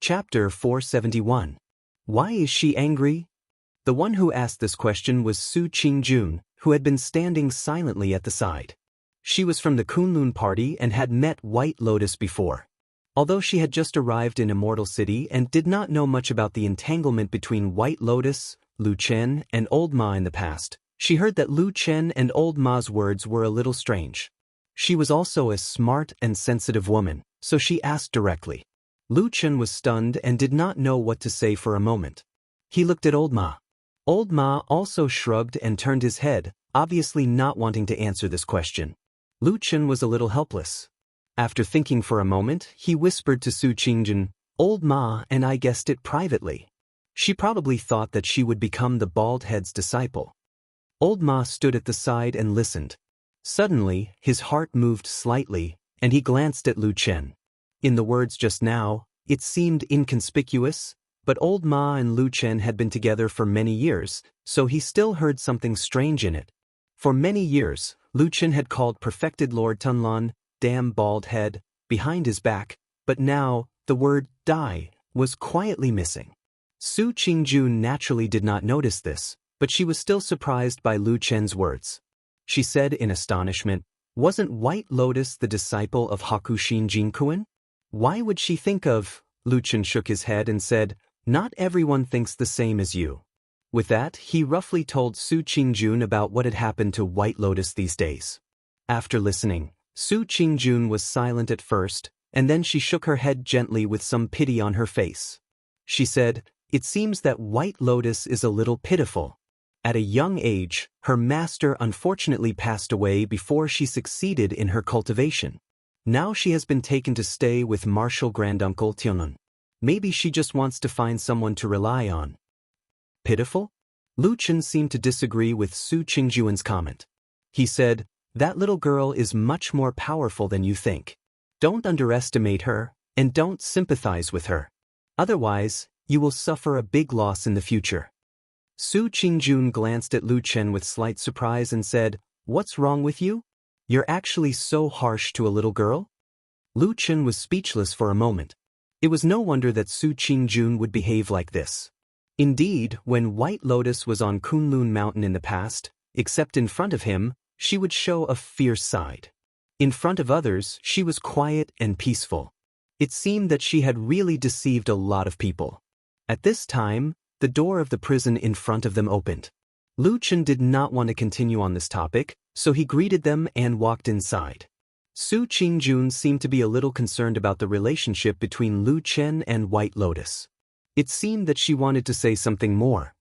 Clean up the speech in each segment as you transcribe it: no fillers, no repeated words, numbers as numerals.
Chapter 471. Why is she angry? The one who asked this question was Su Qingjun, who had been standing silently at the side. She was from the Kunlun party and had met White Lotus before. Although she had just arrived in Immortal City and did not know much about the entanglement between White Lotus, Lu Chen, and Old Ma in the past, she heard that Lu Chen and Old Ma's words were a little strange. She was also a smart and sensitive woman, so she asked directly. Lu Chen was stunned and did not know what to say for a moment. He looked at Old Ma. Old Ma also shrugged and turned his head, obviously not wanting to answer this question. Lu Chen was a little helpless. After thinking for a moment, he whispered to Su Qingjun, "Old Ma and I guessed it privately." She probably thought that she would become the bald head's disciple. Old Ma stood at the side and listened. Suddenly, his heart moved slightly, and he glanced at Lu Chen. In the words just now, it seemed inconspicuous, but Old Ma and Lu Chen had been together for many years, so he still heard something strange in it. For many years, Lu Chen had called perfected Lord Tunlan, "damn bald head," behind his back, but now, the word "die" was quietly missing. Su Qingjun naturally did not notice this, but she was still surprised by Lu Chen's words. She said in astonishment, "Wasn't White Lotus the disciple of Hakushin Jinkuan? Why would she think of—" Lu Chen shook his head and said, "Not everyone thinks the same as you." With that, he roughly told Su Qingjun about what had happened to White Lotus these days. After listening, Su Qingjun was silent at first, and then she shook her head gently with some pity on her face. She said, "It seems that White Lotus is a little pitiful. At a young age, her master unfortunately passed away before she succeeded in her cultivation. Now she has been taken to stay with Martial Granduncle Tianlun. Maybe she just wants to find someone to rely on." Pitiful? Lu Chen seemed to disagree with Su Qingjun's comment. He said, "That little girl is much more powerful than you think. Don't underestimate her, and don't sympathize with her. Otherwise, you will suffer a big loss in the future." Su Qingjun glanced at Lu Chen with slight surprise and said, "What's wrong with you? You're actually so harsh to a little girl?" Lu Chen was speechless for a moment. It was no wonder that Su Qingjun would behave like this. Indeed, when White Lotus was on Kunlun Mountain in the past, except in front of him, she would show a fierce side. In front of others, she was quiet and peaceful. It seemed that she had really deceived a lot of people. At this time, the door of the prison in front of them opened. Lu Chen did not want to continue on this topic, so he greeted them and walked inside. Su Qingjun seemed to be a little concerned about the relationship between Lu Chen and White Lotus. It seemed that she wanted to say something more.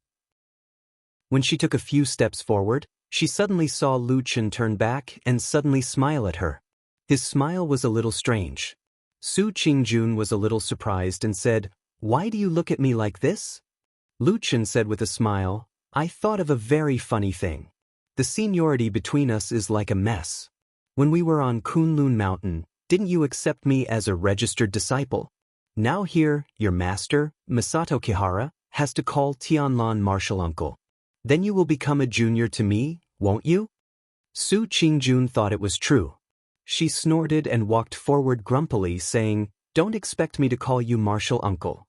When she took a few steps forward, she suddenly saw Lu Chen turn back and suddenly smile at her. His smile was a little strange. Su Qingjun was a little surprised and said, "Why do you look at me like this?" Lu Chen said with a smile, "I thought of a very funny thing. The seniority between us is like a mess. When we were on Kunlun Mountain, didn't you accept me as a registered disciple? Now here, your master, Masato Kihara, has to call Tianlan martial uncle. Then you will become a junior to me, won't you?" Su Qingjun thought it was true. She snorted and walked forward grumpily, saying, "Don't expect me to call you martial uncle."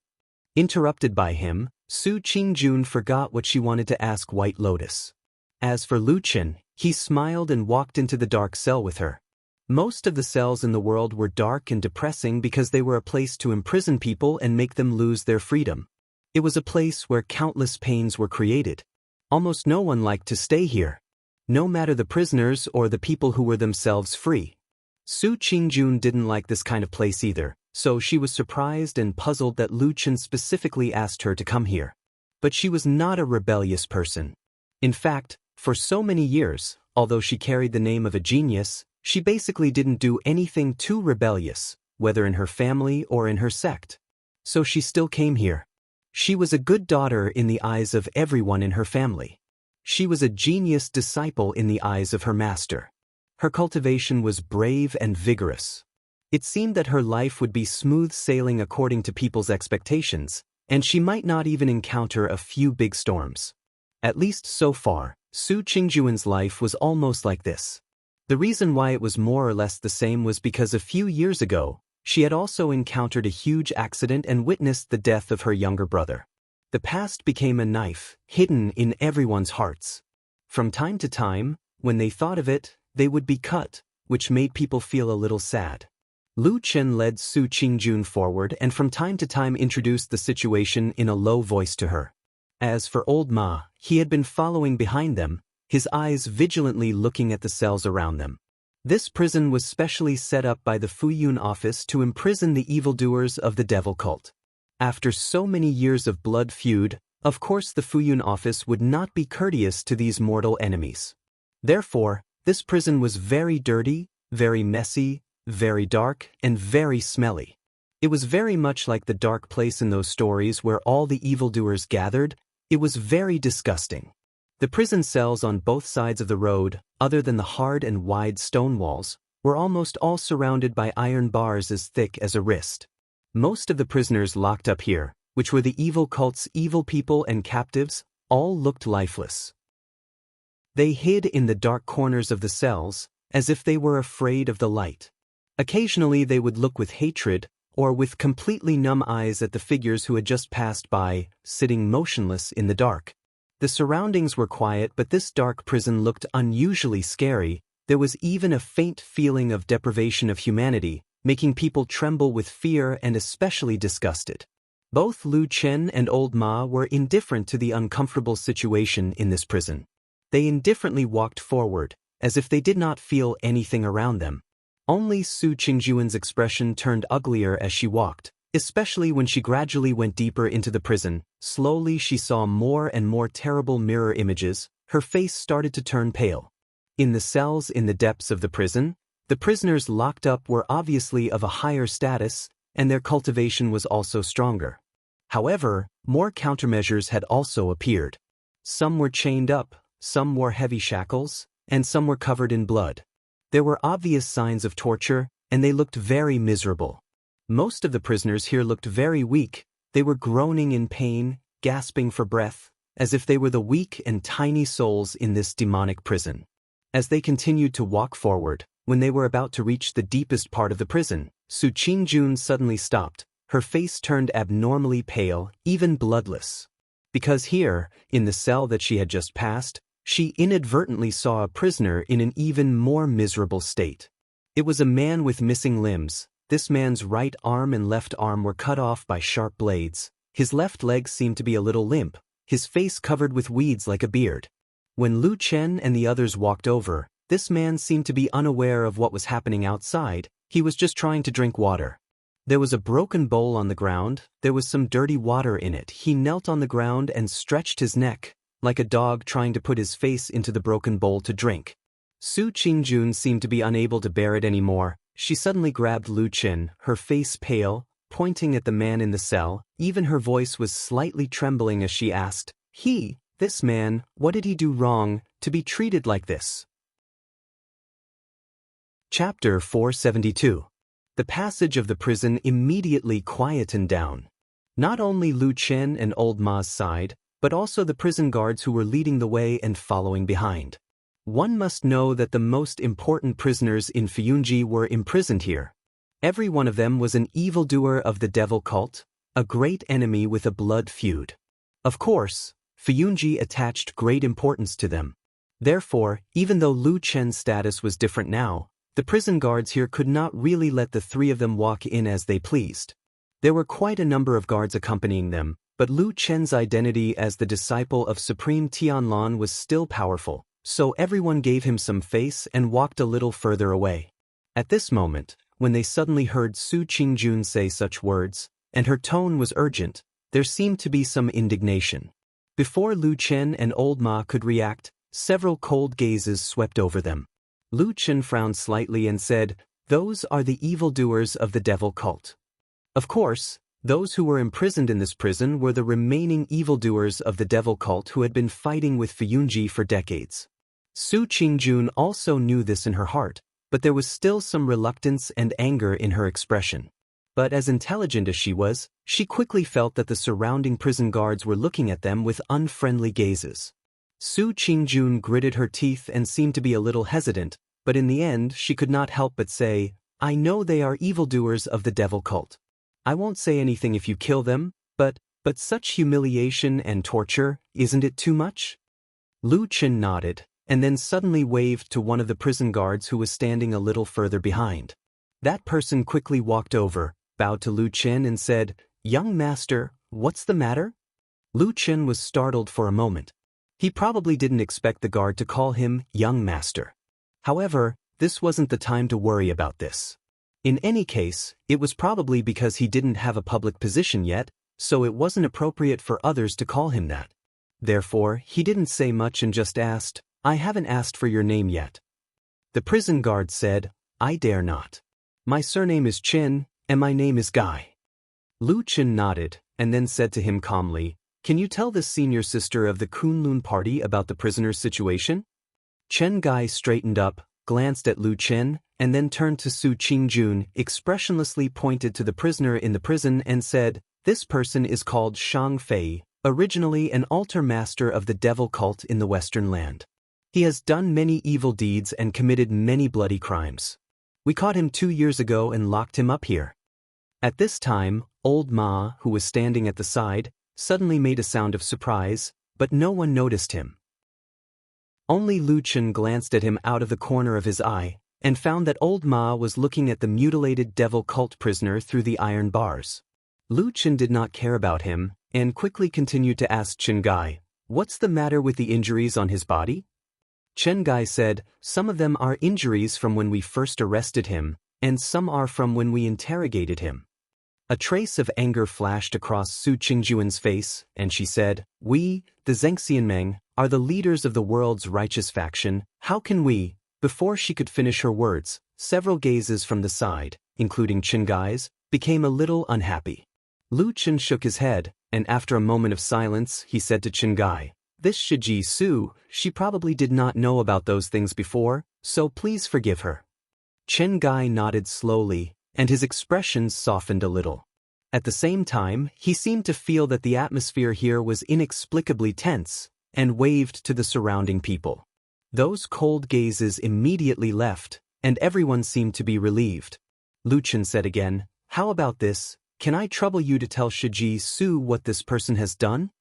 Interrupted by him, Su Qingjun forgot what she wanted to ask White Lotus. As for Lu Chen, he smiled and walked into the dark cell with her. Most of the cells in the world were dark and depressing because they were a place to imprison people and make them lose their freedom. It was a place where countless pains were created. Almost no one liked to stay here, no matter the prisoners or the people who were themselves free. Su Qingjun didn't like this kind of place either, so she was surprised and puzzled that Lu Chen specifically asked her to come here. But she was not a rebellious person. In fact, for so many years, although she carried the name of a genius, she basically didn't do anything too rebellious, whether in her family or in her sect. So she still came here. She was a good daughter in the eyes of everyone in her family. She was a genius disciple in the eyes of her master. Her cultivation was brave and vigorous. It seemed that her life would be smooth sailing according to people's expectations, and she might not even encounter a few big storms. At least so far, Su Qingjun's life was almost like this. The reason why it was more or less the same was because a few years ago, She had also encountered a huge accident and witnessed the death of her younger brother. The past became a knife, hidden in everyone's hearts. From time to time, when they thought of it, they would be cut, which made people feel a little sad. Lu Chen led Su Qingjun forward and from time to time introduced the situation in a low voice to her. As for old Ma, he had been following behind them, his eyes vigilantly looking at the cells around them. This prison was specially set up by the Fuyun office to imprison the evildoers of the devil cult. After so many years of blood feud, of course the Fuyun office would not be courteous to these mortal enemies. Therefore, this prison was very dirty, very messy, very dark, and very smelly. It was very much like the dark place in those stories where all the evildoers gathered. It was very disgusting. The prison cells on both sides of the road, other than the hard and wide stone walls, were almost all surrounded by iron bars as thick as a wrist. Most of the prisoners locked up here, which were the evil cult's evil people and captives, all looked lifeless. They hid in the dark corners of the cells, as if they were afraid of the light. Occasionally they would look with hatred, or with completely numb eyes at the figures who had just passed by, sitting motionless in the dark. The surroundings were quiet, but this dark prison looked unusually scary. There was even a faint feeling of deprivation of humanity, making people tremble with fear and especially disgusted. Both Lu Chen and old Ma were indifferent to the uncomfortable situation in this prison. They indifferently walked forward, as if they did not feel anything around them. Only Su Qingjuan's expression turned uglier as she walked, especially when she gradually went deeper into the prison. Slowly she saw more and more terrible mirror images. Her face started to turn pale. In the cells in the depths of the prison, the prisoners locked up were obviously of a higher status, and their cultivation was also stronger. However, more countermeasures had also appeared. Some were chained up, some wore heavy shackles, and some were covered in blood. There were obvious signs of torture, and they looked very miserable. Most of the prisoners here looked very weak. They were groaning in pain, gasping for breath, as if they were the weak and tiny souls in this demonic prison. As they continued to walk forward, when they were about to reach the deepest part of the prison, Su Qingjun suddenly stopped. Her face turned abnormally pale, even bloodless. Because here, in the cell that she had just passed, she inadvertently saw a prisoner in an even more miserable state. It was a man with missing limbs. This man's right arm and left arm were cut off by sharp blades. His left leg seemed to be a little limp, his face covered with weeds like a beard. When Lu Chen and the others walked over, this man seemed to be unaware of what was happening outside. He was just trying to drink water. There was a broken bowl on the ground. There was some dirty water in it. He knelt on the ground and stretched his neck, like a dog trying to put his face into the broken bowl to drink. Su Qingjun seemed to be unable to bear it anymore. She suddenly grabbed Lu Chen, her face pale, pointing at the man in the cell. Even her voice was slightly trembling as she asked, this man, what did he do wrong, to be treated like this? Chapter 472. The passage of the prison immediately quietened down. Not only Lu Chen and old Ma's side, but also the prison guards who were leading the way and following behind. One must know that the most important prisoners in Fuyunji were imprisoned here. Every one of them was an evildoer of the devil cult, a great enemy with a blood feud. Of course, Fuyunji attached great importance to them. Therefore, even though Lu Chen's status was different now, the prison guards here could not really let the three of them walk in as they pleased. There were quite a number of guards accompanying them, but Lu Chen's identity as the disciple of Supreme Tianlan was still powerful, so everyone gave him some face and walked a little further away. At this moment, when they suddenly heard Su Qingjun say such words, and her tone was urgent, there seemed to be some indignation. Before Lu Chen and old Ma could react, several cold gazes swept over them. Lu Chen frowned slightly and said, "Those are the evildoers of the devil cult." Of course, those who were imprisoned in this prison were the remaining evildoers of the devil cult who had been fighting with Fuyunji for decades. Su Qingjun also knew this in her heart, but there was still some reluctance and anger in her expression. But as intelligent as she was, she quickly felt that the surrounding prison guards were looking at them with unfriendly gazes. Su Qingjun gritted her teeth and seemed to be a little hesitant, but in the end she could not help but say, I know they are evildoers of the devil cult. I won't say anything if you kill them, but such humiliation and torture, isn't it too much? Lu Qin nodded, and then suddenly waved to one of the prison guards who was standing a little further behind. That person quickly walked over, bowed to Lu Qin and said, "Young master, what's the matter?" Lu Qin was startled for a moment. He probably didn't expect the guard to call him young master. However, this wasn't the time to worry about this. In any case, it was probably because he didn't have a public position yet, so it wasn't appropriate for others to call him that. Therefore, he didn't say much and just asked, "I haven't asked for your name yet." The prison guard said, "I dare not. My surname is Qin, and my name is Guy." Lu Qin nodded, and then said to him calmly, "Can you tell the senior sister of the Kunlun party about the prisoner's situation?" Chen Guy straightened up, glanced at Lu Qin, and then turned to Su Qingjun, expressionlessly pointed to the prisoner in the prison and said, "This person is called Shang Fei, originally an altar master of the devil cult in the Western land. He has done many evil deeds and committed many bloody crimes. We caught him 2 years ago and locked him up here." At this time, old Ma, who was standing at the side, suddenly made a sound of surprise, but no one noticed him. Only Lu Qin glanced at him out of the corner of his eye, and found that old Ma was looking at the mutilated devil cult prisoner through the iron bars. Lu Qin did not care about him, and quickly continued to ask Chen Guy, "What's the matter with the injuries on his body?" Chen Guy said, "Some of them are injuries from when we first arrested him, and some are from when we interrogated him." A trace of anger flashed across Su Qingjuan's face, and she said, "We, the Zhengxianmeng, are the leaders of the world's righteous faction. How can we?" Before she could finish her words, several gazes from the side, including Chen Guy's, became a little unhappy. Lu Qin shook his head, and after a moment of silence, he said to Chen Guy, "This Shiji Su, she probably did not know about those things before, so please forgive her." Chen Guy nodded slowly, and his expressions softened a little. At the same time, he seemed to feel that the atmosphere here was inexplicably tense, and waved to the surrounding people. Those cold gazes immediately left, and everyone seemed to be relieved. Lu Qin said again, "How about this? Can I trouble you to tell Shiji Su what this person has done?"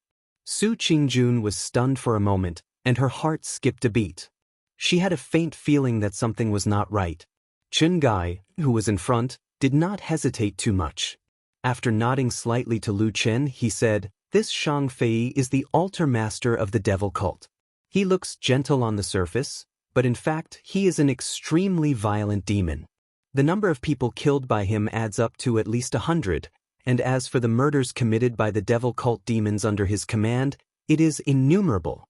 Su Qingjun was stunned for a moment, and her heart skipped a beat. She had a faint feeling that something was not right. Chen Guy, who was in front, did not hesitate too much. After nodding slightly to Lu Qin, he said, "This Shang Fei is the altar master of the devil cult. He looks gentle on the surface, but in fact he is an extremely violent demon. The number of people killed by him adds up to at least 100, and as for the murders committed by the devil cult demons under his command, it is innumerable.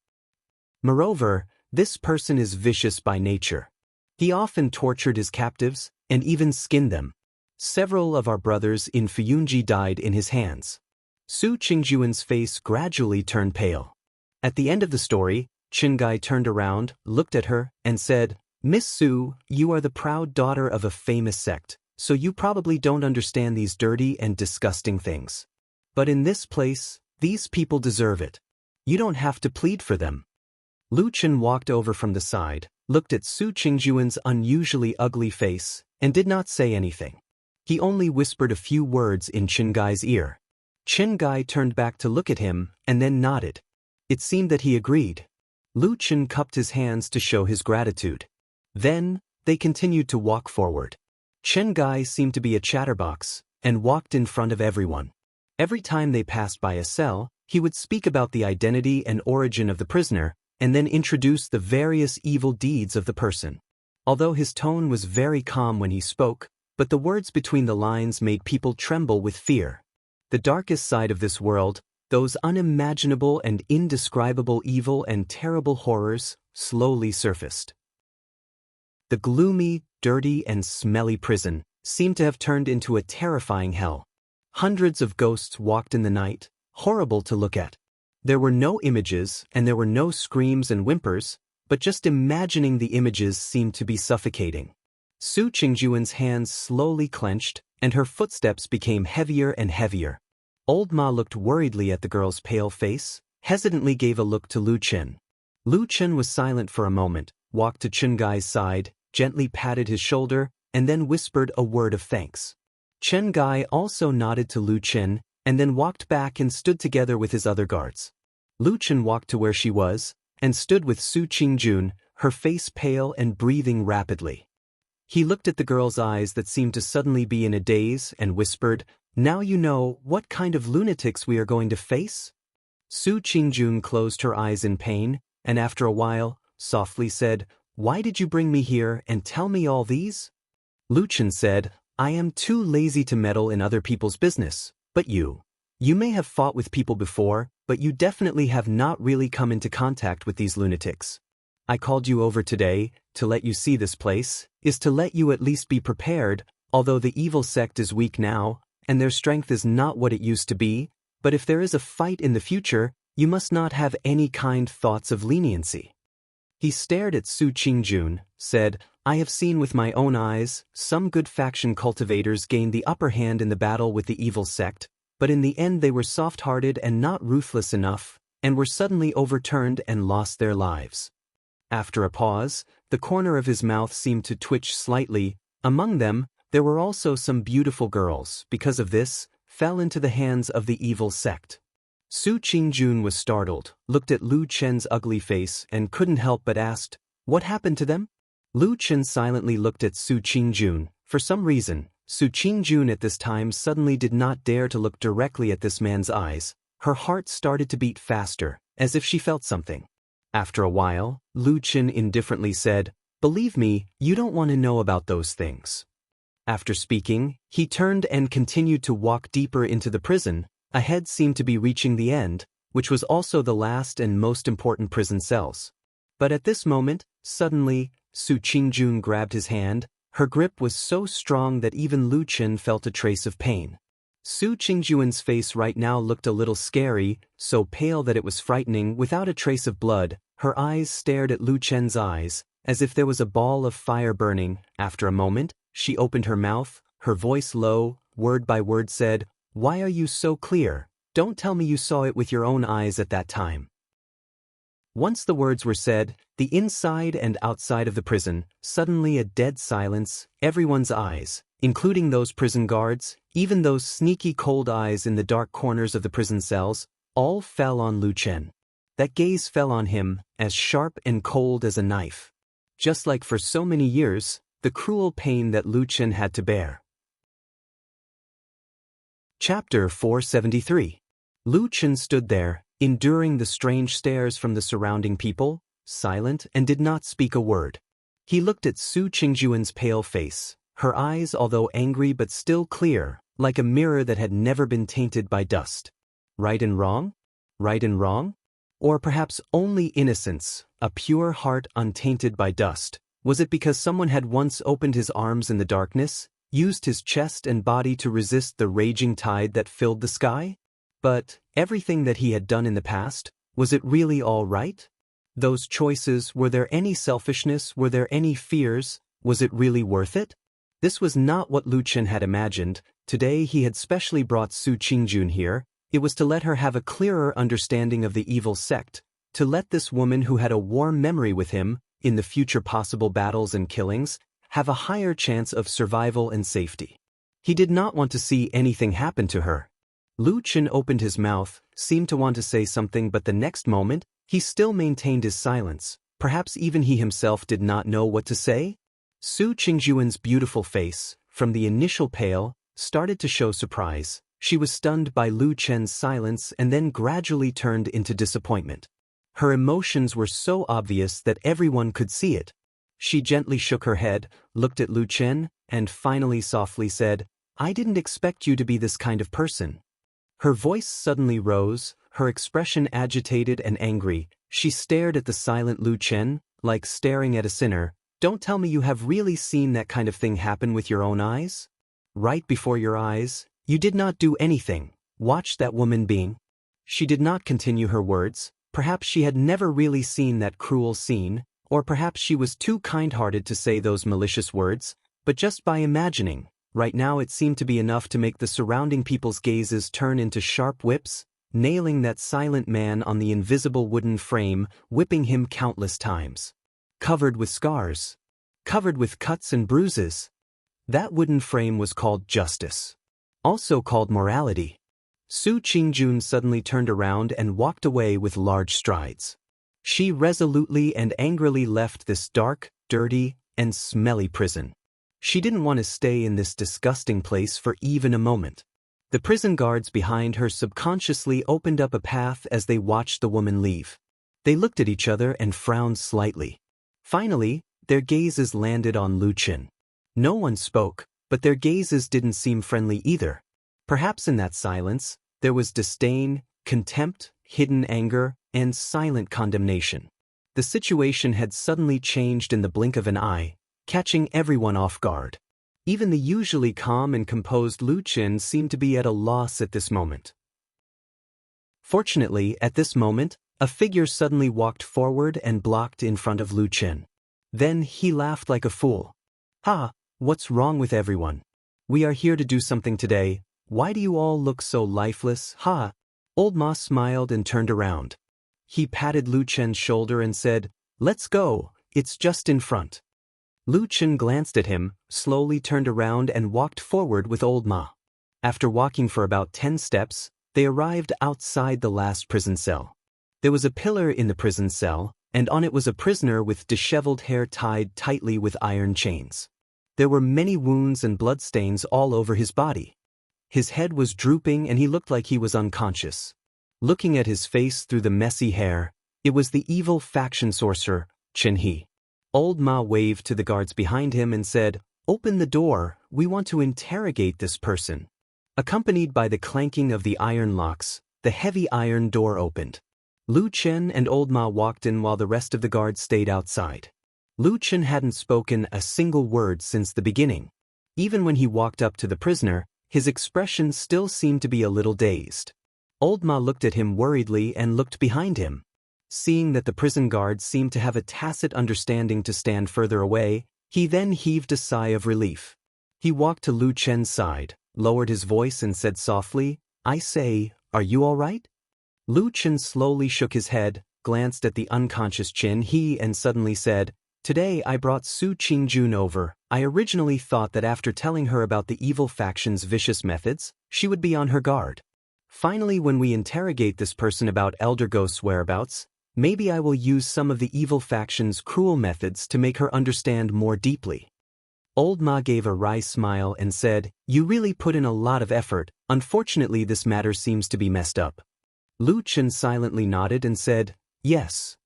Moreover, this person is vicious by nature. He often tortured his captives, and even skinned them. Several of our brothers in Fuyunji died in his hands." Su Qingjuan's face gradually turned pale. At the end of the story, Chen Guy turned around, looked at her, and said, "Miss Su, you are the proud daughter of a famous sect, so you probably don't understand these dirty and disgusting things. But in this place, these people deserve it. You don't have to plead for them." Lu Qin walked over from the side, looked at Su Qingjuan's unusually ugly face, and did not say anything. He only whispered a few words in Chen Guy's ear. Chen Guy turned back to look at him, and then nodded. It seemed that he agreed. Lu Qin cupped his hands to show his gratitude. Then, they continued to walk forward. Chen Guy seemed to be a chatterbox, and walked in front of everyone. Every time they passed by a cell, he would speak about the identity and origin of the prisoner, and then introduce the various evil deeds of the person. Although his tone was very calm when he spoke, but the words between the lines made people tremble with fear. The darkest side of this world, those unimaginable and indescribable evil and terrible horrors, slowly surfaced. The gloomy, dirty, and smelly prison seemed to have turned into a terrifying hell. Hundreds of ghosts walked in the night, horrible to look at. There were no images, and there were no screams and whimpers, but just imagining the images seemed to be suffocating. Su Qingjuan's hands slowly clenched, and her footsteps became heavier and heavier. Old Ma looked worriedly at the girl's pale face, hesitantly gave a look to Lu Qin. Lu Qin was silent for a moment, walked to Chen Guy's side, gently patted his shoulder, and then whispered a word of thanks. Chen Gai also nodded to Lu Chen, and then walked back and stood together with his other guards. Lu Chen walked to where she was, and stood with Su Qingjun, her face pale and breathing rapidly. He looked at the girl's eyes that seemed to suddenly be in a daze and whispered, "Now you know what kind of lunatics we are going to face?" Su Qingjun closed her eyes in pain, and after a while, softly said, "Why did you bring me here and tell me all these?" Lu Chen said, "I am too lazy to meddle in other people's business, but you may have fought with people before, but you definitely have not really come into contact with these lunatics. I called you over today, to let you see this place, is to let you at least be prepared, although the evil sect is weak now, and their strength is not what it used to be, but if there is a fight in the future, you must not have any kind thoughts of leniency." He stared at Su Qingjun, said, "I have seen with my own eyes, some good faction cultivators gained the upper hand in the battle with the evil sect, but in the end they were soft-hearted and not ruthless enough, and were suddenly overturned and lost their lives." After a pause, the corner of his mouth seemed to twitch slightly. Among them, there were also some beautiful girls, because of this, fell into the hands of the evil sect. Su Qingjun was startled, looked at Lu Chen's ugly face and couldn't help but asked, "What happened to them?" Lu Chen silently looked at Su Qingjun. For some reason, Su Qingjun at this time suddenly did not dare to look directly at this man's eyes. Her heart started to beat faster, as if she felt something. After a while, Lu Chen indifferently said, "Believe me, you don't want to know about those things." After speaking, he turned and continued to walk deeper into the prison. Ahead seemed to be reaching the end, which was also the last and most important prison cells. But at this moment, suddenly, Su Qingjun grabbed his hand. Her grip was so strong that even Lu Chen felt a trace of pain. Su Qingjun's face right now looked a little scary, so pale that it was frightening. Without a trace of blood, her eyes stared at Lu Chen's eyes, as if there was a ball of fire burning. After a moment, she opened her mouth, her voice low, word by word said, "Why are you so clear? Don't tell me you saw it with your own eyes at that time." Once the words were said, the inside and outside of the prison, suddenly a dead silence, everyone's eyes, including those prison guards, even those sneaky cold eyes in the dark corners of the prison cells, all fell on Lu Chen. That gaze fell on him, as sharp and cold as a knife. Just like for so many years, the cruel pain that Lu Chen had to bear. Chapter 473. Lu Chen stood there, enduring the strange stares from the surrounding people, silent and did not speak a word. He looked at Su Qingjun's pale face, her eyes although angry but still clear, like a mirror that had never been tainted by dust. Right and wrong? Right and wrong? Or perhaps only innocence, a pure heart untainted by dust. Was it because someone had once opened his arms in the darkness, used his chest and body to resist the raging tide that filled the sky? But everything that he had done in the past, was it really all right? Those choices, were there any selfishness, were there any fears, was it really worth it? This was not what Lu Chen had imagined. Today he had specially brought Su Qingjun here. It was to let her have a clearer understanding of the evil sect, to let this woman who had a warm memory with him, in the future possible battles and killings, have a higher chance of survival and safety. He did not want to see anything happen to her. Lu Chen opened his mouth, seemed to want to say something, but the next moment, he still maintained his silence. Perhaps even he himself did not know what to say? Su Qingjun's beautiful face, from the initial pale, started to show surprise. She was stunned by Lu Chen's silence and then gradually turned into disappointment. Her emotions were so obvious that everyone could see it. She gently shook her head, looked at Lu Chen, and finally softly said, "I didn't expect you to be this kind of person." Her voice suddenly rose, her expression agitated and angry. She stared at the silent Lu Chen, like staring at a sinner. "Don't tell me you have really seen that kind of thing happen with your own eyes? Right before your eyes? You did not do anything. Watch that woman being." She did not continue her words. Perhaps she had never really seen that cruel scene, or perhaps she was too kind-hearted to say those malicious words, but just by imagining, right now it seemed to be enough to make the surrounding people's gazes turn into sharp whips, nailing that silent man on the invisible wooden frame, whipping him countless times. Covered with scars. Covered with cuts and bruises. That wooden frame was called justice. Also called morality. Su Qingjun suddenly turned around and walked away with large strides. She resolutely and angrily left this dark, dirty, and smelly prison. She didn't want to stay in this disgusting place for even a moment. The prison guards behind her subconsciously opened up a path as they watched the woman leave. They looked at each other and frowned slightly. Finally, their gazes landed on Lu Qin. No one spoke, but their gazes didn't seem friendly either. Perhaps in that silence, there was disdain, contempt, hidden anger, and silent condemnation. The situation had suddenly changed in the blink of an eye, catching everyone off guard. Even the usually calm and composed Lu Qin seemed to be at a loss at this moment. Fortunately, at this moment, a figure suddenly walked forward and blocked in front of Lu Qin. Then he laughed like a fool. "Ha, what's wrong with everyone? We are here to do something today. Why do you all look so lifeless, ha?" Old Ma smiled and turned around. He patted Lu Qin's shoulder and said, "Let's go, it's just in front." Lu Qin glanced at him, slowly turned around and walked forward with Old Ma. After walking for about 10 steps, they arrived outside the last prison cell. There was a pillar in the prison cell, and on it was a prisoner with disheveled hair tied tightly with iron chains. There were many wounds and bloodstains all over his body. His head was drooping and he looked like he was unconscious. Looking at his face through the messy hair, it was the evil faction sorcerer, Qin He. Old Ma waved to the guards behind him and said, "Open the door, we want to interrogate this person." Accompanied by the clanking of the iron locks, the heavy iron door opened. Lu Qin and Old Ma walked in while the rest of the guards stayed outside. Lu Qin hadn't spoken a single word since the beginning. Even when he walked up to the prisoner, his expression still seemed to be a little dazed. Old Ma looked at him worriedly and looked behind him. Seeing that the prison guards seemed to have a tacit understanding to stand further away, he then heaved a sigh of relief. He walked to Lu Qin's side, lowered his voice and said softly, "I say, are you all right?" Lu Qin slowly shook his head, glanced at the unconscious Qin He and suddenly said, "Today I brought Su Qingjun over. I originally thought that after telling her about the evil faction's vicious methods, she would be on her guard. Finally, when we interrogate this person about Elder Ghost's whereabouts, maybe I will use some of the evil faction's cruel methods to make her understand more deeply." Old Ma gave a wry smile and said, "You really put in a lot of effort. Unfortunately, this matter seems to be messed up." Lu Qin silently nodded and said, "Yes."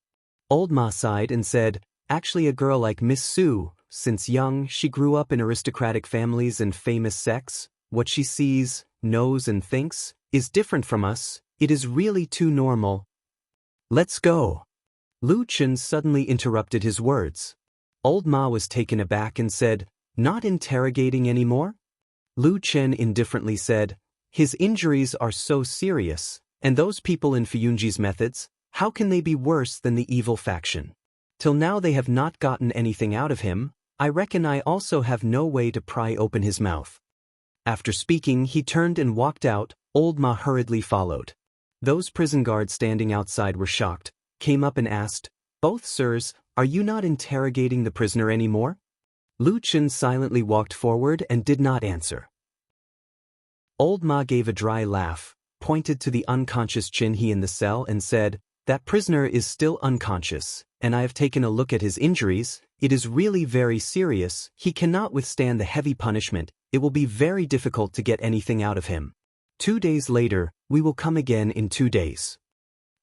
Old Ma sighed and said, "Actually, a girl like Miss Su, since young, she grew up in aristocratic families and famous sects. What she sees, knows and thinks is different from us. It is really too normal. Let's go." Lu Qin suddenly interrupted his words. Old Ma was taken aback and said, "Not interrogating anymore?" Lu Qin indifferently said, "His injuries are so serious, and those people in Fuyunji's methods, how can they be worse than the evil faction? Till now they have not gotten anything out of him. I reckon I also have no way to pry open his mouth." After speaking, he turned and walked out. Old Ma hurriedly followed. Those prison guards standing outside were shocked, came up and asked, "Both sirs, are you not interrogating the prisoner anymore?" Lu Qin silently walked forward and did not answer. Old Ma gave a dry laugh, pointed to the unconscious Qin He in the cell and said, "That prisoner is still unconscious, and I have taken a look at his injuries. It is really very serious. He cannot withstand the heavy punishment. It will be very difficult to get anything out of him. 2 days later, we will come again in 2 days."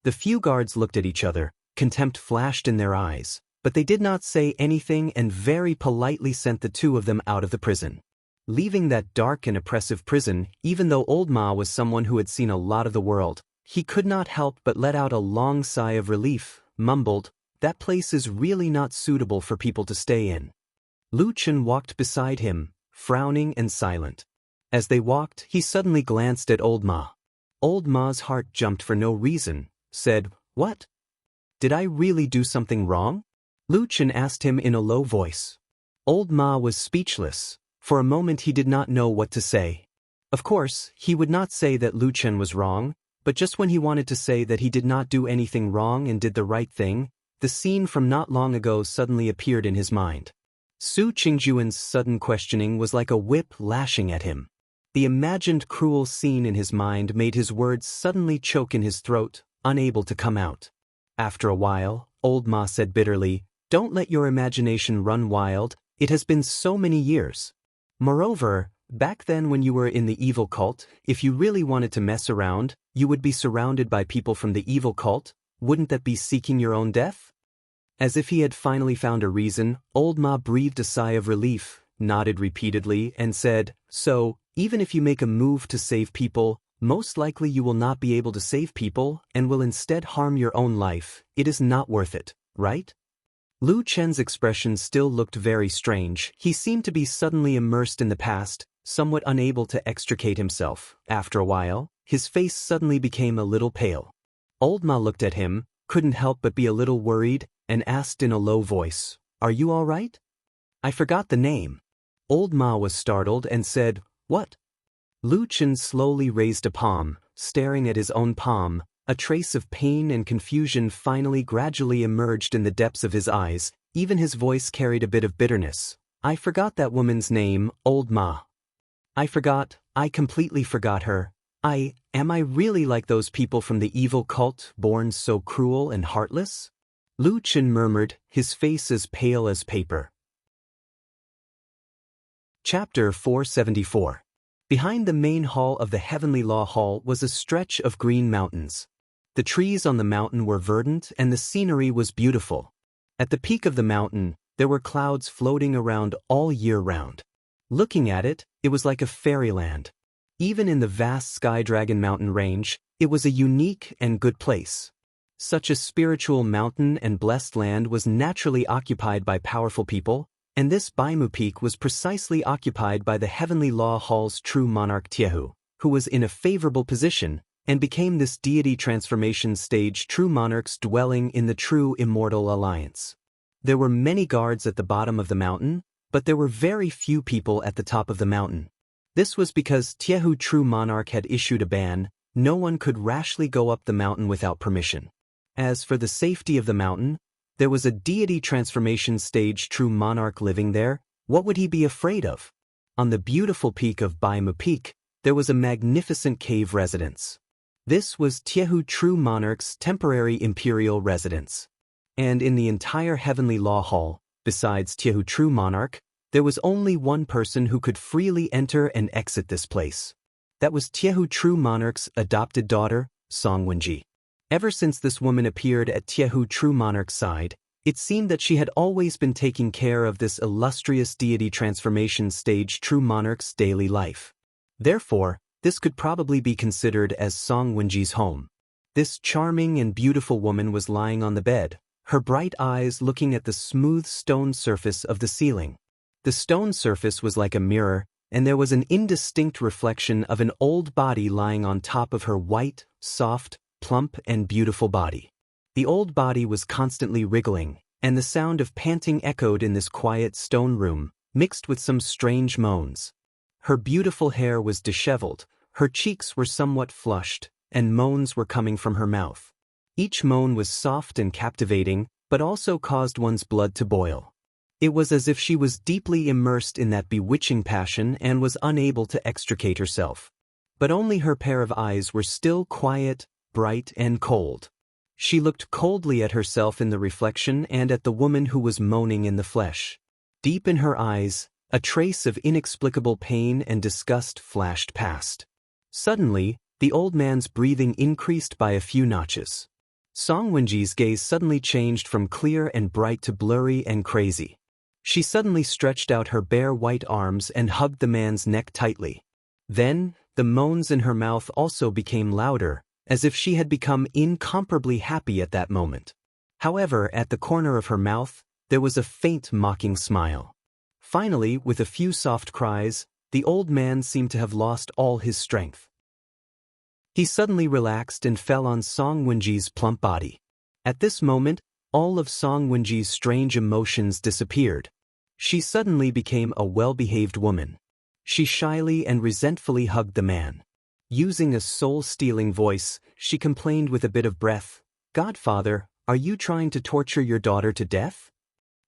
The few guards looked at each other, contempt flashed in their eyes, but they did not say anything and very politely sent the two of them out of the prison. Leaving that dark and oppressive prison, even though Old Ma was someone who had seen a lot of the world, he could not help but let out a long sigh of relief, mumbled, "That place is really not suitable for people to stay in." Lu Qin walked beside him, frowning and silent. As they walked, he suddenly glanced at Old Ma. Old Ma's heart jumped for no reason, said, "What? Did I really do something wrong?" Lu Qin asked him in a low voice. Old Ma was speechless. For a moment he did not know what to say. Of course, he would not say that Lu Qin was wrong, but just when he wanted to say that he did not do anything wrong and did the right thing, the scene from not long ago suddenly appeared in his mind. Su Qingjuan's sudden questioning was like a whip lashing at him. The imagined cruel scene in his mind made his words suddenly choke in his throat, unable to come out. After a while, old Ma said bitterly, "Don't let your imagination run wild, it has been so many years. Moreover, back then when you were in the evil cult, if you really wanted to mess around, you would be surrounded by people from the evil cult, wouldn't that be seeking your own death?" As if he had finally found a reason, old Ma breathed a sigh of relief, nodded repeatedly, and said, "So, even if you make a move to save people, most likely you will not be able to save people and will instead harm your own life. It is not worth it, right?" Lu Chen's expression still looked very strange. He seemed to be suddenly immersed in the past, somewhat unable to extricate himself. After a while, his face suddenly became a little pale. Old Ma looked at him, couldn't help but be a little worried, and asked in a low voice, "Are you all right?" "I forgot the name." Old Ma was startled and said, "What?" Lu Chen slowly raised a palm, staring at his own palm. A trace of pain and confusion finally gradually emerged in the depths of his eyes. Even his voice carried a bit of bitterness. "I forgot that woman's name, Old Ma. I completely forgot her. Am I really like those people from the evil cult, born so cruel and heartless?" Lu Chen murmured, his face as pale as paper. Chapter 474. Behind the main hall of the Heavenly Law Hall was a stretch of green mountains. The trees on the mountain were verdant and the scenery was beautiful. At the peak of the mountain, there were clouds floating around all year round. Looking at it, it was like a fairyland. Even in the vast Sky Dragon mountain range, it was a unique and good place. Such a spiritual mountain and blessed land was naturally occupied by powerful people, and this Baimu Peak was precisely occupied by the Heavenly Law Hall's true monarch Tiehu, who was in a favorable position, and became this deity transformation stage true monarch's dwelling in the true immortal alliance. There were many guards at the bottom of the mountain, but there were very few people at the top of the mountain. This was because Tiehu true monarch had issued a ban. No one could rashly go up the mountain without permission. As for the safety of the mountain, there was a deity transformation stage true monarch living there. What would he be afraid of? On the beautiful peak of Baimu Peak, there was a magnificent cave residence. This was Tiehu true monarch's temporary imperial residence. And in the entire Heavenly Law Hall, besides Tiehu true monarch, there was only one person who could freely enter and exit this place. That was Tiehu true monarch's adopted daughter, Song Wenji. Ever since this woman appeared at Tiehu true monarch's side, it seemed that she had always been taking care of this illustrious deity transformation stage true monarch's daily life. Therefore, this could probably be considered as Song Wenji's home. This charming and beautiful woman was lying on the bed, her bright eyes looking at the smooth stone surface of the ceiling. The stone surface was like a mirror, and there was an indistinct reflection of an old body lying on top of her white, soft, plump and beautiful body. The old body was constantly wriggling, and the sound of panting echoed in this quiet stone room, mixed with some strange moans. Her beautiful hair was disheveled, her cheeks were somewhat flushed, and moans were coming from her mouth. Each moan was soft and captivating, but also caused one's blood to boil. It was as if she was deeply immersed in that bewitching passion and was unable to extricate herself. But only her pair of eyes were still quiet, bright and cold. She looked coldly at herself in the reflection and at the woman who was moaning in the flesh. Deep in her eyes, a trace of inexplicable pain and disgust flashed past. Suddenly, the old man's breathing increased by a few notches. Song Wenji's gaze suddenly changed from clear and bright to blurry and crazy. She suddenly stretched out her bare white arms and hugged the man's neck tightly. Then, the moans in her mouth also became louder, as if she had become incomparably happy at that moment. However, at the corner of her mouth, there was a faint mocking smile. Finally, with a few soft cries, the old man seemed to have lost all his strength. He suddenly relaxed and fell on Song Wenji's plump body. At this moment, all of Song Wenji's strange emotions disappeared. She suddenly became a well-behaved woman. She shyly and resentfully hugged the man. Using a soul-stealing voice, she complained with a bit of breath, "Godfather, are you trying to torture your daughter to death?"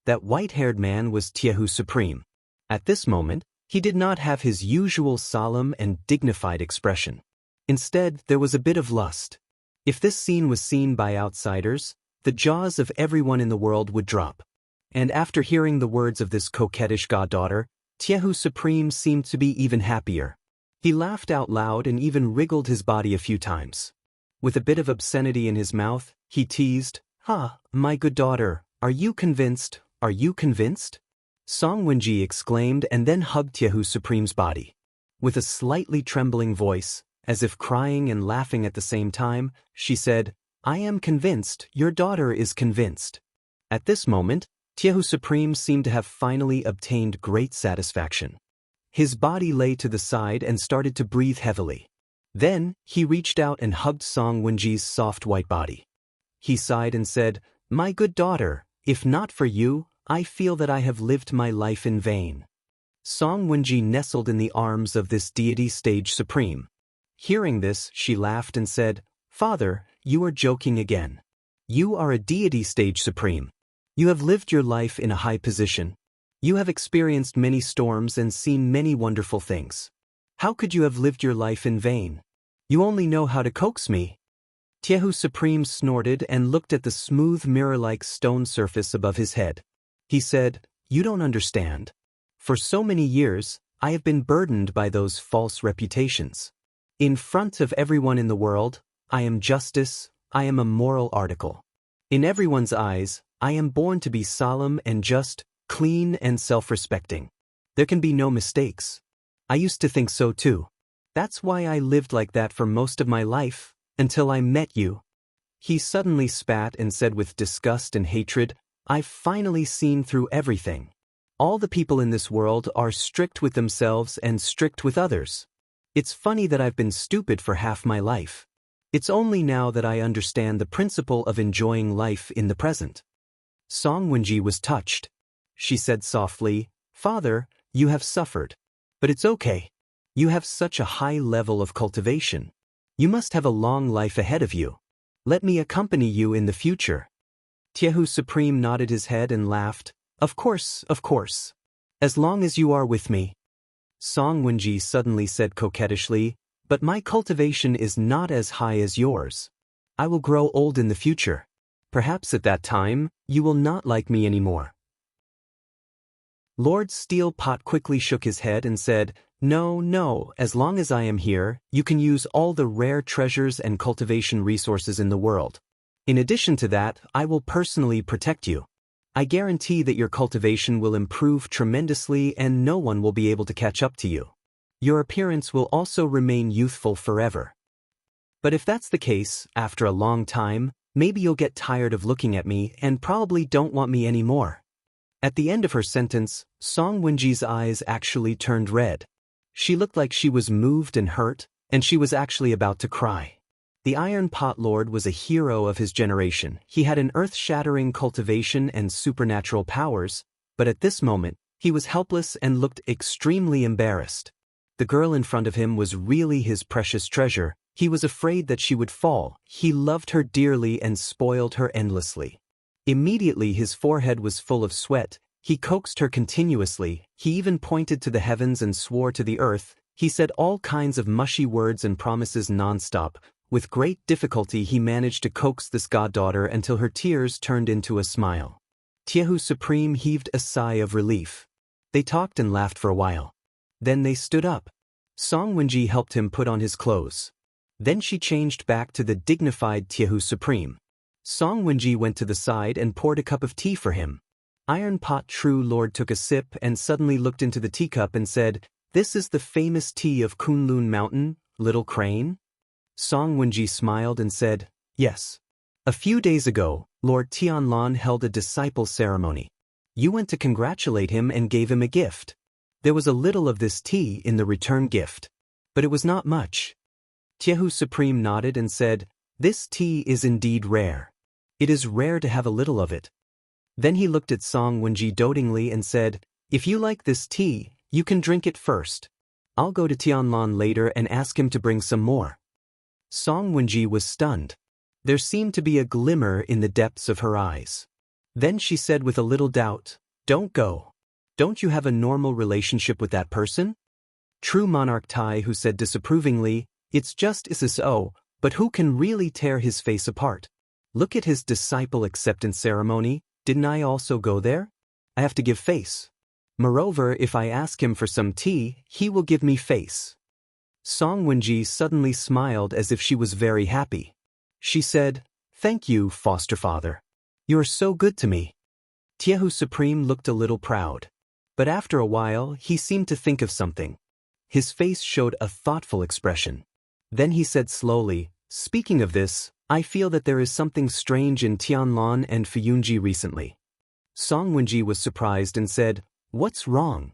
That white-haired man was Tiehu Supreme. At this moment, he did not have his usual solemn and dignified expression. Instead, there was a bit of lust. If this scene was seen by outsiders, the jaws of everyone in the world would drop. And after hearing the words of this coquettish goddaughter, Tiehu Supreme seemed to be even happier. He laughed out loud and even wriggled his body a few times. With a bit of obscenity in his mouth, he teased, "Ha, my good daughter, are you convinced? Are you convinced?" Song Wenji exclaimed and then hugged Tiehu Supreme's body. With a slightly trembling voice, as if crying and laughing at the same time, she said, "I am convinced, your daughter is convinced." At this moment, Tiehu Supreme seemed to have finally obtained great satisfaction. His body lay to the side and started to breathe heavily. Then, he reached out and hugged Song Wenji's soft white body. He sighed and said, "My good daughter, if not for you, I feel that I have lived my life in vain." Song Wenji nestled in the arms of this deity stage supreme. Hearing this, she laughed and said, "Father, you are joking again. You are a deity stage supreme. You have lived your life in a high position. You have experienced many storms and seen many wonderful things. How could you have lived your life in vain? You only know how to coax me." Tiehu Supreme snorted and looked at the smooth mirror-like stone surface above his head. He said, "You don't understand. For so many years, I have been burdened by those false reputations. In front of everyone in the world, I am justice, I am a moral article. In everyone's eyes, I am born to be solemn and just, clean and self-respecting. There can be no mistakes. I used to think so too. That's why I lived like that for most of my life, until I met you." He suddenly spat and said with disgust and hatred, "I've finally seen through everything. All the people in this world are strict with themselves and strict with others. It's funny that I've been stupid for half my life. It's only now that I understand the principle of enjoying life in the present." Song Wenji was touched. She said softly, "Father, you have suffered. But it's okay. You have such a high level of cultivation. You must have a long life ahead of you. Let me accompany you in the future." Tiehu Supreme nodded his head and laughed, Of course. As long as you are with me." Song Wenji suddenly said coquettishly, "But my cultivation is not as high as yours. I will grow old in the future. Perhaps at that time, you will not like me anymore." Lord Steel Pot quickly shook his head and said, No, as long as I am here, you can use all the rare treasures and cultivation resources in the world. In addition to that, I will personally protect you. I guarantee that your cultivation will improve tremendously and no one will be able to catch up to you. Your appearance will also remain youthful forever. But if that's the case, after a long time, maybe you'll get tired of looking at me and probably don't want me anymore." At the end of her sentence, Song Wenji's eyes actually turned red. She looked like she was moved and hurt, and she was actually about to cry. The Iron Pot Lord was a hero of his generation. He had an earth-shattering cultivation and supernatural powers, but at this moment, he was helpless and looked extremely embarrassed. The girl in front of him was really his precious treasure. He was afraid that she would fall. He loved her dearly and spoiled her endlessly. Immediately his forehead was full of sweat. He coaxed her continuously. He even pointed to the heavens and swore to the earth. He said all kinds of mushy words and promises non-stop. With great difficulty he managed to coax this goddaughter until her tears turned into a smile. Tiehu Supreme heaved a sigh of relief. They talked and laughed for a while. Then they stood up. Song Wenji helped him put on his clothes. Then she changed back to the dignified Tiehu Supreme. Song Wenji went to the side and poured a cup of tea for him. Iron Pot True Lord took a sip and suddenly looked into the teacup and said, "This is the famous tea of Kunlun Mountain, Little Crane?" Song Wenji smiled and said, "Yes. A few days ago, Lord Tianlan held a disciple ceremony. You went to congratulate him and gave him a gift. There was a little of this tea in the return gift. But it was not much." Tiehu Supreme nodded and said, "This tea is indeed rare. It is rare to have a little of it." Then he looked at Song Wenji dotingly and said, "If you like this tea, you can drink it first. I'll go to Tianlan later and ask him to bring some more." Song Wenji was stunned. There seemed to be a glimmer in the depths of her eyes. Then she said with a little doubt, "Don't go. Don't you have a normal relationship with that person?" True monarch Tai, who said disapprovingly, "It's just so, but who can really tear his face apart? Look at his disciple acceptance ceremony, didn't I also go there? I have to give face. Moreover, if I ask him for some tea, he will give me face." Song Wenji suddenly smiled as if she was very happy. She said, "Thank you, foster father. You're so good to me." Tiehu Supreme looked a little proud. But after a while, he seemed to think of something. His face showed a thoughtful expression. Then he said slowly, "Speaking of this, I feel that there is something strange in Tianlan and Fuyunji recently." Song Wenji was surprised and said, "What's wrong?"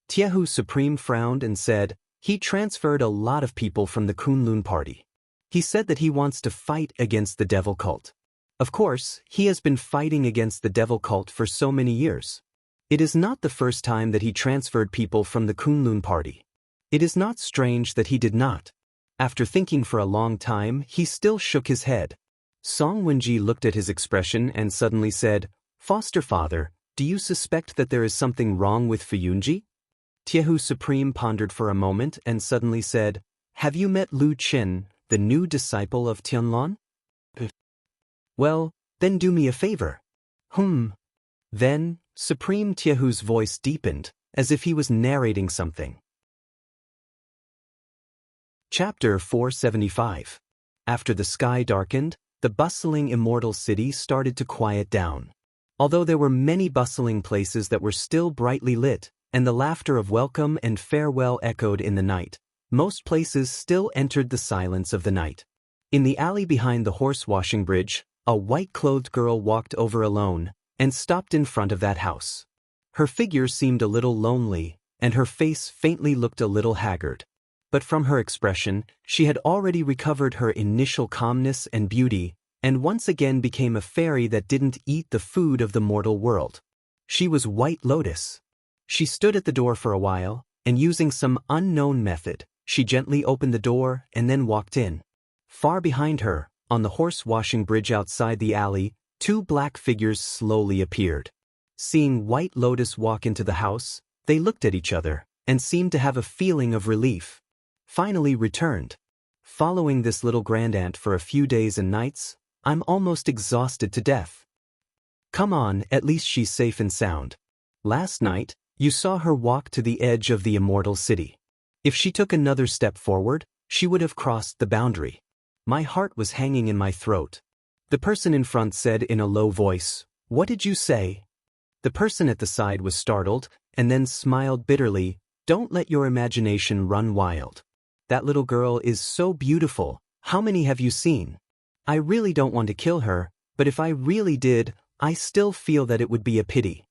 Tiehu Supreme frowned and said, "He transferred a lot of people from the Kunlun party. He said that he wants to fight against the devil cult. Of course, he has been fighting against the devil cult for so many years. It is not the first time that he transferred people from the Kunlun party. It is not strange that he did not." After thinking for a long time, he still shook his head. Song Wenji looked at his expression and suddenly said, "Foster father, do you suspect that there is something wrong with Fuyunji?" Tiehu Supreme pondered for a moment and suddenly said, "Have you met Lu Qin, the new disciple of Tianlan?" "Well, then do me a favor." Then, Supreme Tiehu's voice deepened, as if he was narrating something. Chapter 475. After the sky darkened, the bustling immortal city started to quiet down. Although there were many bustling places that were still brightly lit, and the laughter of welcome and farewell echoed in the night, most places still entered the silence of the night. In the alley behind the horse-washing bridge, a white-clothed girl walked over alone, and stopped in front of that house. Her figure seemed a little lonely, and her face faintly looked a little haggard. But from her expression, she had already recovered her initial calmness and beauty, and once again became a fairy that didn't eat the food of the mortal world. She was White Lotus. She stood at the door for a while, and using some unknown method, she gently opened the door and then walked in. Far behind her, on the horse-washing bridge outside the alley, two black figures slowly appeared. Seeing White Lotus walk into the house, they looked at each other, and seemed to have a feeling of relief. Finally returned. "Following this little grandaunt for a few days and nights, I'm almost exhausted to death." "Come on, at least she's safe and sound. Last night, you saw her walk to the edge of the immortal city. If she took another step forward, she would have crossed the boundary." My heart was hanging in my throat. The person in front said in a low voice, "What did you say?" The person at the side was startled, and then smiled bitterly, "Don't let your imagination run wild. That little girl is so beautiful, how many have you seen? I really don't want to kill her, but if I really did, I still feel that it would be a pity."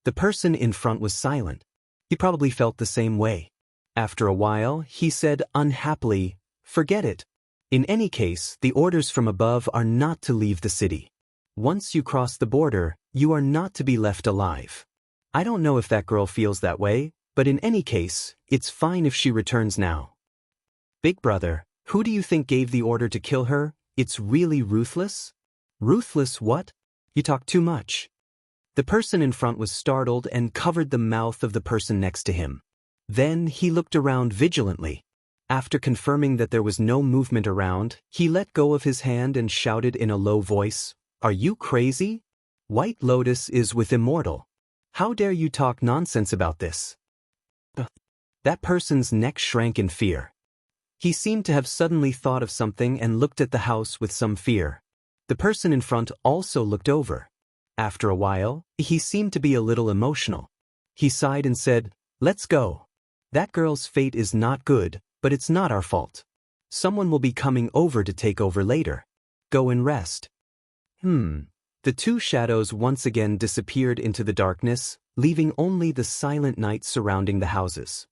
The person in front was silent. He probably felt the same way. After a while, he said unhappily, "Forget it. In any case, the orders from above are not to leave the city. Once you cross the border, you are not to be left alive. I don't know if that girl feels that way, but in any case, it's fine if she returns now." "Big brother, who do you think gave the order to kill her? It's really ruthless?" "Ruthless what? You talk too much." The person in front was startled and covered the mouth of the person next to him. Then he looked around vigilantly. After confirming that there was no movement around, he let go of his hand and shouted in a low voice, "Are you crazy? White Lotus is with Immortal. How dare you talk nonsense about this?" That person's neck shrank in fear. He seemed to have suddenly thought of something and looked at the house with some fear. The person in front also looked over. After a while, he seemed to be a little emotional. He sighed and said, "Let's go. That girl's fate is not good, but it's not our fault. Someone will be coming over to take over later. Go and rest." The two shadows once again disappeared into the darkness, leaving only the silent night surrounding the houses.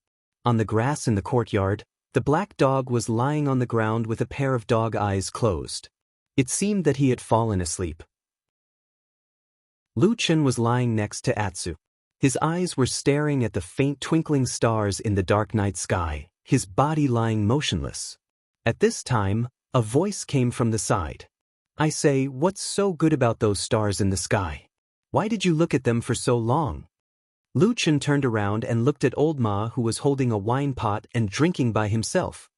On the grass in the courtyard, the black dog was lying on the ground with a pair of dog eyes closed. It seemed that he had fallen asleep. Lu Chen was lying next to Atsu. His eyes were staring at the faint twinkling stars in the dark night sky, his body lying motionless. At this time, a voice came from the side. I say, what's so good about those stars in the sky? Why did you look at them for so long? Lu Chen turned around and looked at old Ma, who was holding a wine pot and drinking by himself.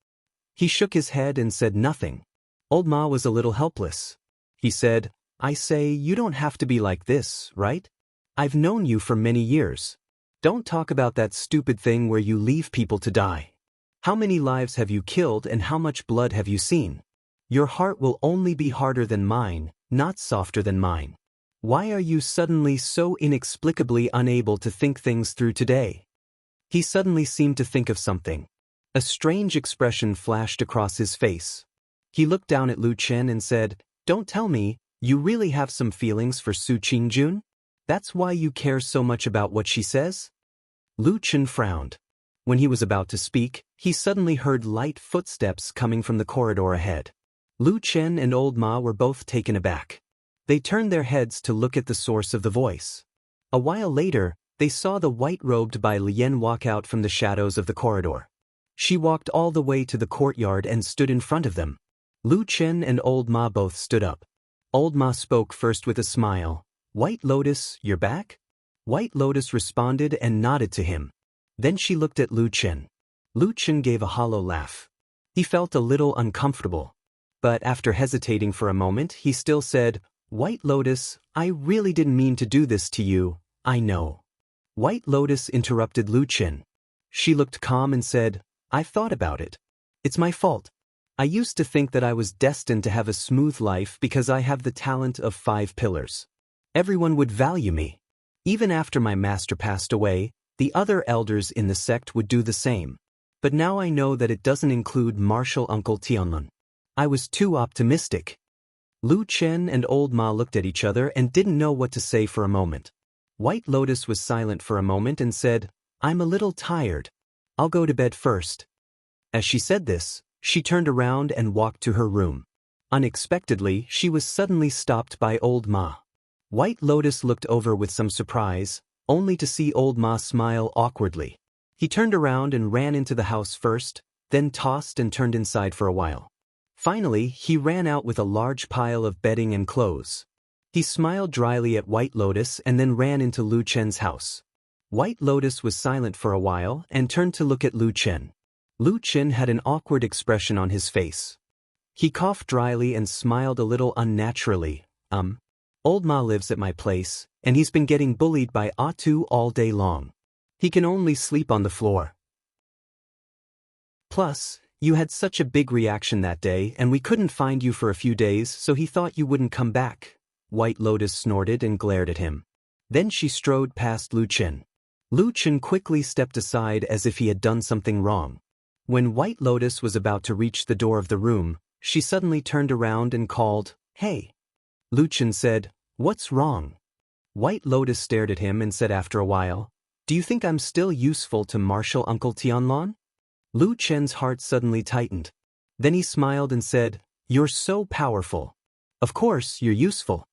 He shook his head and said nothing. Old Ma was a little helpless. He said, I say, you don't have to be like this, right? I've known you for many years. Don't talk about that stupid thing where you leave people to die. How many lives have you killed and how much blood have you seen? Your heart will only be harder than mine, not softer than mine. Why are you suddenly so inexplicably unable to think things through today? He suddenly seemed to think of something. A strange expression flashed across his face. He looked down at Lu Chen and said, Don't tell me, you really have some feelings for Su Qingjun? That's why you care so much about what she says? Lu Chen frowned. When he was about to speak, he suddenly heard light footsteps coming from the corridor ahead. Lu Chen and old Ma were both taken aback. They turned their heads to look at the source of the voice. A while later, they saw the white-robed Bai Lian walk out from the shadows of the corridor. She walked all the way to the courtyard and stood in front of them. Lu Chen and old Ma both stood up. Old Ma spoke first with a smile. White Lotus, you're back? White Lotus responded and nodded to him. Then she looked at Lu Chen. Lu Chen gave a hollow laugh. He felt a little uncomfortable. But after hesitating for a moment, he still said, White Lotus, I really didn't mean to do this to you, I know. White Lotus interrupted Lu Chen. She looked calm and said, I've thought about it. It's my fault. I used to think that I was destined to have a smooth life because I have the talent of 5 pillars. Everyone would value me. Even after my master passed away, the other elders in the sect would do the same. But now I know that it doesn't include martial uncle Tianlun. I was too optimistic. Lu Chen and old Ma looked at each other and didn't know what to say for a moment. White Lotus was silent for a moment and said, I'm a little tired. I'll go to bed first. As she said this, she turned around and walked to her room. Unexpectedly, she was suddenly stopped by old Ma. White Lotus looked over with some surprise, only to see old Ma smile awkwardly. He turned around and ran into the house first, then tossed and turned inside for a while. Finally, he ran out with a large pile of bedding and clothes. He smiled dryly at White Lotus and then ran into Lu Chen's house. White Lotus was silent for a while and turned to look at Lu Chen. Lu Chen had an awkward expression on his face. He coughed dryly and smiled a little unnaturally. Old Ma lives at my place, and he's been getting bullied by Atu all day long. He can only sleep on the floor. Plus, you had such a big reaction that day and we couldn't find you for a few days, so he thought you wouldn't come back. White Lotus snorted and glared at him. Then she strode past Lu Chen. Lu Chen quickly stepped aside as if he had done something wrong. When White Lotus was about to reach the door of the room, she suddenly turned around and called, Hey! Lu Chen said, What's wrong? White Lotus stared at him and said after a while, Do you think I'm still useful to martial uncle Tianlun? Lu Chen's heart suddenly tightened. Then he smiled and said, You're so powerful. Of course, you're useful.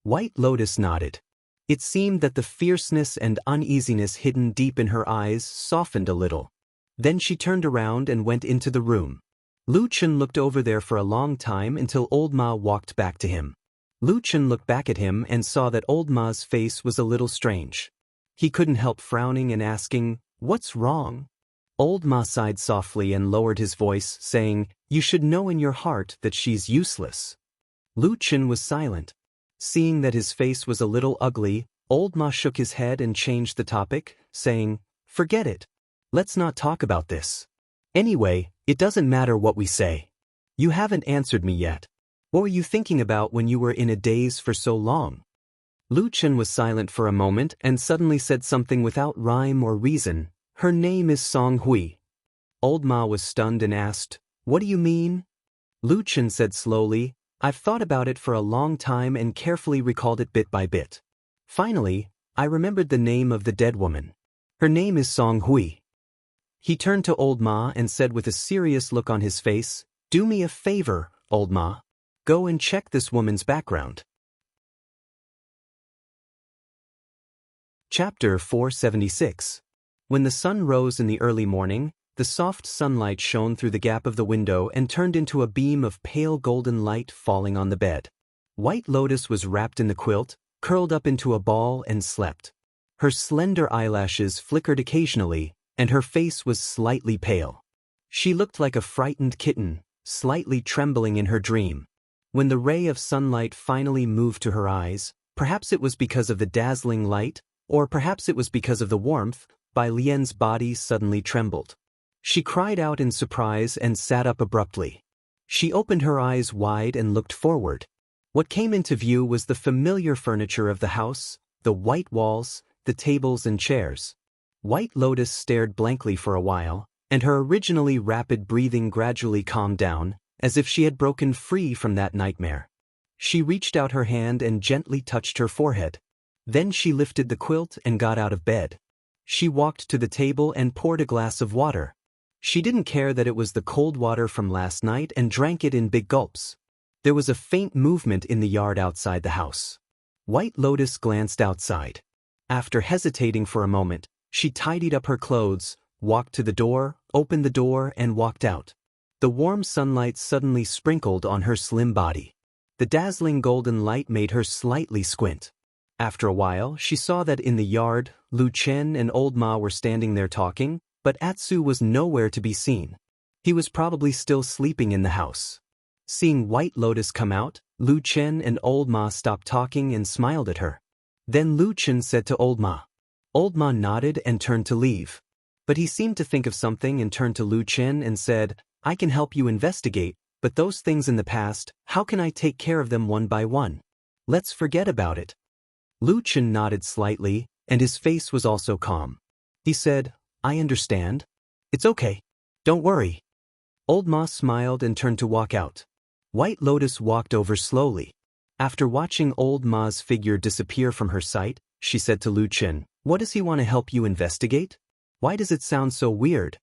White Lotus nodded. It seemed that the fierceness and uneasiness hidden deep in her eyes softened a little. Then she turned around and went into the room. Lu Chen looked over there for a long time until old Ma walked back to him. Lu Chen looked back at him and saw that old Ma's face was a little strange. He couldn't help frowning and asking, What's wrong? Old Ma sighed softly and lowered his voice, saying, You should know in your heart that she's useless. Lu Chen was silent. Seeing that his face was a little ugly, old Ma shook his head and changed the topic, saying, Forget it. Let's not talk about this. Anyway, it doesn't matter what we say. You haven't answered me yet. What were you thinking about when you were in a daze for so long? Lu Chen was silent for a moment and suddenly said something without rhyme or reason. Her name is Song Hui. Old Ma was stunned and asked, What do you mean? Lu Chen said slowly, I've thought about it for a long time and carefully recalled it bit by bit. Finally, I remembered the name of the dead woman. Her name is Song Hui. He turned to old Ma and said with a serious look on his face, Do me a favor, old Ma. Go and check this woman's background. Chapter 476. When the sun rose in the early morning, the soft sunlight shone through the gap of the window and turned into a beam of pale golden light falling on the bed. White Lotus was wrapped in the quilt, curled up into a ball and slept. Her slender eyelashes flickered occasionally, and her face was slightly pale. She looked like a frightened kitten, slightly trembling in her dream. When the ray of sunlight finally moved to her eyes, perhaps it was because of the dazzling light, or perhaps it was because of the warmth, Bai Lian's body suddenly trembled. She cried out in surprise and sat up abruptly. She opened her eyes wide and looked forward. What came into view was the familiar furniture of the house, the white walls, the tables and chairs. White Lotus stared blankly for a while, and her originally rapid breathing gradually calmed down, as if she had broken free from that nightmare. She reached out her hand and gently touched her forehead. Then she lifted the quilt and got out of bed. She walked to the table and poured a glass of water. She didn't care that it was the cold water from last night and drank it in big gulps. There was a faint movement in the yard outside the house. White Lotus glanced outside. After hesitating for a moment, she tidied up her clothes, walked to the door, opened the door and walked out. The warm sunlight suddenly sprinkled on her slim body. The dazzling golden light made her slightly squint. After a while, she saw that in the yard, Lu Chen and Old Ma were standing there talking, but Atsu was nowhere to be seen. He was probably still sleeping in the house. Seeing White Lotus come out, Lu Chen and Old Ma stopped talking and smiled at her. Then Lu Chen said to Old Ma. Old Ma nodded and turned to leave. But he seemed to think of something and turned to Lu Chen and said, I can help you investigate, but those things in the past, how can I take care of them one by one? Let's forget about it. Lu Chen nodded slightly, and his face was also calm. He said, I understand. It's okay. Don't worry. Old Ma smiled and turned to walk out. White Lotus walked over slowly. After watching Old Ma's figure disappear from her sight, she said to Lu Chen, What does he want to help you investigate? Why does it sound so weird?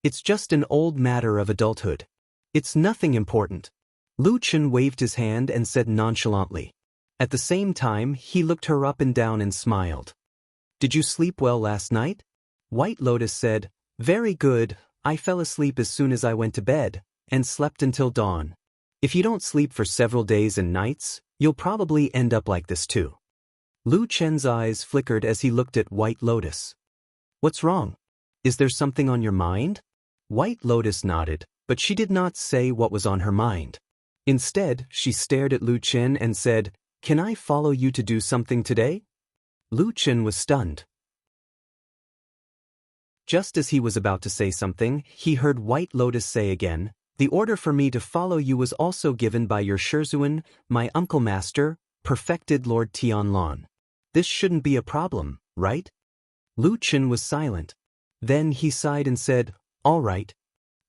It's just an old matter of adulthood. It's nothing important. Lu Chen waved his hand and said nonchalantly. At the same time, he looked her up and down and smiled. Did you sleep well last night? White Lotus said, Very good, I fell asleep as soon as I went to bed, and slept until dawn. If you don't sleep for several days and nights, you'll probably end up like this too. Lu Chen's eyes flickered as he looked at White Lotus. What's wrong? Is there something on your mind? White Lotus nodded, but she did not say what was on her mind. Instead, she stared at Lu Chen and said, Can I follow you to do something today? Lu Chen was stunned. Just as he was about to say something, he heard White Lotus say again, The order for me to follow you was also given by your Shizhuan, my uncle master, perfected Lord Tianlan. This shouldn't be a problem, right? Lu Chen was silent. Then he sighed and said, All right.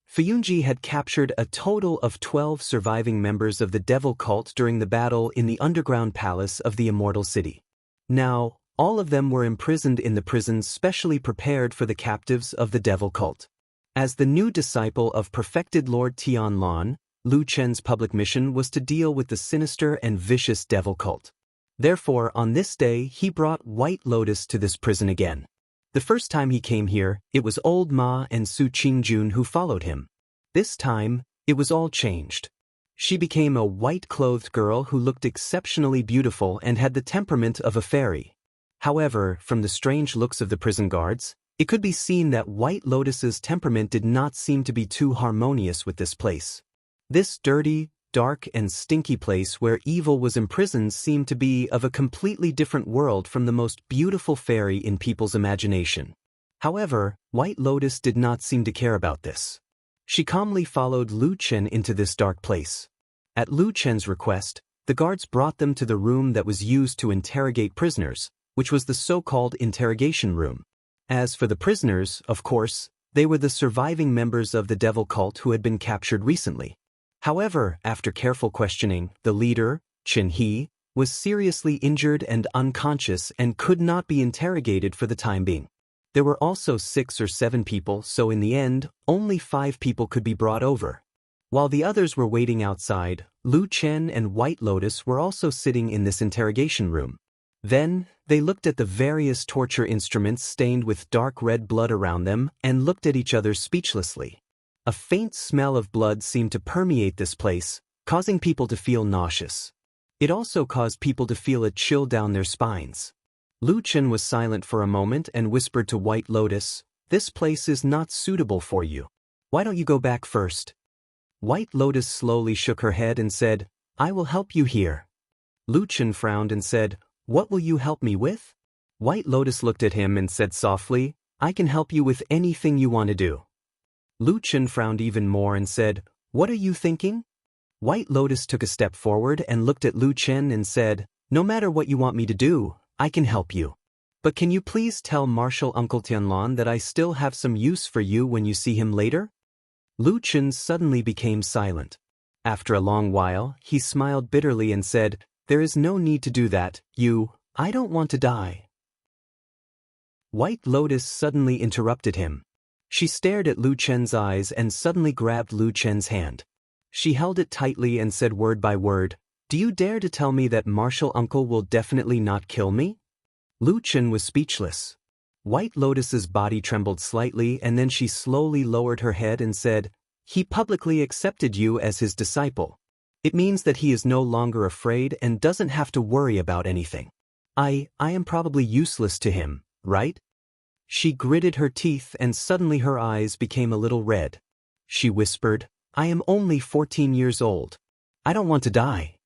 Fuyunji had captured a total of 12 surviving members of the devil cult during the battle in the underground palace of the Immortal City. Now, all of them were imprisoned in the prisons specially prepared for the captives of the devil cult. As the new disciple of perfected Lord Tianlan, Lu Chen's public mission was to deal with the sinister and vicious devil cult. Therefore, on this day, he brought White Lotus to this prison again. The first time he came here, it was Old Ma and Su Qingjun who followed him. This time, it was all changed. She became a white-clothed girl who looked exceptionally beautiful and had the temperament of a fairy. However, from the strange looks of the prison guards, it could be seen that White Lotus's temperament did not seem to be too harmonious with this place. This dirty, dark and stinky place where evil was imprisoned seemed to be of a completely different world from the most beautiful fairy in people's imagination. However, White Lotus did not seem to care about this. She calmly followed Lu Chen into this dark place. At Lu Chen's request, the guards brought them to the room that was used to interrogate prisoners, which was the so-called interrogation room. As for the prisoners, of course, they were the surviving members of the devil cult who had been captured recently. However, after careful questioning, the leader, Qin He, was seriously injured and unconscious and could not be interrogated for the time being. There were also 6 or 7 people, so in the end, only 5 people could be brought over. While the others were waiting outside, Lu Chen and White Lotus were also sitting in this interrogation room. Then, they looked at the various torture instruments stained with dark red blood around them and looked at each other speechlessly. A faint smell of blood seemed to permeate this place, causing people to feel nauseous. It also caused people to feel a chill down their spines. Lu Chen was silent for a moment and whispered to White Lotus, "This place is not suitable for you. Why don't you go back first?" White Lotus slowly shook her head and said, "I will help you here." Lu Chen frowned and said, "What will you help me with?" White Lotus looked at him and said softly, "I can help you with anything you want to do." Lu Chen frowned even more and said, "What are you thinking?" White Lotus took a step forward and looked at Lu Chen and said, "No matter what you want me to do, I can help you. But can you please tell Martial Uncle Tianlan that I still have some use for you when you see him later?" Lu Chen suddenly became silent. After a long while, he smiled bitterly and said, "There is no need to do that, I don't want to die." White Lotus suddenly interrupted him. She stared at Lu Chen's eyes and suddenly grabbed Lu Chen's hand. She held it tightly and said word by word, "Do you dare to tell me that Martial Uncle will definitely not kill me?" Lu Chen was speechless. White Lotus's body trembled slightly and then she slowly lowered her head and said, "He publicly accepted you as his disciple. It means that he is no longer afraid and doesn't have to worry about anything. I am probably useless to him, right?" She gritted her teeth and suddenly her eyes became a little red. She whispered, "I am only 14 years old. I don't want to die."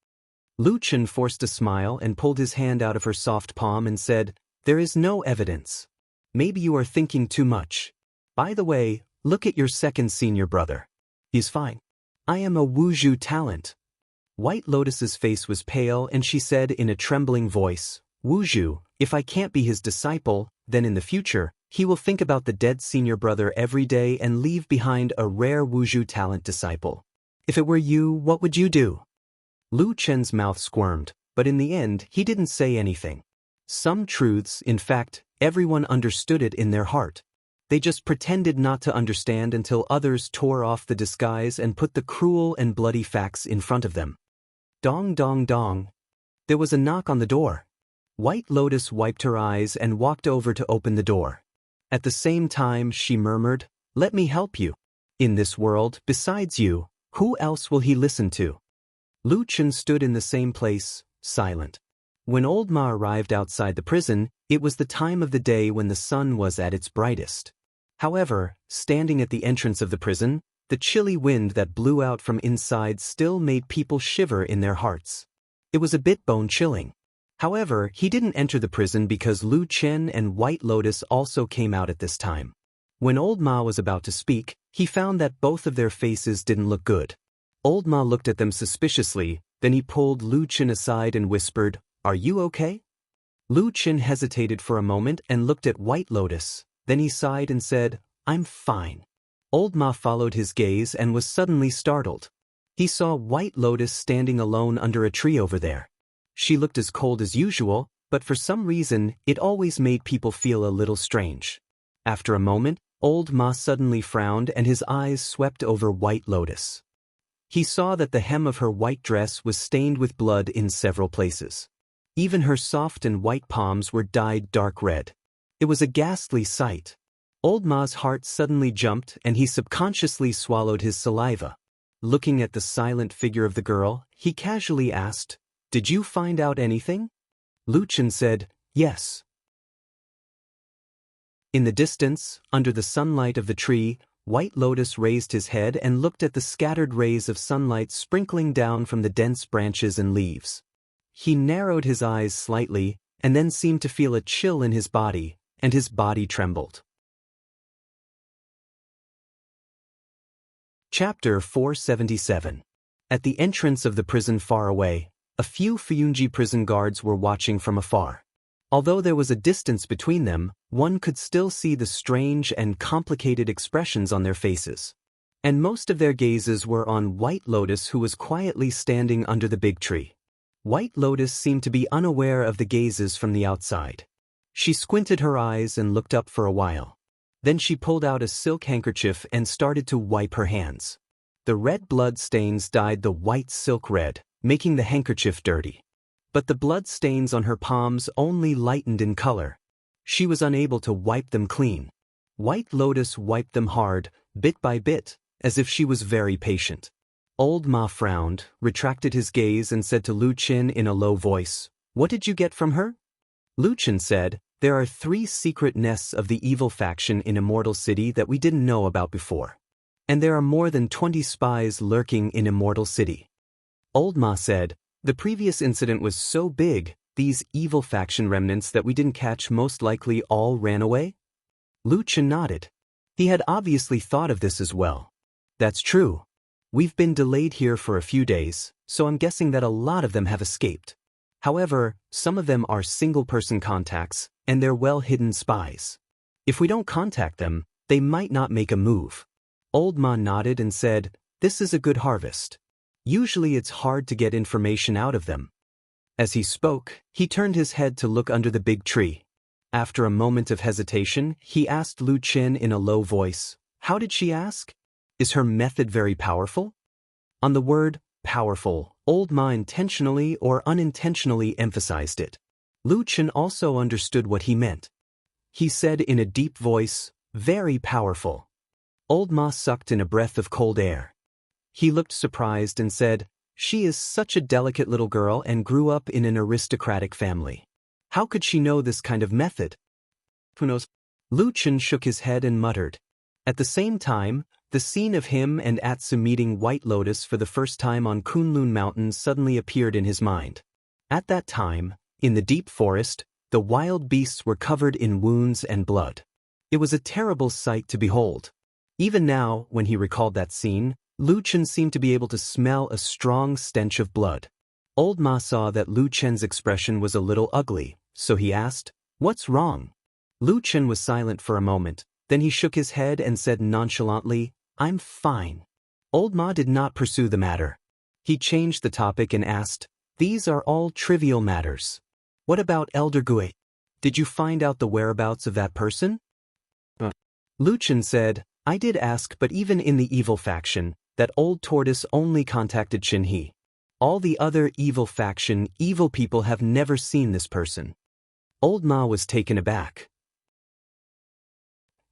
Lu Chen forced a smile and pulled his hand out of her soft palm and said, "There is no evidence. Maybe you are thinking too much. By the way, look at your second senior brother. He's fine. I am a Wuzhu talent." White Lotus's face was pale and she said in a trembling voice, "Wuzhu, if I can't be his disciple, then in the future, he will think about the dead senior brother every day and leave behind a rare Wuzhu talent disciple. If it were you, what would you do?" Lu Chen's mouth squirmed, but in the end, he didn't say anything. Some truths, in fact, everyone understood it in their heart. They just pretended not to understand until others tore off the disguise and put the cruel and bloody facts in front of them. Dong dong dong. There was a knock on the door. White Lotus wiped her eyes and walked over to open the door. At the same time, she murmured, "Let me help you. In this world, besides you, who else will he listen to?" Lu Chen stood in the same place, silent. When Old Ma arrived outside the prison, it was the time of the day when the sun was at its brightest. However, standing at the entrance of the prison, the chilly wind that blew out from inside still made people shiver in their hearts. It was a bit bone-chilling. However, he didn't enter the prison because Lu Chen and White Lotus also came out at this time. When Old Ma was about to speak, he found that both of their faces didn't look good. Old Ma looked at them suspiciously, then he pulled Lu Chen aside and whispered, "Are you okay?" Lu Chen hesitated for a moment and looked at White Lotus, then he sighed and said, "I'm fine." Old Ma followed his gaze and was suddenly startled. He saw White Lotus standing alone under a tree over there. She looked as cold as usual, but for some reason, it always made people feel a little strange. After a moment, Old Ma suddenly frowned and his eyes swept over White Lotus. He saw that the hem of her white dress was stained with blood in several places. Even her soft and white palms were dyed dark red. It was a ghastly sight. Old Ma's heart suddenly jumped and he subconsciously swallowed his saliva. Looking at the silent figure of the girl, he casually asked, "Did you find out anything?" Lu Chen said, "Yes." In the distance, under the sunlight of the tree, White Lotus raised his head and looked at the scattered rays of sunlight sprinkling down from the dense branches and leaves. He narrowed his eyes slightly, and then seemed to feel a chill in his body, and his body trembled. Chapter 477. At the entrance of the prison far away, a few Fuyunji prison guards were watching from afar. Although there was a distance between them, one could still see the strange and complicated expressions on their faces. And most of their gazes were on White Lotus, who was quietly standing under the big tree. White Lotus seemed to be unaware of the gazes from the outside. She squinted her eyes and looked up for a while. Then she pulled out a silk handkerchief and started to wipe her hands. The red blood stains dyed the white silk red, making the handkerchief dirty. But the blood stains on her palms only lightened in color. She was unable to wipe them clean. White Lotus wiped them hard, bit by bit, as if she was very patient. Old Ma frowned, retracted his gaze and said to Lu Qin in a low voice, "What did you get from her?" Lu Qin said, "There are 3 secret nests of the evil faction in Immortal City that we didn't know about before. And there are more than 20 spies lurking in Immortal City." Old Ma said, "The previous incident was so big, these evil faction remnants that we didn't catch most likely all ran away?" Lu Qin nodded. He had obviously thought of this as well. "That's true. We've been delayed here for a few days, so I'm guessing that a lot of them have escaped. However, some of them are single-person contacts, and they're well-hidden spies. If we don't contact them, they might not make a move." Old Ma nodded and said, "This is a good harvest. Usually it's hard to get information out of them." As he spoke, he turned his head to look under the big tree. After a moment of hesitation, he asked Lu Qin in a low voice, "How did she ask? Is her method very powerful?" On the word powerful, Old Ma intentionally or unintentionally emphasized it. Lu Qin also understood what he meant. He said in a deep voice, "Very powerful." Old Ma sucked in a breath of cold air. He looked surprised and said, "She is such a delicate little girl and grew up in an aristocratic family. How could she know this kind of method?" "Who knows?" Lu Qin shook his head and muttered. At the same time, the scene of him and Atsu meeting White Lotus for the first time on Kunlun Mountain suddenly appeared in his mind. At that time, in the deep forest, the wild beasts were covered in wounds and blood. It was a terrible sight to behold. Even now, when he recalled that scene, Lu Qin seemed to be able to smell a strong stench of blood. Old Ma saw that Lu Qin's expression was a little ugly, so he asked, "What's wrong?" Lu Qin was silent for a moment, then he shook his head and said nonchalantly, "I'm fine." Old Ma did not pursue the matter. He changed the topic and asked, "These are all trivial matters. What about Elder Gui? Did you find out the whereabouts of that person?" Lu Qin said, "I did ask, but even in the evil faction, that old tortoise only contacted Qin He. All the other evil faction, evil people have never seen this person." Old Ma was taken aback.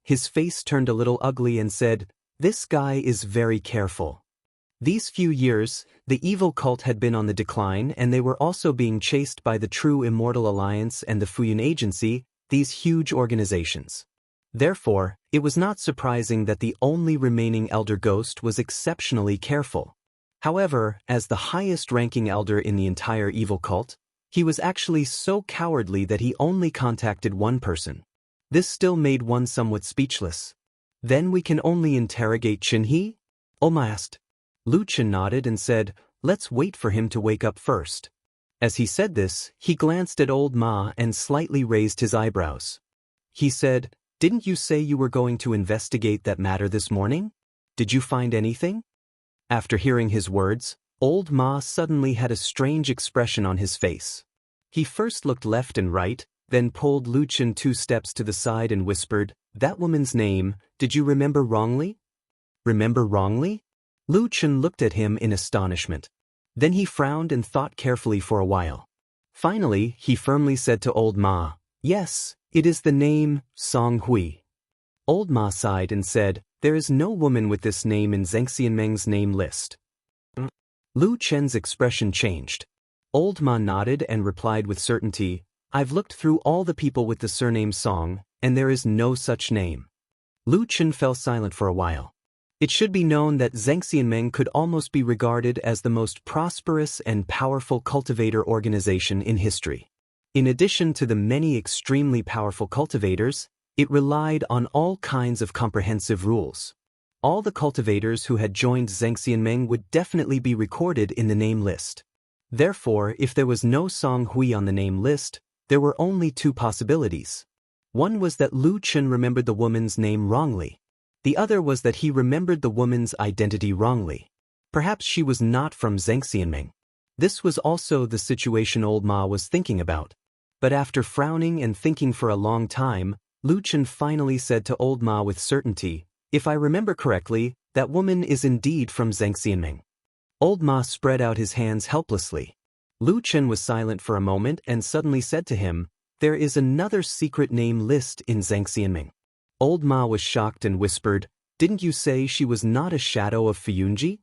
His face turned a little ugly and said, "This guy is very careful." These few years, the evil cult had been on the decline and they were also being chased by the True Immortal Alliance and the Fuyun Agency, these huge organizations. Therefore, it was not surprising that the only remaining elder ghost was exceptionally careful. However, as the highest-ranking elder in the entire evil cult, he was actually so cowardly that he only contacted one person. This still made one somewhat speechless. "Then we can only interrogate Qin He?" Oma asked. Lu Qin nodded and said, "Let's wait for him to wake up first." As he said this, he glanced at Old Ma and slightly raised his eyebrows. He said, "Didn't you say you were going to investigate that matter this morning? Did you find anything?" After hearing his words, Old Ma suddenly had a strange expression on his face. He first looked left and right, then pulled Lu Qin 2 steps to the side and whispered, "That woman's name, did you remember wrongly?" "Remember wrongly?" Lu Qin looked at him in astonishment. Then he frowned and thought carefully for a while. Finally, he firmly said to Old Ma, "Yes, it is the name Song Hui." Old Ma sighed and said, "There is no woman with this name in Zheng Xianmeng's name list." Lu Qin's expression changed. Old Ma nodded and replied with certainty, "I've looked through all the people with the surname Song, and there is no such name." Lu Qin fell silent for a while. It should be known that Zheng Xianmeng could almost be regarded as the most prosperous and powerful cultivator organization in history. In addition to the many extremely powerful cultivators, it relied on all kinds of comprehensive rules. All the cultivators who had joined Zheng Xianmeng would definitely be recorded in the name list. Therefore, if there was no Song Hui on the name list, there were only 2 possibilities. One was that Lu Qin remembered the woman's name wrongly. The other was that he remembered the woman's identity wrongly. Perhaps she was not from Zheng Xianmeng. This was also the situation Old Ma was thinking about. But after frowning and thinking for a long time, Lu Qin finally said to Old Ma with certainty, "If I remember correctly, that woman is indeed from Zheng Xianmeng." Old Ma spread out his hands helplessly. Lu Qin was silent for a moment and suddenly said to him, "There is another secret name list in Zheng Xianmeng." Old Ma was shocked and whispered, "Didn't you say she was not a shadow of Fuyunji?"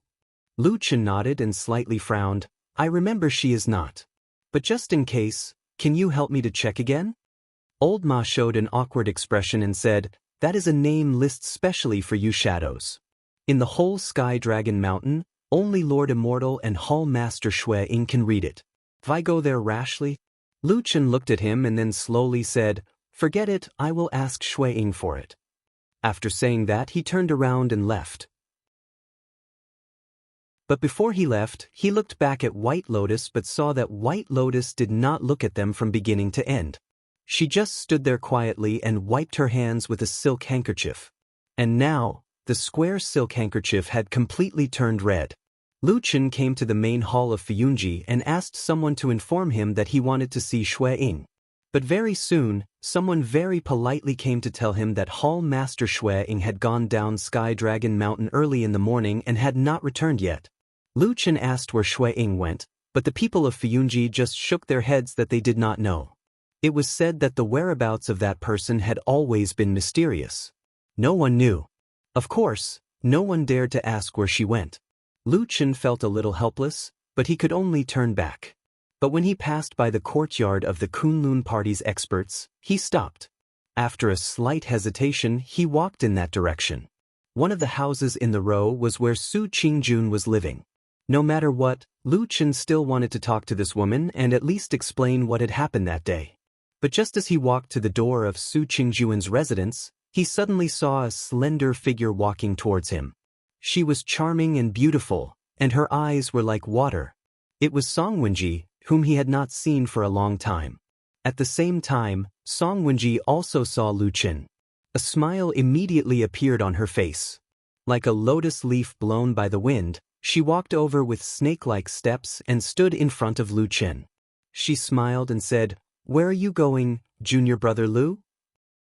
Lu Chen nodded and slightly frowned. I remember she is not. But just in case, can you help me to check again? Old Ma showed an awkward expression and said, that is a name list specially for you shadows. In the whole Sky Dragon Mountain, only Lord Immortal and Hall Master Shui Ying can read it. If I go there rashly? Lu Chen looked at him and then slowly said, forget it, I will ask Shui Ying for it. After saying that, he turned around and left. But before he left, he looked back at White Lotus but saw that White Lotus did not look at them from beginning to end. She just stood there quietly and wiped her hands with a silk handkerchief. And now, the square silk handkerchief had completely turned red. Lu Chen came to the main hall of Fuyunji and asked someone to inform him that he wanted to see Shui Ying. But very soon, someone very politely came to tell him that Hall Master Shui Ying had gone down Sky Dragon Mountain early in the morning and had not returned yet. Lu Chen asked where Shui Ying went, but the people of Fuyunji just shook their heads that they did not know. It was said that the whereabouts of that person had always been mysterious. No one knew. Of course, no one dared to ask where she went. Lu Chen felt a little helpless, but he could only turn back. But when he passed by the courtyard of the Kunlun Party's experts, he stopped. After a slight hesitation, he walked in that direction. One of the houses in the row was where Su Qingjun was living. No matter what, Lu Chen still wanted to talk to this woman and at least explain what had happened that day. But just as he walked to the door of Su Qingjun's residence, he suddenly saw a slender figure walking towards him. She was charming and beautiful, and her eyes were like water. It was Song Wenji, whom he had not seen for a long time. At the same time, Song Wenji also saw Lu Chen. A smile immediately appeared on her face. Like a lotus leaf blown by the wind, she walked over with snake-like steps and stood in front of Lu Chen. She smiled and said, where are you going, junior brother Lu?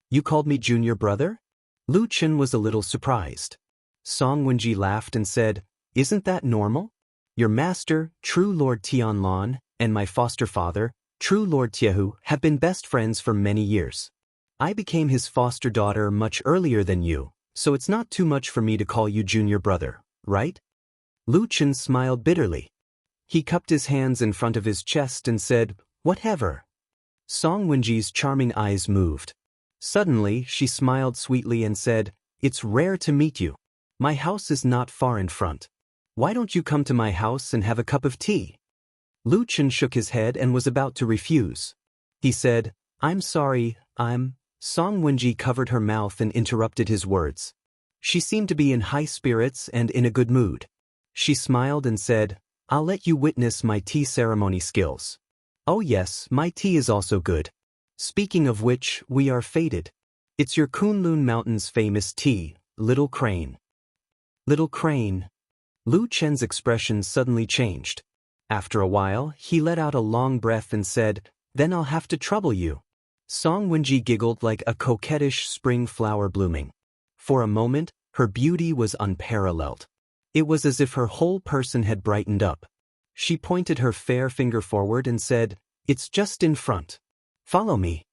You called me junior brother? Lu Chen was a little surprised. Song Wenji laughed and said, isn't that normal? Your master, true Lord Tianlan, and my foster father, true Lord Tiehu, have been best friends for many years. I became his foster daughter much earlier than you, so it's not too much for me to call you junior brother, right? Lu Chen smiled bitterly. He cupped his hands in front of his chest and said, whatever. Song Wenji's charming eyes moved. Suddenly, she smiled sweetly and said, it's rare to meet you. My house is not far in front. Why don't you come to my house and have a cup of tea? Lu Chen shook his head and was about to refuse. He said, I'm sorry, Song Wenji covered her mouth and interrupted his words. She seemed to be in high spirits and in a good mood. She smiled and said, I'll let you witness my tea ceremony skills. Oh yes, my tea is also good. Speaking of which, we are fated. It's your Kunlun Mountain's famous tea, Little Crane. Little Crane. Lu Chen's expression suddenly changed. After a while, he let out a long breath and said, then I'll have to trouble you. Song Wenji giggled like a coquettish spring flower blooming. For a moment, her beauty was unparalleled. It was as if her whole person had brightened up. She pointed her fair finger forward and said, it's just in front. Follow me.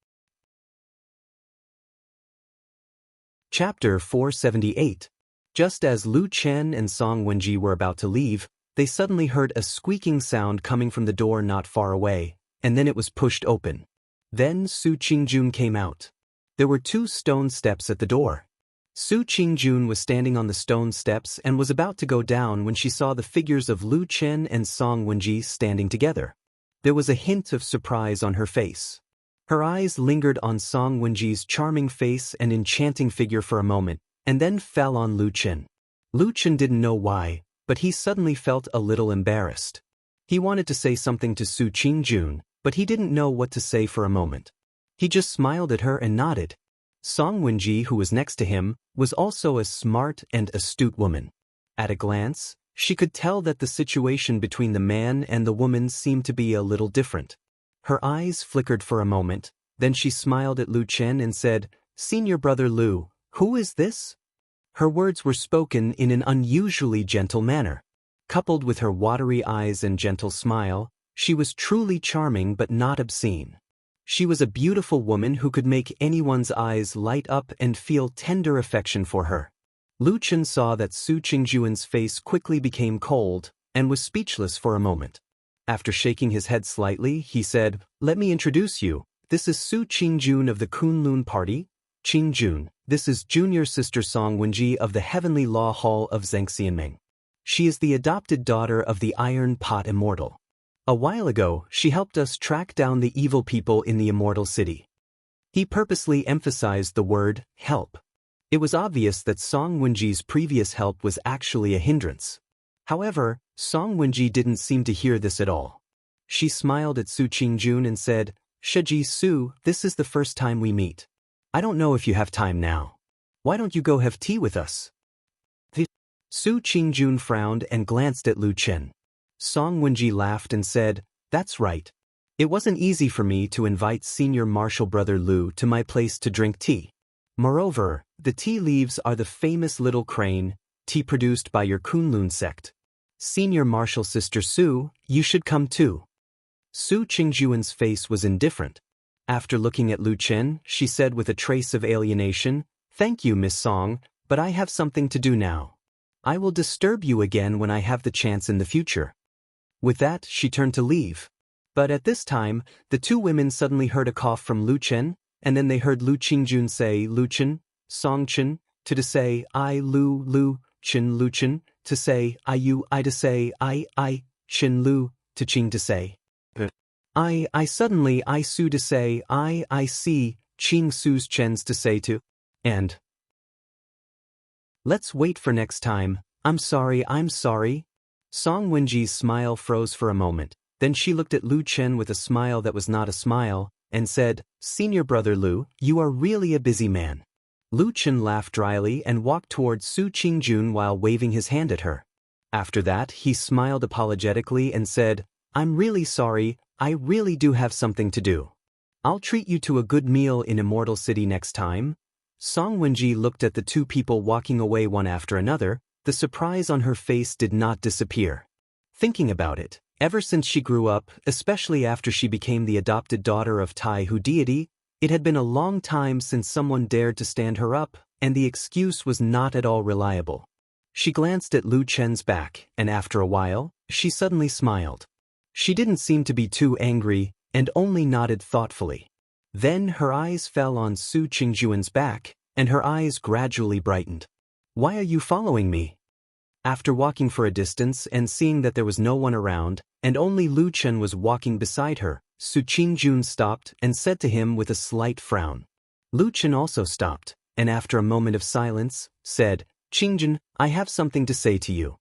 Chapter 478. Just as Lu Chen and Song Wenji were about to leave, they suddenly heard a squeaking sound coming from the door not far away, and then it was pushed open. Then Su Qingjun came out. There were 2 stone steps at the door. Su Qingjun was standing on the stone steps and was about to go down when she saw the figures of Lu Chen and Song Wenji standing together. There was a hint of surprise on her face. Her eyes lingered on Song Wenji's charming face and enchanting figure for a moment, and then fell on Lu Chen. Lu Chen didn't know why, but he suddenly felt a little embarrassed. He wanted to say something to Su Qingjun, but he didn't know what to say for a moment. He just smiled at her and nodded. Song Wenji, who was next to him, was also a smart and astute woman. At a glance, she could tell that the situation between the man and the woman seemed to be a little different. Her eyes flickered for a moment, then she smiled at Lu Chen and said, Senior brother Lu, who is this? Her words were spoken in an unusually gentle manner. Coupled with her watery eyes and gentle smile, she was truly charming but not obscene. She was a beautiful woman who could make anyone's eyes light up and feel tender affection for her. Lu Chen saw that Su Qingjuan's face quickly became cold, and was speechless for a moment. After shaking his head slightly, he said, "Let me introduce you. This is Su Qingjun of the Kunlun Party. Qingjun, this is junior sister Song Wenji of the Heavenly Law Hall of Zhengxianming. She is the adopted daughter of the Iron Pot Immortal. A while ago, she helped us track down the evil people in the Immortal City." He purposely emphasized the word, help. It was obvious that Song Wenji's previous help was actually a hindrance. However, Song Wenji didn't seem to hear this at all. She smiled at Su Qingjun and said, "Shiji Su, this is the first time we meet. I don't know if you have time now. Why don't you go have tea with us?" Su Qingjun frowned and glanced at Lu Chen. Song Wenji laughed and said, "That's right. It wasn't easy for me to invite senior marshal brother Lu to my place to drink tea. Moreover, the tea leaves are the famous little crane, tea produced by your Kunlun sect. Senior marshal sister Su, you should come too." Su Qingjuan's face was indifferent. After looking at Lu Chen, she said with a trace of alienation, "Thank you, Miss Song, but I have something to do now. I will disturb you again when I have the chance in the future." With that, she turned to leave. But at this time, the two women suddenly heard a cough from Lu Chen, and then they heard Lu Qingjun say, "Lu Chen, Song Chen," to say, "I Lu Chen Lu Chen," to say, "I you I to say, I Chen Lu," to Qing to say, I suddenly I Su to say, I see, Qing Su's Chen's to say to, and. Let's wait for next time. I'm sorry. Song Wenji's smile froze for a moment. Then she looked at Lu Chen with a smile that was not a smile, and said, "Senior brother Lu, you are really a busy man." Lu Chen laughed dryly and walked towards Su Qingjun while waving his hand at her. After that, he smiled apologetically and said, "I'm really sorry, I really do have something to do. I'll treat you to a good meal in Immortal City next time." Song Wenji looked at the two people walking away one after another. The surprise on her face did not disappear. Thinking about it, ever since she grew up, especially after she became the adopted daughter of Tai Hu deity, it had been a long time since someone dared to stand her up, and the excuse was not at all reliable. She glanced at Lu Chen's back, and after a while, she suddenly smiled. She didn't seem to be too angry, and only nodded thoughtfully. Then her eyes fell on Su Qingjuan's back, and her eyes gradually brightened. "Why are you following me?" After walking for a distance and seeing that there was no one around, and only Lu Chen was walking beside her, Su Qingjun stopped and said to him with a slight frown. Lu Chen also stopped, and after a moment of silence, said, "Qingjun, I have something to say to you."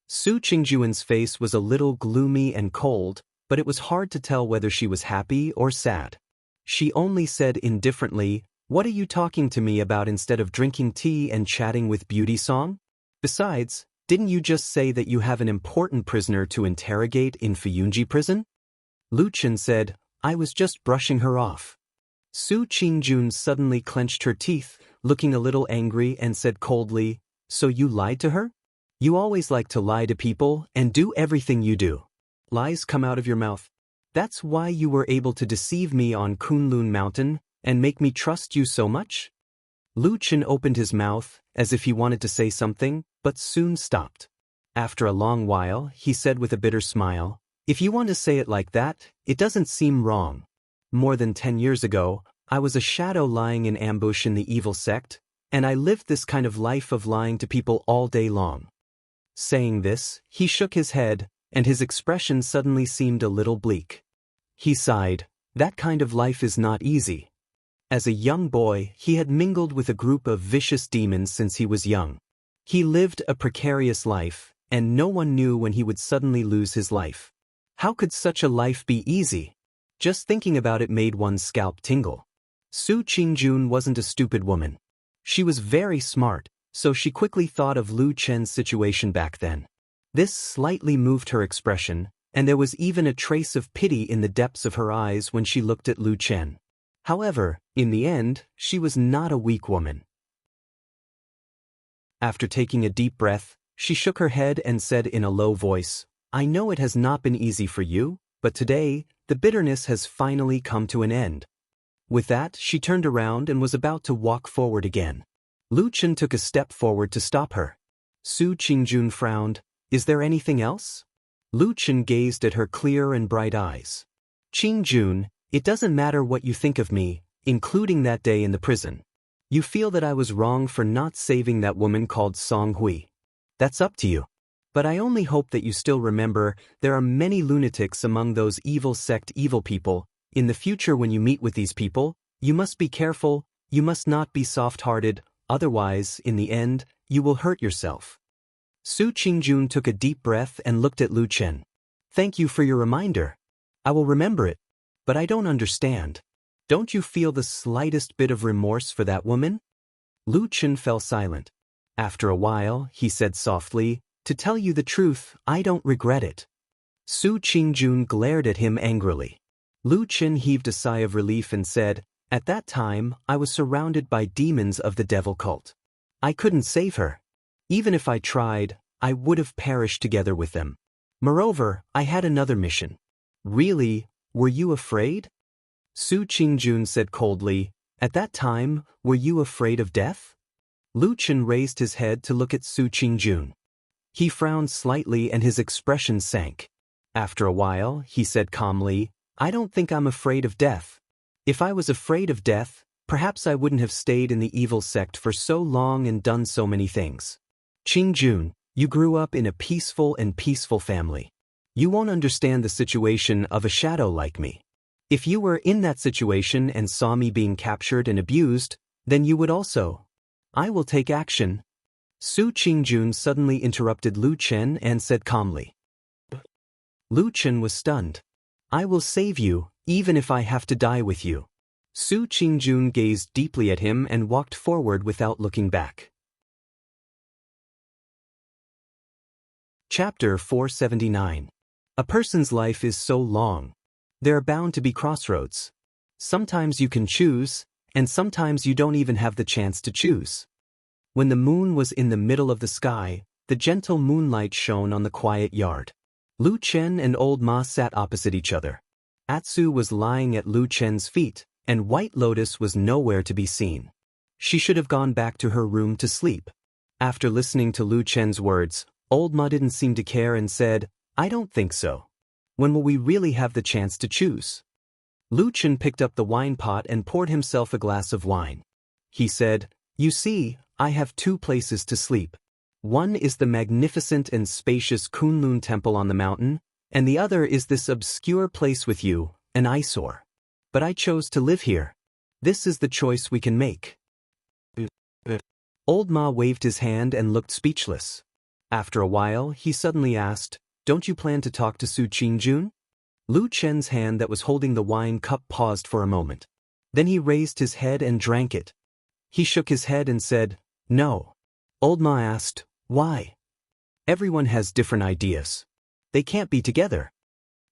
Su Qingjuan's face was a little gloomy and cold, but it was hard to tell whether she was happy or sad. She only said indifferently, "What are you talking to me about instead of drinking tea and chatting with Beauty Song? Besides, didn't you just say that you have an important prisoner to interrogate in Fuyunji prison?" Lu Chen said, "I was just brushing her off." Su Qingjun suddenly clenched her teeth, looking a little angry, and said coldly, "So you lied to her? You always like to lie to people and do everything you do. Lies come out of your mouth. That's why you were able to deceive me on Kunlun Mountain and make me trust you so much?" Lu Chen opened his mouth, as if he wanted to say something, but soon stopped. After a long while, he said with a bitter smile, "If you want to say it like that, it doesn't seem wrong. More than 10 years ago, I was a shadow lying in ambush in the evil sect, and I lived this kind of life of lying to people all day long." Saying this, he shook his head, and his expression suddenly seemed a little bleak. He sighed. That kind of life is not easy. As a young boy, he had mingled with a group of vicious demons since he was young. He lived a precarious life, and no one knew when he would suddenly lose his life. How could such a life be easy? Just thinking about it made one's scalp tingle. Su Qingjun wasn't a stupid woman. She was very smart, so she quickly thought of Lu Chen's situation back then. This slightly moved her expression, and there was even a trace of pity in the depths of her eyes when she looked at Lu Chen. However, in the end, she was not a weak woman. After taking a deep breath, she shook her head and said in a low voice, "I know it has not been easy for you, but today, the bitterness has finally come to an end." With that, she turned around and was about to walk forward again. Lu Chen took a step forward to stop her. Su Qingjun frowned. Is there anything else? Lu Chen gazed at her clear and bright eyes. Qingjun, it doesn't matter what you think of me, including that day in the prison. You feel that I was wrong for not saving that woman called Song Hui. That's up to you. But I only hope that you still remember there are many lunatics among those evil sect evil people. In the future when you meet with these people, you must be careful, you must not be soft-hearted, otherwise, in the end, you will hurt yourself. Su Qingjun took a deep breath and looked at Lu Chen. Thank you for your reminder. I will remember it. But I don't understand. Don't you feel the slightest bit of remorse for that woman? Lu Chen fell silent. After a while, he said softly, to tell you the truth, I don't regret it. Su Qingjun glared at him angrily. Lu Chen heaved a sigh of relief and said, at that time, I was surrounded by demons of the devil cult. I couldn't save her. Even if I tried, I would have perished together with them. Moreover, I had another mission. Really, were you afraid? Su Qingjun said coldly, at that time, were you afraid of death? Lu Chen raised his head to look at Su Qingjun. He frowned slightly and his expression sank. After a while, he said calmly, I don't think I'm afraid of death. If I was afraid of death, perhaps I wouldn't have stayed in the evil sect for so long and done so many things. Qingjun, you grew up in a peaceful family. You won't understand the situation of a shadow like me. If you were in that situation and saw me being captured and abused, then you would also. I will take action. Su Qingjun suddenly interrupted Lu Chen and said calmly. Lu Chen was stunned. I will save you, even if I have to die with you. Su Qingjun gazed deeply at him and walked forward without looking back. Chapter 479. A person's life is so long. There are bound to be crossroads. Sometimes you can choose, and sometimes you don't even have the chance to choose. When the moon was in the middle of the sky, the gentle moonlight shone on the quiet yard. Lu Chen and Old Ma sat opposite each other. Atsu was lying at Lu Chen's feet, and White Lotus was nowhere to be seen. She should have gone back to her room to sleep. After listening to Lu Chen's words, Old Ma didn't seem to care and said, I don't think so. When will we really have the chance to choose? Lu Chen picked up the wine pot and poured himself a glass of wine. He said, you see, I have two places to sleep. One is the magnificent and spacious Kunlun temple on the mountain, and the other is this obscure place with you, an eyesore. But I chose to live here. This is the choice we can make. Old Ma waved his hand and looked speechless. After a while, he suddenly asked, don't you plan to talk to Su Qingjun? Lu Chen's hand that was holding the wine cup paused for a moment. Then he raised his head and drank it. He shook his head and said, no. Old Ma asked, why? Everyone has different ideas. They can't be together.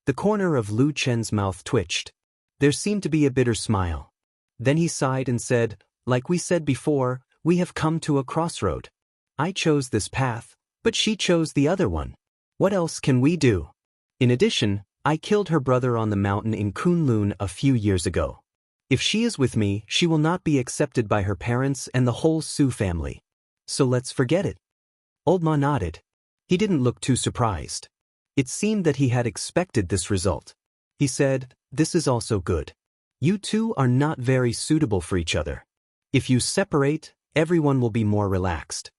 The corner of Lu Chen's mouth twitched. There seemed to be a bitter smile. Then he sighed and said, like we said before, we have come to a crossroad. I chose this path, but she chose the other one. What else can we do? In addition, I killed her brother on the mountain in Kunlun a few years ago. If she is with me, she will not be accepted by her parents and the whole Su family. So let's forget it. Old Ma nodded. He didn't look too surprised. It seemed that he had expected this result. He said, this is also good. You two are not very suitable for each other. If you separate, everyone will be more relaxed.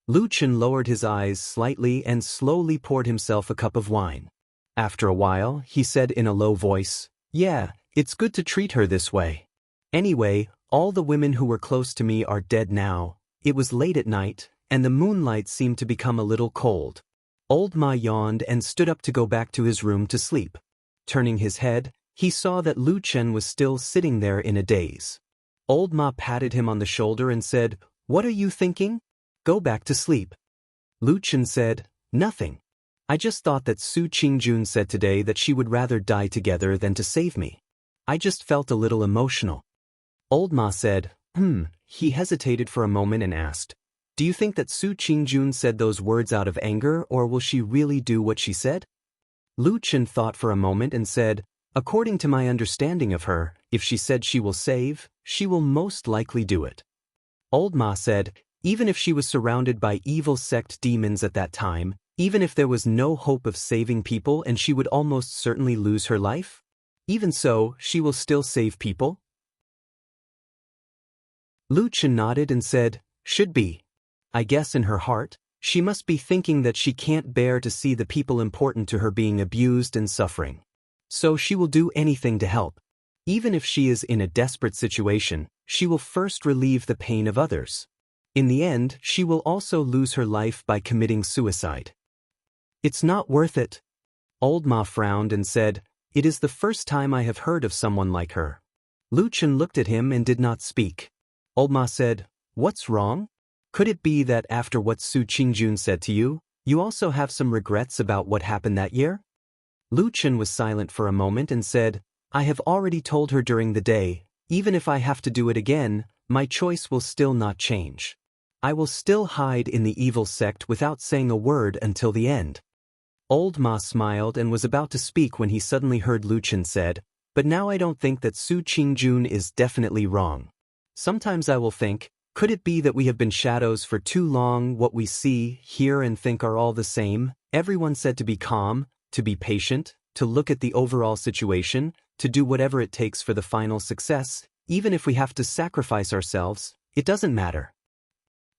Lu Chen lowered his eyes slightly and slowly poured himself a cup of wine. After a while, he said in a low voice, yeah, it's good to treat her this way. Anyway, all the women who were close to me are dead now. It was late at night, and the moonlight seemed to become a little cold. Old Ma yawned and stood up to go back to his room to sleep. Turning his head, he saw that Lu Chen was still sitting there in a daze. Old Ma patted him on the shoulder and said, what are you thinking? Go back to sleep. Lu Chen said, nothing. I just thought that Su Qingjun said today that she would rather die together than to save me. I just felt a little emotional. Old Ma said, He hesitated for a moment and asked, do you think that Su Qingjun said those words out of anger, or will she really do what she said? Lu Chen thought for a moment and said, according to my understanding of her, if she said she will save, she will most likely do it. Old Ma said, even if she was surrounded by evil sect demons at that time, even if there was no hope of saving people and she would almost certainly lose her life? Even so, she will still save people? Lu Chen nodded and said, should be. I guess in her heart, she must be thinking that she can't bear to see the people important to her being abused and suffering. So she will do anything to help. Even if she is in a desperate situation, she will first relieve the pain of others. In the end, she will also lose her life by committing suicide. It's not worth it. Old Ma frowned and said, it is the first time I have heard of someone like her. Lu Chen looked at him and did not speak. Old Ma said, what's wrong? Could it be that after what Su Qingjun said to you, you also have some regrets about what happened that year? Lu Chen was silent for a moment and said, I have already told her during the day, even if I have to do it again, my choice will still not change. I will still hide in the evil sect without saying a word until the end. Old Ma smiled and was about to speak when he suddenly heard Lu Chen said, but now I don't think that Su Qingjun is definitely wrong. Sometimes I will think, could it be that we have been shadows for too long? What we see, hear and think are all the same? Everyone said to be calm, to be patient, to look at the overall situation, to do whatever it takes for the final success, even if we have to sacrifice ourselves, it doesn't matter.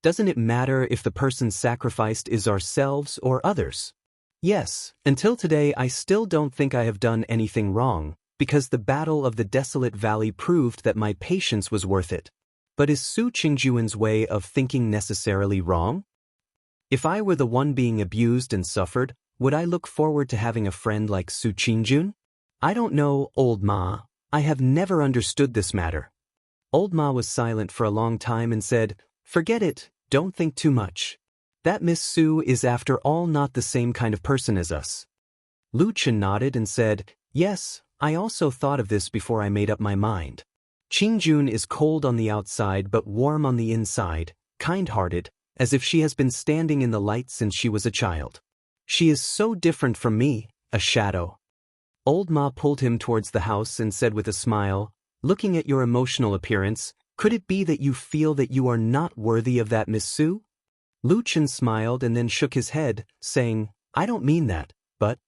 Doesn't it matter if the person sacrificed is ourselves or others? Yes, until today I still don't think I have done anything wrong, because the Battle of the Desolate Valley proved that my patience was worth it. But is Su Qingjuan's way of thinking necessarily wrong? If I were the one being abused and suffered, would I look forward to having a friend like Su Qingjun? I don't know, Old Ma. I have never understood this matter. Old Ma was silent for a long time and said, forget it, don't think too much. That Miss Su is after all not the same kind of person as us. Lu Chen nodded and said, yes, I also thought of this before I made up my mind. Qingjun is cold on the outside but warm on the inside, kind-hearted, as if she has been standing in the light since she was a child. She is so different from me, a shadow. Old Ma pulled him towards the house and said with a smile, looking at your emotional appearance, could it be that you feel that you are not worthy of that Miss Su? Lu Chen smiled and then shook his head, saying, I don't mean that, but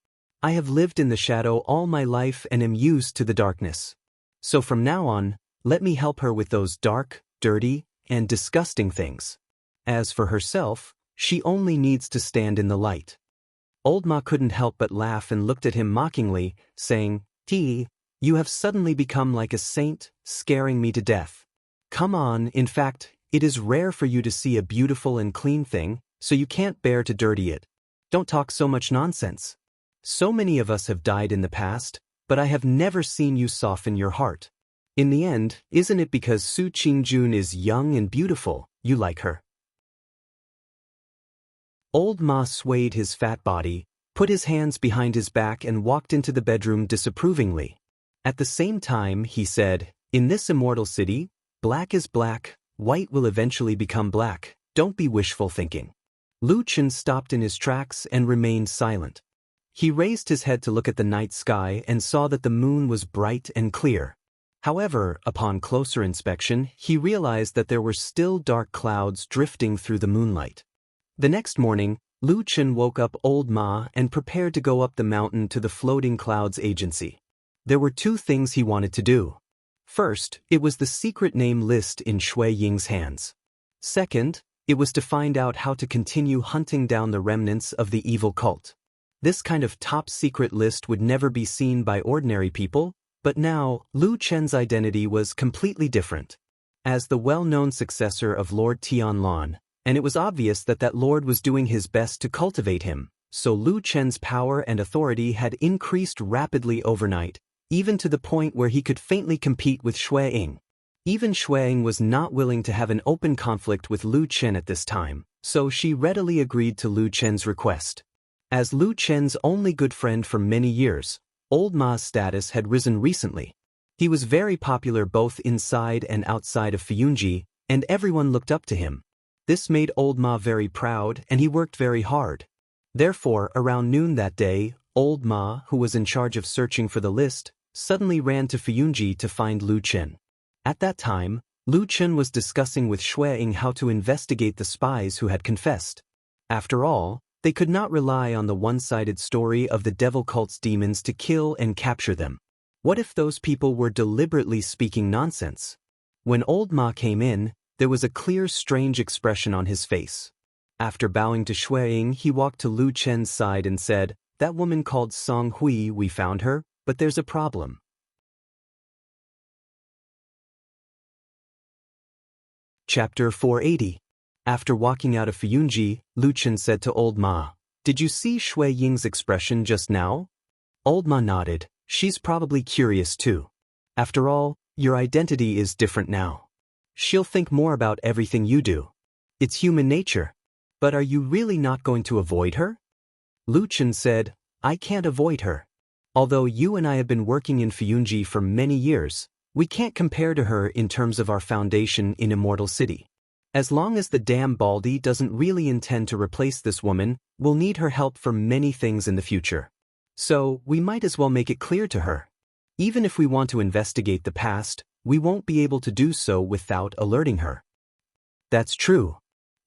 I have lived in the shadow all my life and am used to the darkness. So from now on, let me help her with those dark, dirty, and disgusting things. As for herself, she only needs to stand in the light. Old Ma couldn't help but laugh and looked at him mockingly, saying, Ti, you have suddenly become like a saint, scaring me to death. Come on, in fact, it is rare for you to see a beautiful and clean thing, so you can't bear to dirty it. Don't talk so much nonsense. So many of us have died in the past, but I have never seen you soften your heart. In the end, isn't it because Su Qingjun is young and beautiful, you like her? Old Ma swayed his fat body, put his hands behind his back and walked into the bedroom disapprovingly. At the same time, he said, in this immortal city, black is black, white will eventually become black, don't be wishful thinking. Lu Chen stopped in his tracks and remained silent. He raised his head to look at the night sky and saw that the moon was bright and clear. However, upon closer inspection, he realized that there were still dark clouds drifting through the moonlight. The next morning, Lu Chen woke up Old Ma and prepared to go up the mountain to the Floating Clouds Agency. There were two things he wanted to do. First, it was the secret name list in Shui Ying's hands. Second, it was to find out how to continue hunting down the remnants of the evil cult. This kind of top-secret list would never be seen by ordinary people, but now, Lu Chen's identity was completely different. As the well-known successor of Lord Tianlan, and it was obvious that that lord was doing his best to cultivate him, so Lu Chen's power and authority had increased rapidly overnight, even to the point where he could faintly compete with Shui Ying. Even Shui Ying was not willing to have an open conflict with Lu Chen at this time, so she readily agreed to Lu Chen's request. As Lu Chen's only good friend for many years, Old Ma's status had risen recently. He was very popular both inside and outside of Fiyunji, and everyone looked up to him. This made Old Ma very proud, and he worked very hard. Therefore, around noon that day, Old Ma, who was in charge of searching for the list, suddenly ran to Fiyunji to find Lu Chen. At that time, Lu Chen was discussing with Shui Ying how to investigate the spies who had confessed. After all, they could not rely on the one-sided story of the devil cult's demons to kill and capture them. What if those people were deliberately speaking nonsense? When old Ma came in, there was a clear, strange expression on his face. After bowing to Shui Ying, he walked to Lu Chen's side and said, "That woman called Song Hui, we found her, but there's a problem." Chapter 480. After walking out of Fuyunji, Lu Chen said to old Ma, "Did you see Shui Ying's expression just now?" Old Ma nodded. "She's probably curious too. After all, your identity is different now. She'll think more about everything you do. It's human nature. But are you really not going to avoid her?" Lu Chen said, "I can't avoid her. Although you and I have been working in Fuyunji for many years, we can't compare to her in terms of our foundation in Immortal City. As long as the damn Baldy doesn't really intend to replace this woman, we'll need her help for many things in the future. So, we might as well make it clear to her. Even if we want to investigate the past, we won't be able to do so without alerting her." That's true.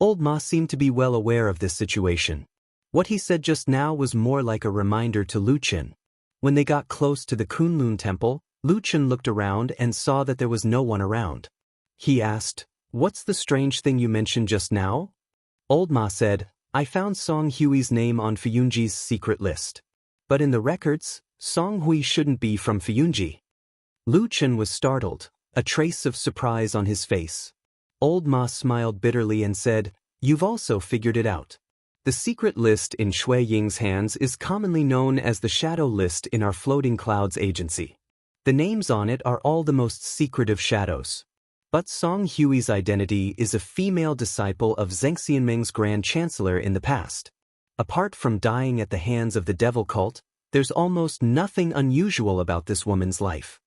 Old Ma seemed to be well aware of this situation. What he said just now was more like a reminder to Lu Chen. When they got close to the Kunlun temple, Lu Chen looked around and saw that there was no one around. He asked, "What's the strange thing you mentioned just now?" Old Ma said, "I found Song Hui's name on Fuyunji's secret list. But in the records, Song Hui shouldn't be from Fuyunji." Lu Chen was startled, a trace of surprise on his face. Old Ma smiled bitterly and said, "You've also figured it out. The secret list in Shui Ying's hands is commonly known as the shadow list in our Floating Clouds agency. The names on it are all the most secret of shadows. But Song Hui's identity is a female disciple of Zheng Xianming's Grand Chancellor in the past. Apart from dying at the hands of the devil cult, there's almost nothing unusual about this woman's life."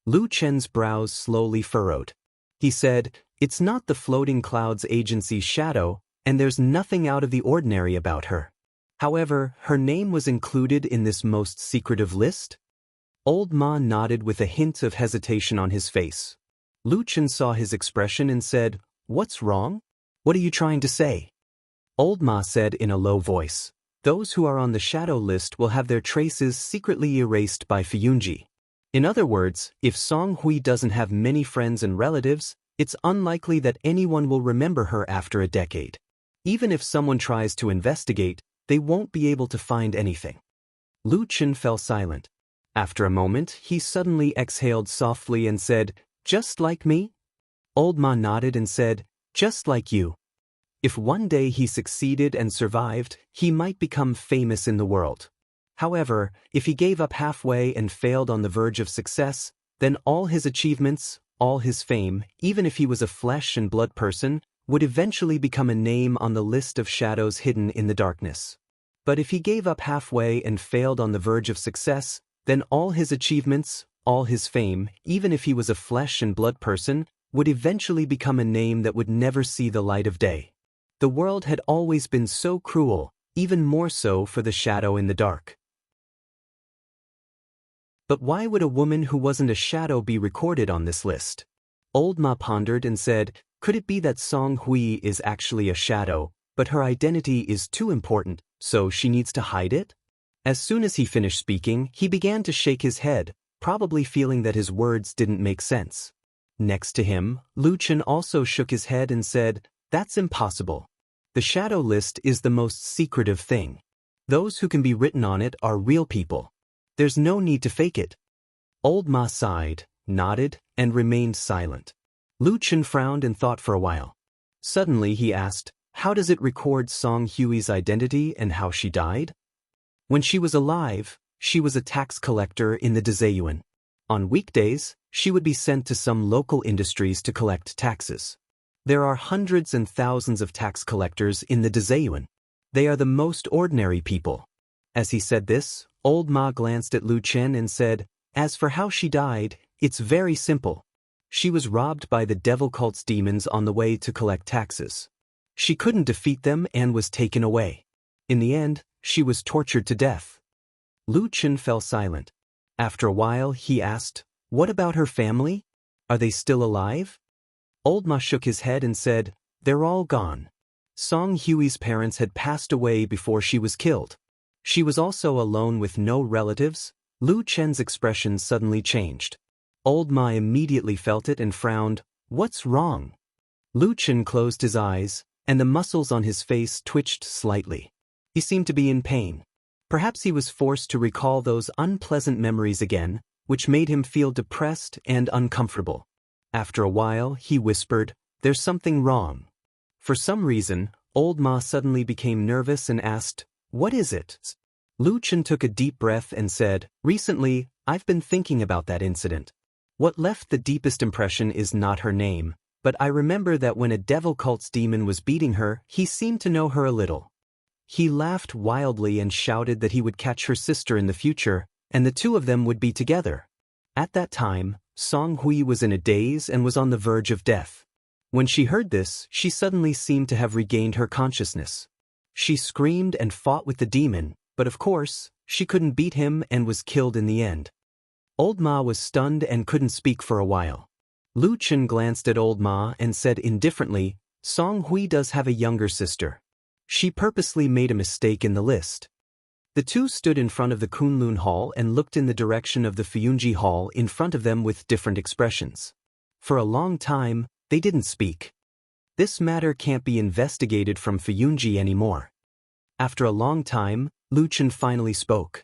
Lu Chen's brows slowly furrowed. He said, "It's not the Floating Clouds agency's shadow, and there's nothing out of the ordinary about her. However, her name was included in this most secretive list?" Old Ma nodded with a hint of hesitation on his face. Lu Chen saw his expression and said, "What's wrong? What are you trying to say?" Old Ma said in a low voice, "Those who are on the shadow list will have their traces secretly erased by Fuyunji. In other words, if Song Hui doesn't have many friends and relatives, it's unlikely that anyone will remember her after a decade. Even if someone tries to investigate, they won't be able to find anything." Lu Chen fell silent. After a moment, he suddenly exhaled softly and said, "Just like me?" Old Ma nodded and said, "Just like you. If one day he succeeded and survived, he might become famous in the world. However, if he gave up halfway and failed on the verge of success, then all his achievements, all his fame, even if he was a flesh and blood person, would eventually become a name on the list of shadows hidden in the darkness. But if he gave up halfway and failed on the verge of success, then all his achievements, all his fame, even if he was a flesh and blood person, would eventually become a name that would never see the light of day. The world had always been so cruel, even more so for the shadow in the dark. But why would a woman who wasn't a shadow be recorded on this list? Old Ma pondered and said, "Could it be that Song Hui is actually a shadow, but her identity is too important, so she needs to hide it?" As soon as he finished speaking, he began to shake his head, probably feeling that his words didn't make sense. Next to him, Lu Chen also shook his head and said, "That's impossible. The shadow list is the most secretive thing. Those who can be written on it are real people. There's no need to fake it." Old Ma sighed, nodded, and remained silent. Lu Chen frowned and thought for a while. Suddenly he asked, "How does it record Song Hui's identity and how she died?" When she was alive, she was a tax collector in the Dezayuan. On weekdays, she would be sent to some local industries to collect taxes. There are hundreds and thousands of tax collectors in the Dezayuan. They are the most ordinary people. As he said this, Old Ma glanced at Lu Chen and said, "As for how she died, it's very simple. She was robbed by the devil cult's demons on the way to collect taxes. She couldn't defeat them and was taken away. In the end, she was tortured to death." Lu Chen fell silent. After a while, he asked, "What about her family? Are they still alive?" Old Ma shook his head and said, "They're all gone." Song Hui's parents had passed away before she was killed. She was also alone with no relatives. Lu Chen's expression suddenly changed. Old Ma immediately felt it and frowned. "What's wrong?" Lu Chen closed his eyes, and the muscles on his face twitched slightly. He seemed to be in pain. Perhaps he was forced to recall those unpleasant memories again, which made him feel depressed and uncomfortable. After a while, he whispered, "There's something wrong." For some reason, Old Ma suddenly became nervous and asked, "What is it?" Lu Chen took a deep breath and said, "Recently, I've been thinking about that incident. What left the deepest impression is not her name, but I remember that when a devil cult's demon was beating her, he seemed to know her a little. He laughed wildly and shouted that he would catch her sister in the future, and the two of them would be together. At that time, Song Hui was in a daze and was on the verge of death. When she heard this, she suddenly seemed to have regained her consciousness. She screamed and fought with the demon, but of course, she couldn't beat him and was killed in the end." Old Ma was stunned and couldn't speak for a while. Lu Chen glanced at Old Ma and said indifferently, "Song Hui does have a younger sister. She purposely made a mistake in the list." The two stood in front of the Kunlun Hall and looked in the direction of the Fuyunji Hall in front of them with different expressions. For a long time, they didn't speak. This matter can't be investigated from Fuyunji anymore. After a long time, Lu Chen finally spoke.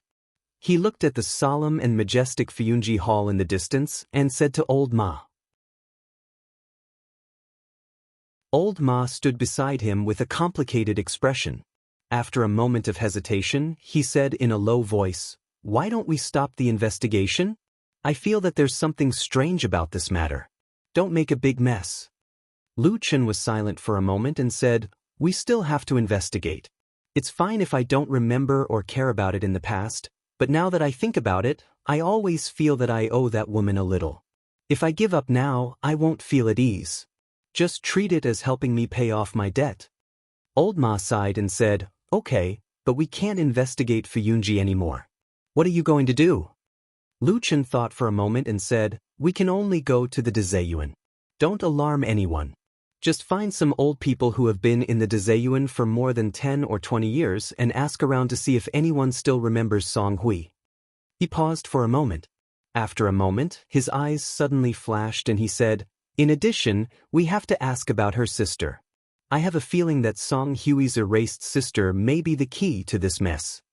He looked at the solemn and majestic Fuyunji Hall in the distance and said to Old Ma. Old Ma stood beside him with a complicated expression. After a moment of hesitation, he said in a low voice, "Why don't we stop the investigation? I feel that there's something strange about this matter. Don't make a big mess." Lu Chen was silent for a moment and said, "We still have to investigate. It's fine if I don't remember or care about it in the past, but now that I think about it, I always feel that I owe that woman a little. If I give up now, I won't feel at ease. Just treat it as helping me pay off my debt." Old Ma sighed and said, "Okay, but we can't investigate Fuyunji anymore. What are you going to do?" Lu Chen thought for a moment and said, "We can only go to the Dezayuan. Don't alarm anyone. Just find some old people who have been in the Dezayuan for more than 10 or 20 years and ask around to see if anyone still remembers Song Hui." He paused for a moment. After a moment, his eyes suddenly flashed and he said, "In addition, we have to ask about her sister. I have a feeling that Song Hui's erased sister may be the key to this mess."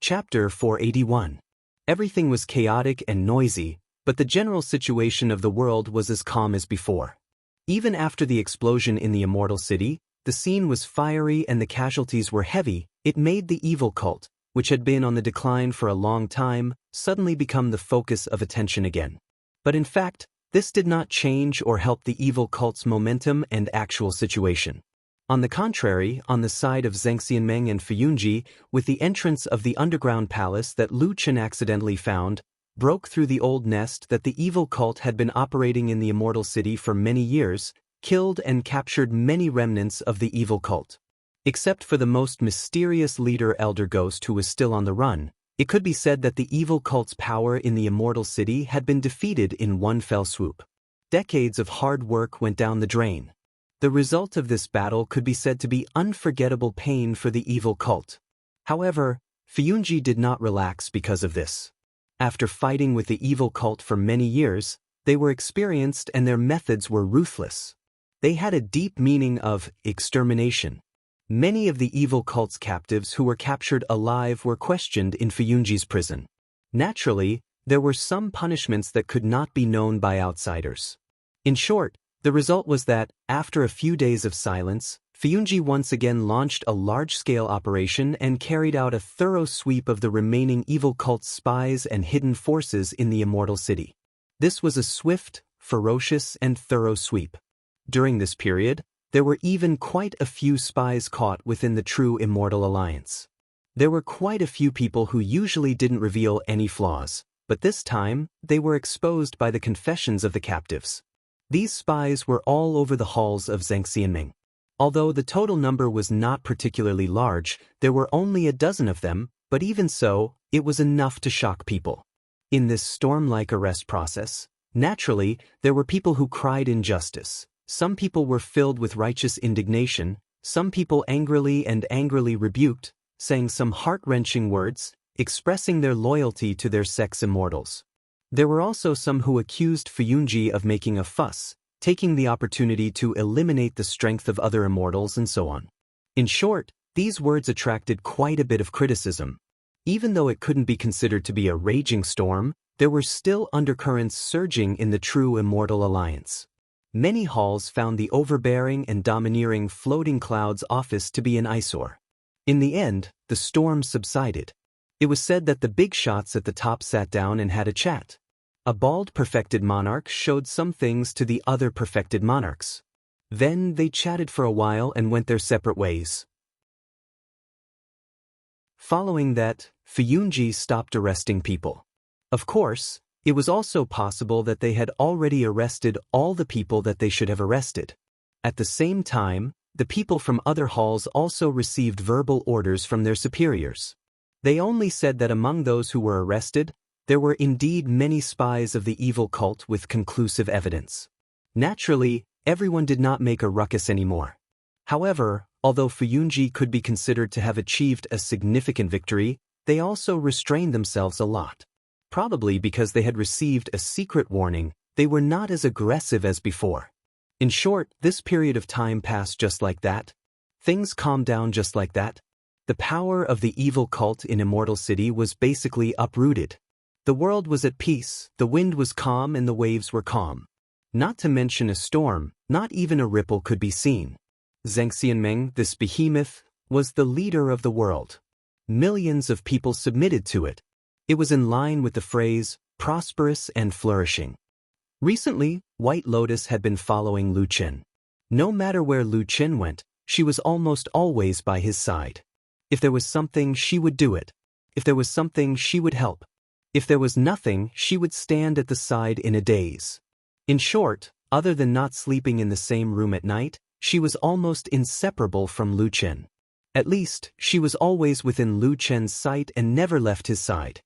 Chapter 481. Everything was chaotic and noisy, but the general situation of the world was as calm as before. Even after the explosion in the Immortal City, the scene was fiery and the casualties were heavy. It made the evil cult, which had been on the decline for a long time, suddenly become the focus of attention again. But in fact, this did not change or help the evil cult's momentum and actual situation. On the contrary, on the side of Zhengxianmeng and Fuyunji, with the entrance of the underground palace that Lu Chen accidentally found, broke through the old nest that the evil cult had been operating in the Immortal City for many years, killed and captured many remnants of the evil cult. Except for the most mysterious leader Elder Ghost who was still on the run, it could be said that the evil cult's power in the Immortal City had been defeated in one fell swoop. Decades of hard work went down the drain. The result of this battle could be said to be unforgettable pain for the evil cult. However, Fuyunji did not relax because of this. After fighting with the evil cult for many years, they were experienced and their methods were ruthless. They had a deep meaning of extermination. Many of the evil cult's captives who were captured alive were questioned in Fuyunji's prison. Naturally, there were some punishments that could not be known by outsiders. In short, the result was that, after a few days of silence, Fuyunji once again launched a large-scale operation and carried out a thorough sweep of the remaining evil cult's spies and hidden forces in the Immortal City. This was a swift, ferocious, and thorough sweep. During this period, there were even quite a few spies caught within the true Immortal Alliance. There were quite a few people who usually didn't reveal any flaws, but this time, they were exposed by the confessions of the captives. These spies were all over the halls of Zhengxianming. Although the total number was not particularly large, there were only a dozen of them, but even so, it was enough to shock people. In this storm-like arrest process, naturally, there were people who cried injustice. Some people were filled with righteous indignation, some people angrily rebuked, saying some heart-wrenching words, expressing their loyalty to their sex immortals. There were also some who accused Fuyunji of making a fuss, taking the opportunity to eliminate the strength of other immortals and so on. In short, these words attracted quite a bit of criticism. Even though it couldn't be considered to be a raging storm, there were still undercurrents surging in the true immortal alliance. Many halls found the overbearing and domineering floating clouds office to be an eyesore. In the end, the storm subsided. It was said that the big shots at the top sat down and had a chat. A bald perfected monarch showed some things to the other perfected monarchs. Then they chatted for a while and went their separate ways. Following that, Fuyunji stopped arresting people. Of course, it was also possible that they had already arrested all the people that they should have arrested. At the same time, the people from other halls also received verbal orders from their superiors. They only said that among those who were arrested, there were indeed many spies of the evil cult with conclusive evidence. Naturally, everyone did not make a ruckus anymore. However, although Fuyunji could be considered to have achieved a significant victory, they also restrained themselves a lot. Probably because they had received a secret warning, they were not as aggressive as before. In short, this period of time passed just like that. Things calmed down just like that. The power of the evil cult in Immortal City was basically uprooted. The world was at peace, the wind was calm and the waves were calm. Not to mention a storm, not even a ripple could be seen. Zhang Xianmeng, this behemoth, was the leader of the world. Millions of people submitted to it. It was in line with the phrase, prosperous and flourishing. Recently, White Lotus had been following Lu Chen. No matter where Lu Chen went, she was almost always by his side. If there was something, she would do it. If there was something, she would help. If there was nothing, she would stand at the side in a daze. In short, other than not sleeping in the same room at night, she was almost inseparable from Lu Chen. At least, she was always within Lu Chen's sight and never left his side.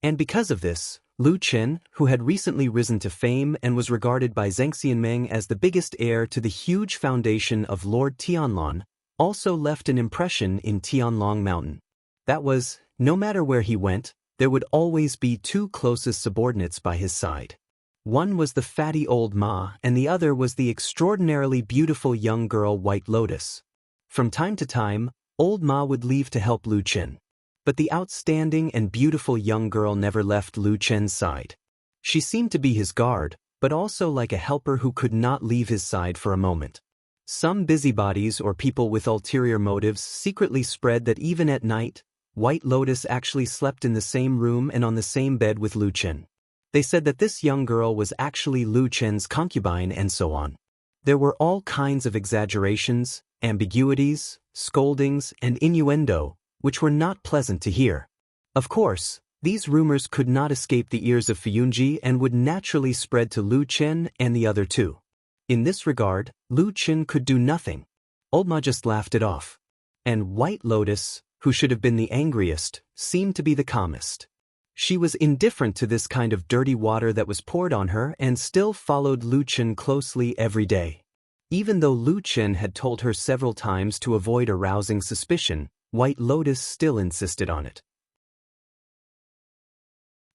And because of this, Lu Chen, who had recently risen to fame and was regarded by Zhang Xianmeng as the biggest heir to the huge foundation of Lord Tianlong, also left an impression in Tianlong Mountain. That was, no matter where he went, there would always be two closest subordinates by his side. One was the fatty old Ma and the other was the extraordinarily beautiful young girl White Lotus. From time to time, old Ma would leave to help Lu Chen. But the outstanding and beautiful young girl never left Lu Chen's side. She seemed to be his guard, but also like a helper who could not leave his side for a moment. Some busybodies or people with ulterior motives secretly spread that even at night, White Lotus actually slept in the same room and on the same bed with Lu Chen. They said that this young girl was actually Lu Chen's concubine and so on. There were all kinds of exaggerations, ambiguities, scoldings, and innuendo, which were not pleasant to hear. Of course, these rumors could not escape the ears of Fuyunji and would naturally spread to Lu Chen and the other two. In this regard, Lu Chen could do nothing. Old Ma just laughed it off. And White Lotus, who should have been the angriest, seemed to be the calmest. She was indifferent to this kind of dirty water that was poured on her and still followed Lu Chen closely every day. Even though Lu Chen had told her several times to avoid arousing suspicion, White Lotus still insisted on it.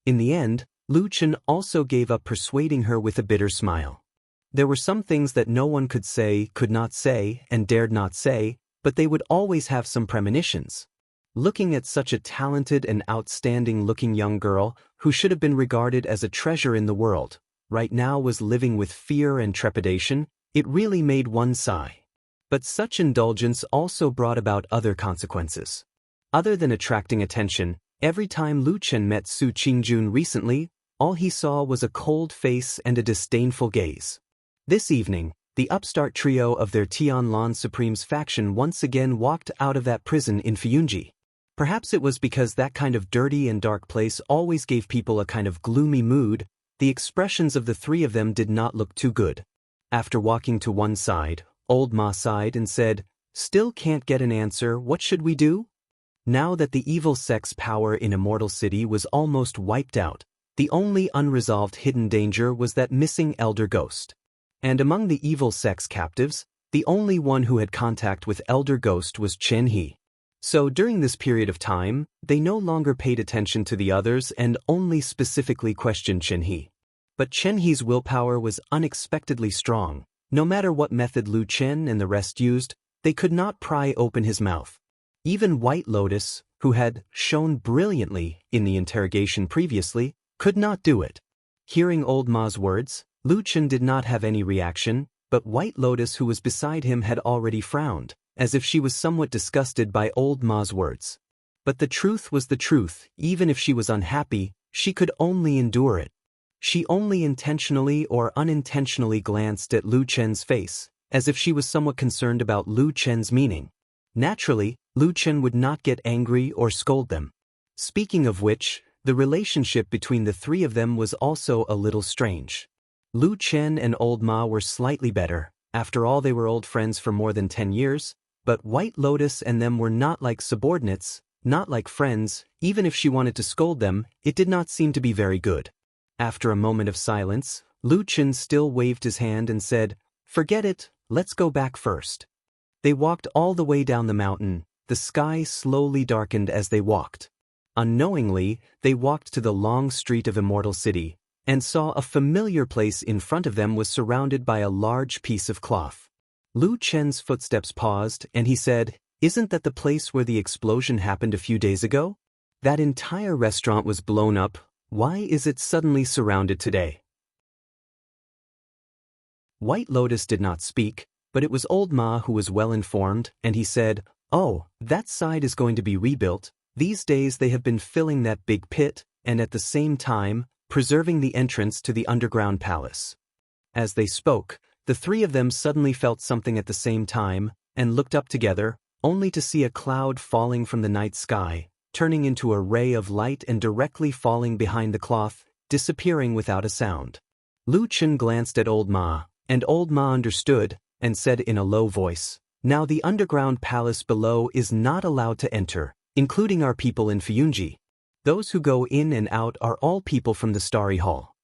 In the end, Lu Chen also gave up persuading her with a bitter smile. There were some things that no one could say, could not say, and dared not say, but they would always have some premonitions. Looking at such a talented and outstanding-looking young girl, who should have been regarded as a treasure in the world, right now was living with fear and trepidation, it really made one sigh. But such indulgence also brought about other consequences. Other than attracting attention, every time Lu Chen met Su Qingjun recently, all he saw was a cold face and a disdainful gaze. This evening, the upstart trio of their Tianlong Supreme's faction once again walked out of that prison in Fuyunji. Perhaps it was because that kind of dirty and dark place always gave people a kind of gloomy mood, the expressions of the three of them did not look too good. After walking to one side, Old Ma sighed and said, "Still can't get an answer, what should we do?" Now that the evil sect's power in Immortal City was almost wiped out, The only unresolved hidden danger was that missing elder ghost. And among the evil sex captives, the only one who had contact with elder ghost was Chen He. So during this period of time, they no longer paid attention to the others and only specifically questioned Chen He. But Chen He's willpower was unexpectedly strong. No matter what method Lu Chen and the rest used, they could not pry open his mouth. Even White Lotus, who had shone brilliantly in the interrogation previously, could not do it. Hearing old Ma's words, Lu Chen did not have any reaction, but White Lotus, who was beside him, had already frowned, as if she was somewhat disgusted by old Ma's words. But the truth was the truth. Even if she was unhappy, she could only endure it. She only intentionally or unintentionally glanced at Lu Chen's face, as if she was somewhat concerned about Lu Chen's meaning. Naturally, Lu Chen would not get angry or scold them. Speaking of which, the relationship between the three of them was also a little strange. Lu Chen and old Ma were slightly better. After all, they were old friends for more than 10 years, but White Lotus and them were not like subordinates, not like friends. Even if she wanted to scold them, it did not seem to be very good. After a moment of silence, Lu Chen still waved his hand and said, "Forget it, let's go back first." They walked all the way down the mountain. The sky slowly darkened as they walked. Unknowingly, they walked to the long street of Immortal City, and saw a familiar place in front of them was surrounded by a large piece of cloth. Lu Chen's footsteps paused, and he said, "Isn't that the place where the explosion happened a few days ago? That entire restaurant was blown up. Why is it suddenly surrounded today?" White Lotus did not speak, but it was old Ma who was well informed, and he said, "Oh, that side is going to be rebuilt. These days they have been filling that big pit, and at the same time, preserving the entrance to the underground palace." As they spoke, the three of them suddenly felt something at the same time, and looked up together, only to see a cloud falling from the night sky, turning into a ray of light and directly falling behind the cloth, disappearing without a sound. Lu Chen glanced at old Ma, and old Ma understood, and said in a low voice, "Now the underground palace below is not allowed to enter, including our people in Fuyunji. Those who go in and out are all people from the Starry Hall."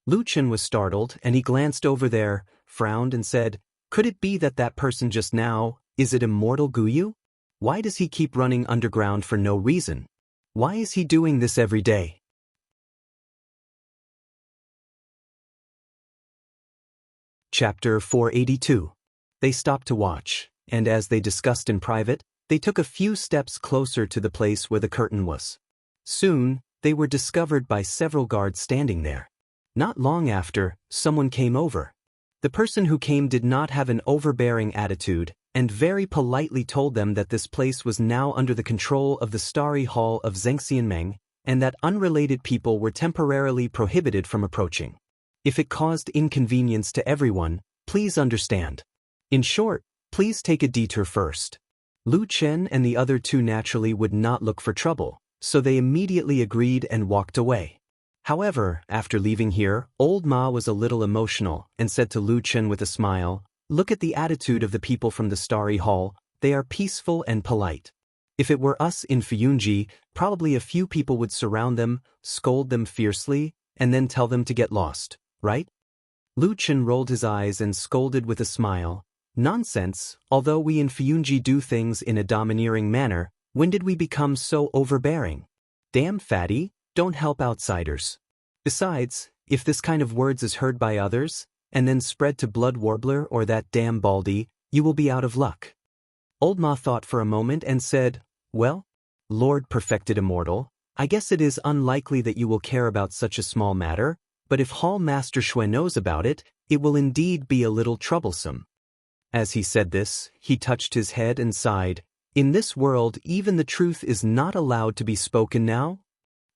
Lu Chen was startled, and he glanced over there, frowned and said, "Could it be that person just now, is it Immortal Guyu? Why does he keep running underground for no reason? Why is he doing this every day?" Chapter 482. They stopped to watch, and as they discussed in private, they took a few steps closer to the place where the curtain was. Soon, they were discovered by several guards standing there. Not long after, someone came over. The person who came did not have an overbearing attitude, and very politely told them that this place was now under the control of the Starry Hall of Zhengxianmeng, and that unrelated people were temporarily prohibited from approaching. If it caused inconvenience to everyone, please understand. In short, please take a detour first. Lu Chen and the other two naturally would not look for trouble, so they immediately agreed and walked away. However, after leaving here, old Ma was a little emotional and said to Lu Chen with a smile, "Look at the attitude of the people from the Starry Hall. They are peaceful and polite. If it were us in Fuyunji, probably a few people would surround them, scold them fiercely, and then tell them to get lost, right?" Lu Chen rolled his eyes and scolded with a smile, "Nonsense, although we in Fuyunji do things in a domineering manner, when did we become so overbearing? Damn fatty, don't help outsiders. Besides, if this kind of words is heard by others, and then spread to Blood Warbler or that damn Baldy, you will be out of luck." Old Ma thought for a moment and said, "Well, Lord Perfected Immortal, I guess it is unlikely that you will care about such a small matter, but if Hall Master Shui knows about it, it will indeed be a little troublesome." As he said this, he touched his head and sighed. "In this world, even the truth is not allowed to be spoken now.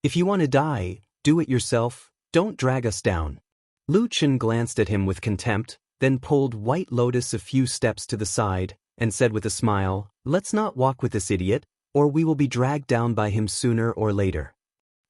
If you want to die, do it yourself, don't drag us down." Lu Chen glanced at him with contempt, then pulled White Lotus a few steps to the side, and said with a smile, "Let's not walk with this idiot, or we will be dragged down by him sooner or later."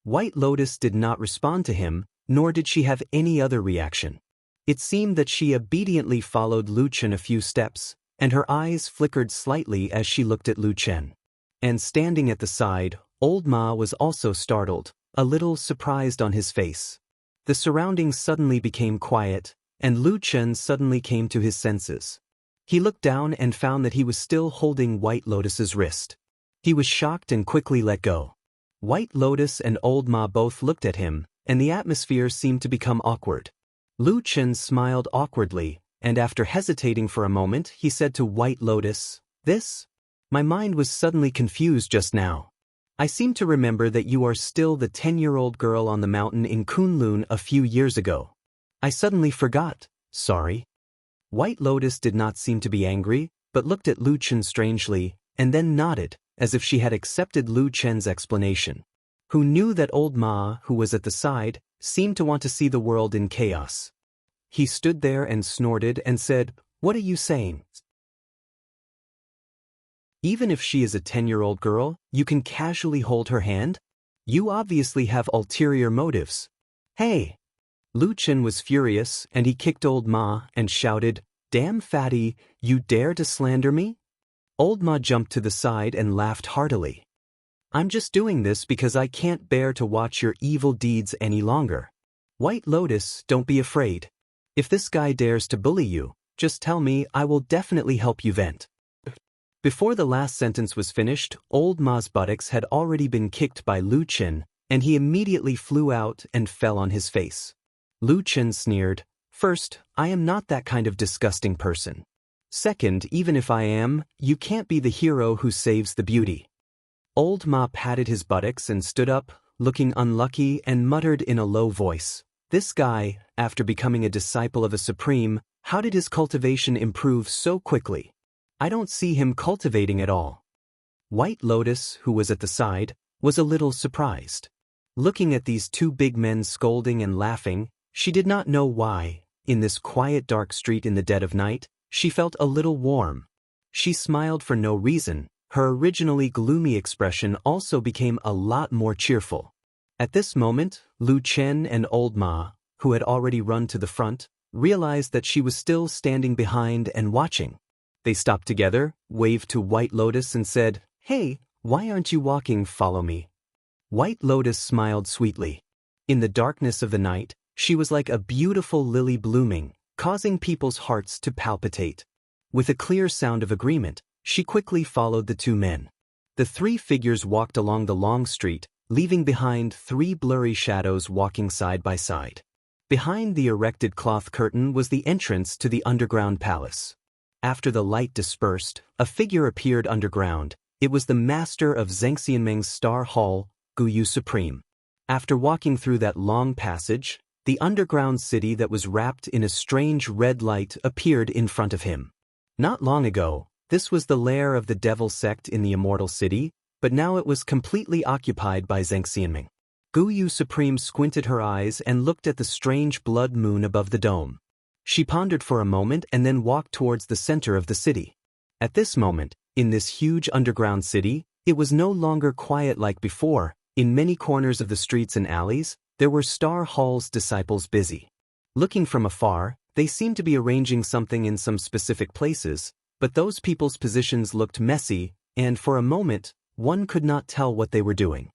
White Lotus did not respond to him, nor did she have any other reaction. It seemed that she obediently followed Lu Chen a few steps, and her eyes flickered slightly as she looked at Lu Chen. And standing at the side, old Ma was also startled, a little surprised on his face. The surroundings suddenly became quiet, and Lu Chen suddenly came to his senses. He looked down and found that he was still holding White Lotus's wrist. He was shocked and quickly let go. White Lotus and Old Ma both looked at him, and the atmosphere seemed to become awkward. Lu Chen smiled awkwardly, and after hesitating for a moment, he said to White Lotus, "This? My mind was suddenly confused just now. I seem to remember that you are still the 10-year-old girl on the mountain in Kunlun a few years ago. I suddenly forgot, sorry." White Lotus did not seem to be angry, but looked at Lu Chen strangely, and then nodded, as if she had accepted Lu Chen's explanation. Who knew that Old Ma, who was at the side, seemed to want to see the world in chaos. He stood there and snorted and said, "What are you saying? Even if she is a 10-year-old girl, you can casually hold her hand? You obviously have ulterior motives. Hey!" Lu Chen was furious, and he kicked Old Ma and shouted, "Damn fatty, you dare to slander me?" Old Ma jumped to the side and laughed heartily. "I'm just doing this because I can't bear to watch your evil deeds any longer. White Lotus, don't be afraid. If this guy dares to bully you, just tell me, I will definitely help you vent." Before the last sentence was finished, Old Ma's buttocks had already been kicked by Lu Chen, and he immediately flew out and fell on his face. Lu Chen sneered, "First, I am not that kind of disgusting person. Second, even if I am, you can't be the hero who saves the beauty." Old Ma patted his buttocks and stood up, looking unlucky, and muttered in a low voice, "This guy, after becoming a disciple of a supreme, how did his cultivation improve so quickly? I don't see him cultivating at all." White Lotus, who was at the side, was a little surprised. Looking at these two big men scolding and laughing, she did not know why, in this quiet dark street in the dead of night, she felt a little warm. She smiled for no reason. Her originally gloomy expression also became a lot more cheerful. At this moment, Lu Chen and Old Ma, who had already run to the front, realized that she was still standing behind and watching. They stopped together, waved to White Lotus and said, "Hey, why aren't you walking? Follow me." White Lotus smiled sweetly. In the darkness of the night, she was like a beautiful lily blooming, causing people's hearts to palpitate. With a clear sound of agreement, she quickly followed the two men. The three figures walked along the long street, leaving behind three blurry shadows walking side by side. Behind the erected cloth curtain was the entrance to the underground palace. After the light dispersed, a figure appeared underground. It was the master of Zhengxianmeng's Star Hall, Guyu Supreme. After walking through that long passage, the underground city that was wrapped in a strange red light appeared in front of him. Not long ago, this was the lair of the devil sect in the Immortal City, but now it was completely occupied by Zhengxianmeng. Guyu Supreme squinted her eyes and looked at the strange blood moon above the dome. She pondered for a moment and then walked towards the center of the city. At this moment, in this huge underground city, it was no longer quiet like before. In many corners of the streets and alleys, there were Star Hall's disciples busy. Looking from afar, they seemed to be arranging something in some specific places, but those people's positions looked messy, and for a moment, one could not tell what they were doing.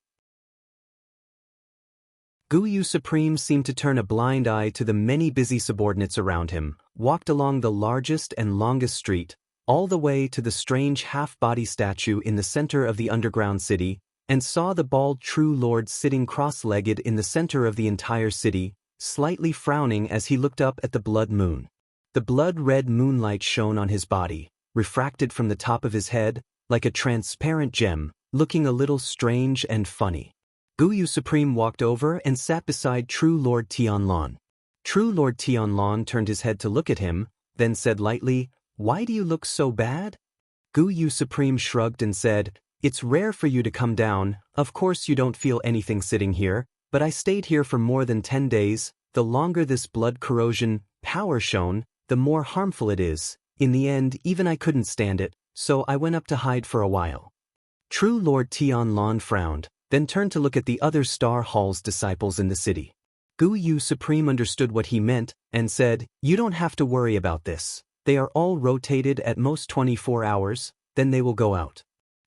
Guyu Supreme seemed to turn a blind eye to the many busy subordinates around him, walked along the largest and longest street, all the way to the strange half-body statue in the center of the underground city, and saw the bald True Lord sitting cross-legged in the center of the entire city, slightly frowning as he looked up at the blood moon. The blood-red moonlight shone on his body, refracted from the top of his head, like a transparent gem, looking a little strange and funny. Guyu Supreme walked over and sat beside True Lord Tianlon. True Lord Tianlon turned his head to look at him, then said lightly, "Why do you look so bad?" Guyu Supreme shrugged and said, "It's rare for you to come down. Of course you don't feel anything sitting here, but I stayed here for more than 10 days. The longer this blood corrosion power shone, the more harmful it is. In the end, even I couldn't stand it, so I went up to hide for a while." True Lord Tianlon frowned, then turned to look at the other Star Hall's disciples in the city. Guyu Supreme understood what he meant, and said, "You don't have to worry about this. They are all rotated at most 24 hours, then they will go out."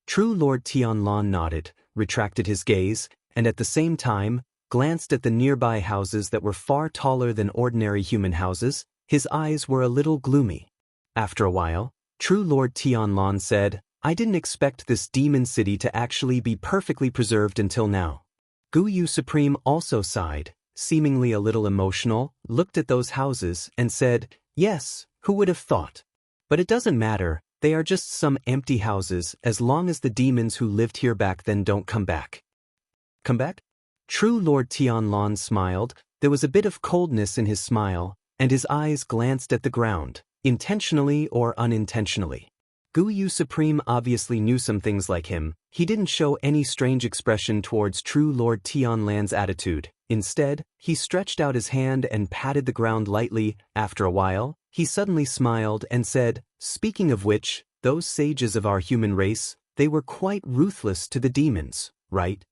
True Lord Tianlon nodded, retracted his gaze, and at the same time, glanced at the nearby houses that were far taller than ordinary human houses. His eyes were a little gloomy. After a while, True Lord Tianlan said, "I didn't expect this demon city to actually be perfectly preserved until now." Gu Yu Supreme also sighed, seemingly a little emotional, looked at those houses, and said, "Yes, who would have thought? But it doesn't matter, they are just some empty houses as long as the demons who lived here back then don't come back." Come back? True Lord Tianlan smiled. There was a bit of coldness in his smile, and his eyes glanced at the ground, intentionally or unintentionally. Gu Yu Supreme obviously knew some things like him. He didn't show any strange expression towards True Lord Tianlan's attitude. Instead, he stretched out his hand and patted the ground lightly. After a while, he suddenly smiled and said, "Speaking of which, those sages of our human race, they were quite ruthless to the demons, right?"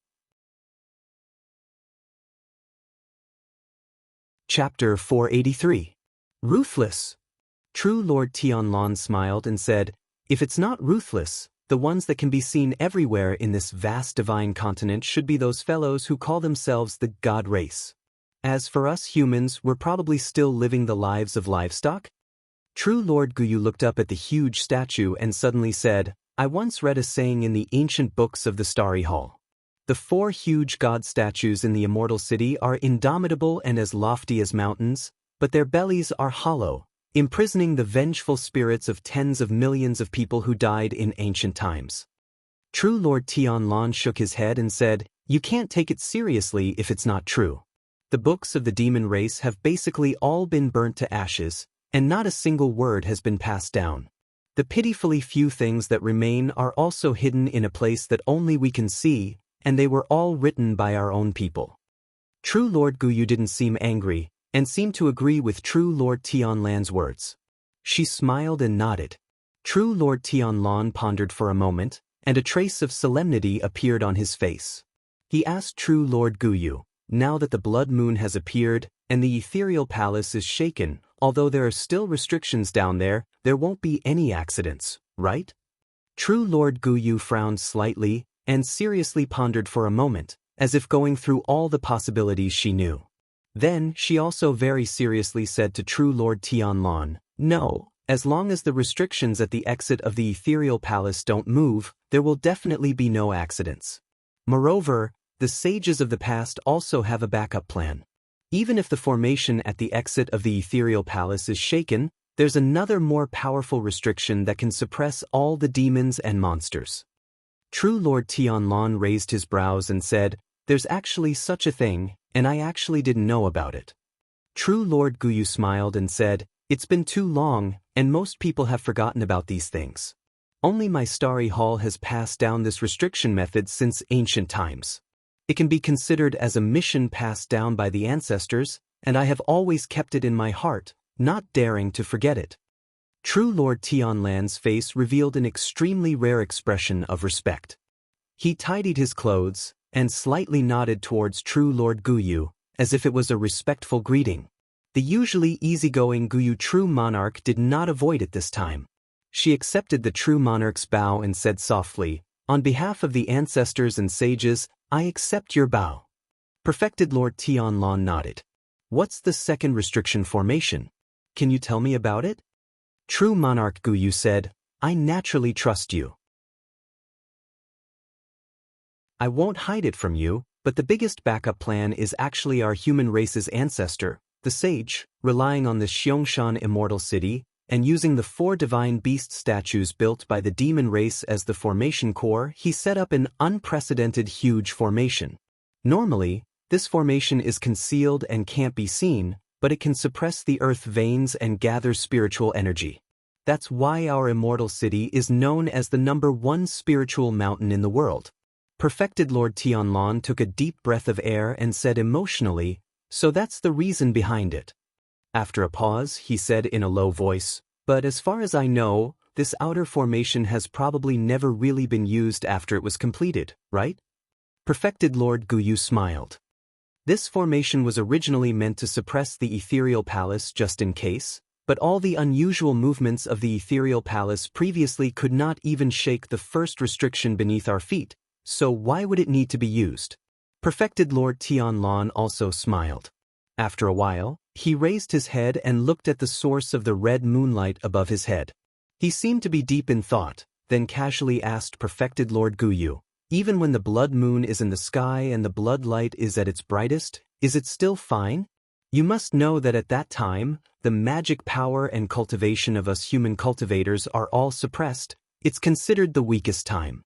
Chapter 483. Ruthless. True Lord Tianlan smiled and said, "If it's not ruthless, the ones that can be seen everywhere in this vast divine continent should be those fellows who call themselves the God race. As for us humans, we're probably still living the lives of livestock." True Lord Guyu looked up at the huge statue and suddenly said, "I once read a saying in the ancient books of the Starry Hall. The 4 huge god statues in the immortal city are indomitable and as lofty as mountains, but their bellies are hollow, imprisoning the vengeful spirits of tens of millions of people who died in ancient times." True Lord Tianlan shook his head and said, "You can't take it seriously if it's not true. The books of the demon race have basically all been burnt to ashes, and not a single word has been passed down. The pitifully few things that remain are also hidden in a place that only we can see, and they were all written by our own people." True Lord Guyu didn't seem angry, and seemed to agree with True Lord Tianlan's words. She smiled and nodded. True Lord Tianlan pondered for a moment, and a trace of solemnity appeared on his face. He asked True Lord Guyu, "Now that the blood moon has appeared, and the ethereal palace is shaken, although there are still restrictions down there won't be any accidents, right?" True Lord Guyu frowned slightly, and seriously pondered for a moment, as if going through all the possibilities she knew. Then she also very seriously said to True Lord Tianlan, "No, as long as the restrictions at the exit of the ethereal palace don't move, there will definitely be no accidents. Moreover, the sages of the past also have a backup plan. Even if the formation at the exit of the ethereal palace is shaken, there's another more powerful restriction that can suppress all the demons and monsters." True Lord Tianlan raised his brows and said, "There's actually such a thing, and I actually didn't know about it." True Lord Guyu smiled and said, "It's been too long, and most people have forgotten about these things. Only my Starry Hall has passed down this restriction method since ancient times. It can be considered as a mission passed down by the ancestors, and I have always kept it in my heart, not daring to forget it." True Lord Tianlan's face revealed an extremely rare expression of respect. He tidied his clothes, and slightly nodded towards True Lord Guyu, as if it was a respectful greeting. The usually easygoing Guyu True Monarch did not avoid it this time. She accepted the True Monarch's bow and said softly, "On behalf of the ancestors and sages, I accept your bow." Perfected Lord Tianlan nodded. "What's the second restriction formation? Can you tell me about it?" True Monarch Guyu said, "I naturally trust you. I won't hide it from you, but the biggest backup plan is actually our human race's ancestor, the sage, relying on the Xiangshan immortal city, and using the 4 divine beast statues built by the demon race as the formation core, he set up an unprecedented huge formation. Normally, this formation is concealed and can't be seen, but it can suppress the earth veins and gather spiritual energy. That's why our immortal city is known as the #1 spiritual mountain in the world." Perfected Lord Tianlan took a deep breath of air and said emotionally, "So that's the reason behind it." After a pause, he said in a low voice, "But as far as I know, this outer formation has probably never really been used after it was completed, right?" Perfected Lord Guyu smiled. This formation was originally meant to suppress the ethereal palace just in case, but all the unusual movements of the ethereal palace previously could not even shake the first restriction beneath our feet, so why would it need to be used? Perfected Lord Tianlong also smiled. After a while, he raised his head and looked at the source of the red moonlight above his head. He seemed to be deep in thought, then casually asked Perfected Lord Guyu, even when the blood moon is in the sky and the blood light is at its brightest, is it still fine? You must know that at that time, the magic power and cultivation of us human cultivators are all suppressed. It's considered the weakest time.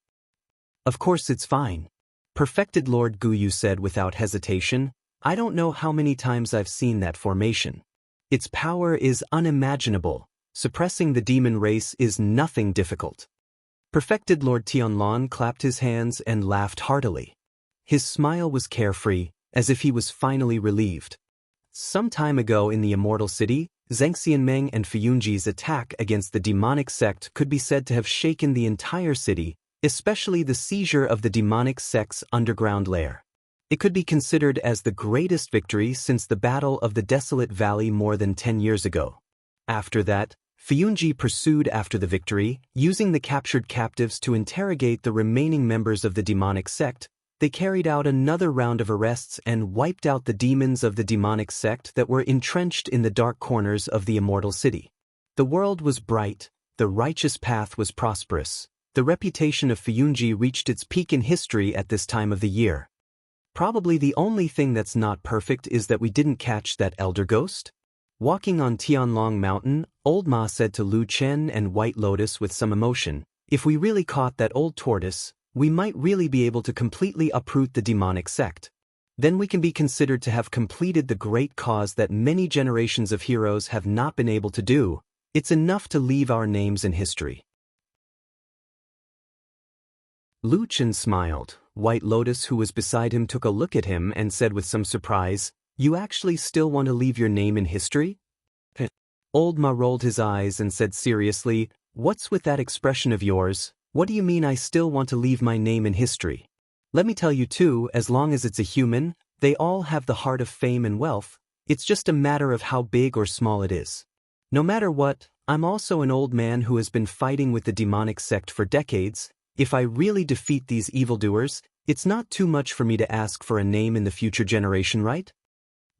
Of course it's fine. Perfected Lord Guyu said without hesitation, I don't know how many times I've seen that formation. Its power is unimaginable. Suppressing the demon race is nothing difficult. Perfected Lord Tianlong clapped his hands and laughed heartily. His smile was carefree, as if he was finally relieved. Some time ago in the Immortal City, Zheng Xianmeng and Fuyunji's attack against the demonic sect could be said to have shaken the entire city, especially the seizure of the demonic sect's underground lair. It could be considered as the greatest victory since the Battle of the Desolate Valley more than 10 years ago. After that, Fuyunji pursued after the victory, using the captured captives to interrogate the remaining members of the demonic sect. They carried out another round of arrests and wiped out the demons of the demonic sect that were entrenched in the dark corners of the Immortal City. The world was bright, the righteous path was prosperous. The reputation of Fuyunji reached its peak in history at this time of the year. Probably the only thing that's not perfect is that we didn't catch that elder ghost. Walking on Tianlong Mountain, Old Ma said to Lu Chen and White Lotus with some emotion, if we really caught that old tortoise, we might really be able to completely uproot the demonic sect. Then we can be considered to have completed the great cause that many generations of heroes have not been able to do. It's enough to leave our names in history. Lu Chen smiled. White Lotus, who was beside him, took a look at him and said with some surprise, You actually still want to leave your name in history? Old Ma rolled his eyes and said seriously, What's with that expression of yours? What do you mean I still want to leave my name in history? Let me tell you too, as long as it's a human, they all have the heart of fame and wealth. It's just a matter of how big or small it is. No matter what, I'm also an old man who has been fighting with the demonic sect for decades. If I really defeat these evildoers, it's not too much for me to ask for a name in the future generation, right?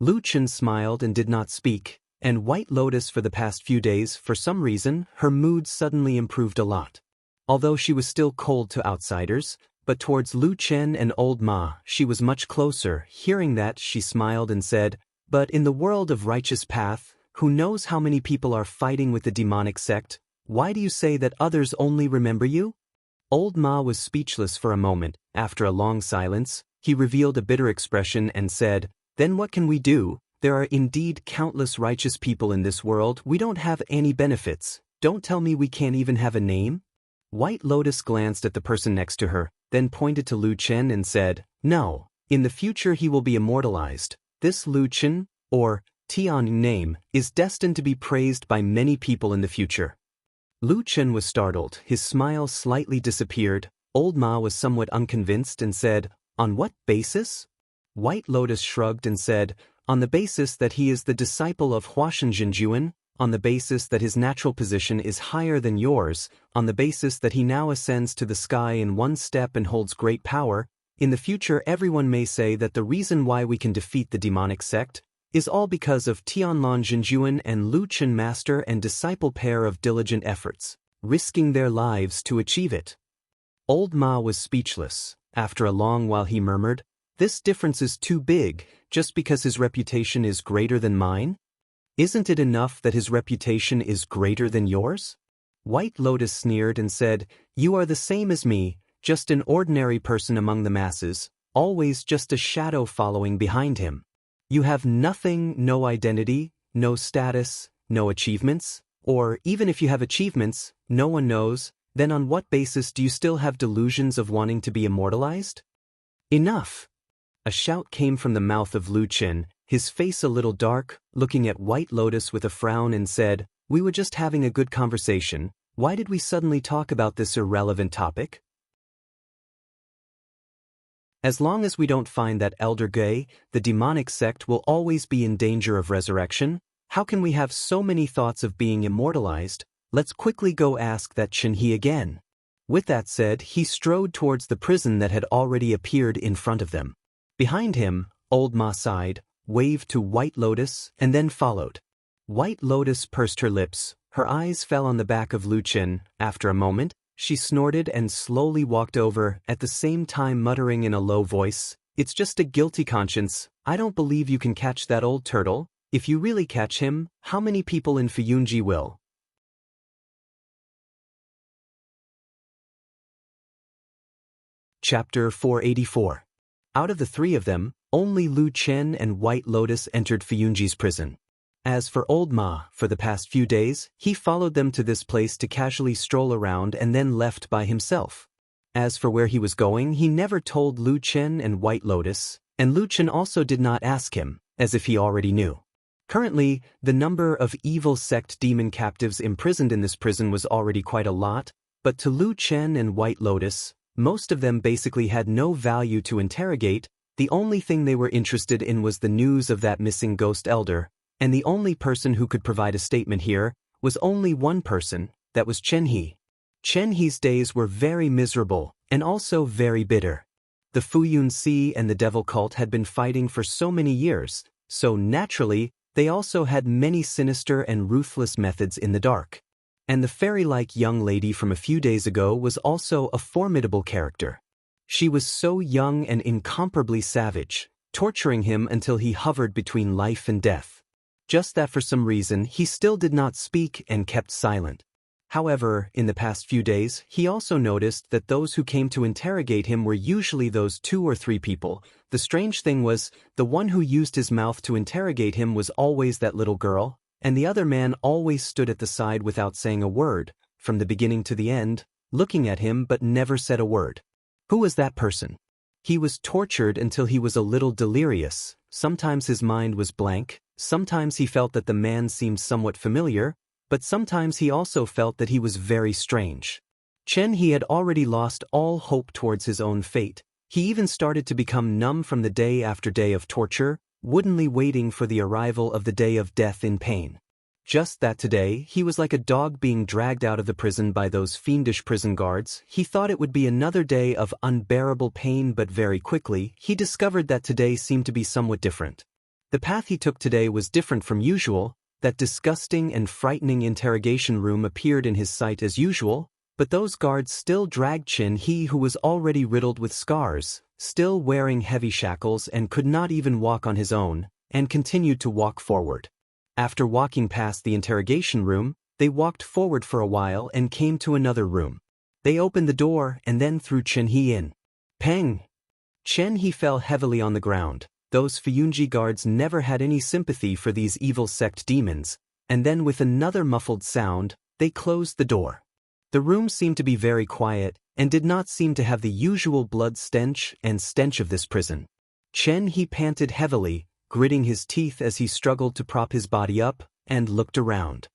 Lu Chen smiled and did not speak, and White Lotus for the past few days, for some reason, her mood suddenly improved a lot. Although she was still cold to outsiders, but towards Lu Chen and Old Ma, she was much closer. Hearing that, she smiled and said, But in the world of righteous path, who knows how many people are fighting with the demonic sect? Why do you say that others only remember you? Old Ma was speechless for a moment. After a long silence, he revealed a bitter expression and said, Then what can we do? There are indeed countless righteous people in this world. We don't have any benefits. Don't tell me we can't even have a name? White Lotus glanced at the person next to her, then pointed to Lu Chen and said, No, in the future he will be immortalized. This Lu Chen, or Tian name, is destined to be praised by many people in the future. Lu Chen was startled. His smile slightly disappeared. Old Ma was somewhat unconvinced and said, On what basis? White Lotus shrugged and said, On the basis that he is the disciple of Huashen Jinjuan, on the basis that his natural position is higher than yours, on the basis that he now ascends to the sky in one step and holds great power. In the future everyone may say that the reason why we can defeat the demonic sect is all because of Tianlong Jinjuan and Lu Chen, master and disciple pair of diligent efforts, risking their lives to achieve it. Old Ma was speechless. After a long while he murmured, This difference is too big, just because his reputation is greater than mine? Isn't it enough that his reputation is greater than yours? White Lotus sneered and said, You are the same as me, just an ordinary person among the masses, always just a shadow following behind him. You have nothing, no identity, no status, no achievements, or even if you have achievements, no one knows. Then on what basis do you still have delusions of wanting to be immortalized? Enough! A shout came from the mouth of Lu Chen, his face a little dark, looking at White Lotus with a frown and said, We were just having a good conversation. Why did we suddenly talk about this irrelevant topic? As long as we don't find that Elder Gay, the demonic sect will always be in danger of resurrection. How can we have so many thoughts of being immortalized? Let's quickly go ask that Chen He again. With that said, he strode towards the prison that had already appeared in front of them. Behind him, old Ma sighed, waved to White Lotus, and then followed. White Lotus pursed her lips, her eyes fell on the back of Lu Chen. After a moment, she snorted and slowly walked over, at the same time muttering in a low voice, "It's just a guilty conscience. I don't believe you can catch that old turtle. If you really catch him, how many people in Fuyunji will?" Chapter 484. Out of the three of them, only Lu Chen and White Lotus entered Fuyunji's prison. As for old Ma, for the past few days, he followed them to this place to casually stroll around and then left by himself. As for where he was going, he never told Lu Chen and White Lotus, and Lu Chen also did not ask him, as if he already knew. Currently, the number of evil sect demon captives imprisoned in this prison was already quite a lot, but to Lu Chen and White Lotus, most of them basically had no value to interrogate. The only thing they were interested in was the news of that missing ghost elder, and the only person who could provide a statement here was only one person, that was Chen He. Chen He's days were very miserable, and also very bitter. The Fuyun Sea and the Devil Cult had been fighting for so many years, so naturally, they also had many sinister and ruthless methods in the dark. And the fairy-like young lady from a few days ago was also a formidable character. She was so young and incomparably savage, torturing him until he hovered between life and death. Just that for some reason he still did not speak and kept silent. However, in the past few days, he also noticed that those who came to interrogate him were usually those 2 or 3 people. The strange thing was, the one who used his mouth to interrogate him was always that little girl, and the other man always stood at the side without saying a word, from the beginning to the end, looking at him but never said a word. Who was that person? He was tortured until he was a little delirious. Sometimes his mind was blank, sometimes he felt that the man seemed somewhat familiar, but sometimes he also felt that he was very strange. Chen He had already lost all hope towards his own fate. He even started to become numb from the day after day of torture, woodenly waiting for the arrival of the day of death in pain. Just that today, he was like a dog being dragged out of the prison by those fiendish prison guards. He thought it would be another day of unbearable pain, but very quickly, he discovered that today seemed to be somewhat different. The path he took today was different from usual. That disgusting and frightening interrogation room appeared in his sight as usual, but those guards still dragged Chen He, who was already riddled with scars, still wearing heavy shackles and could not even walk on his own, and continued to walk forward. After walking past the interrogation room, they walked forward for a while and came to another room. They opened the door and then threw Chen He in. Peng! Chen He fell heavily on the ground. Those Fuyunji guards never had any sympathy for these evil sect demons, and then with another muffled sound, they closed the door. The room seemed to be very quiet, and did not seem to have the usual blood stench and stench of this prison. Chen He panted heavily, gritting his teeth as he struggled to prop his body up, and looked around.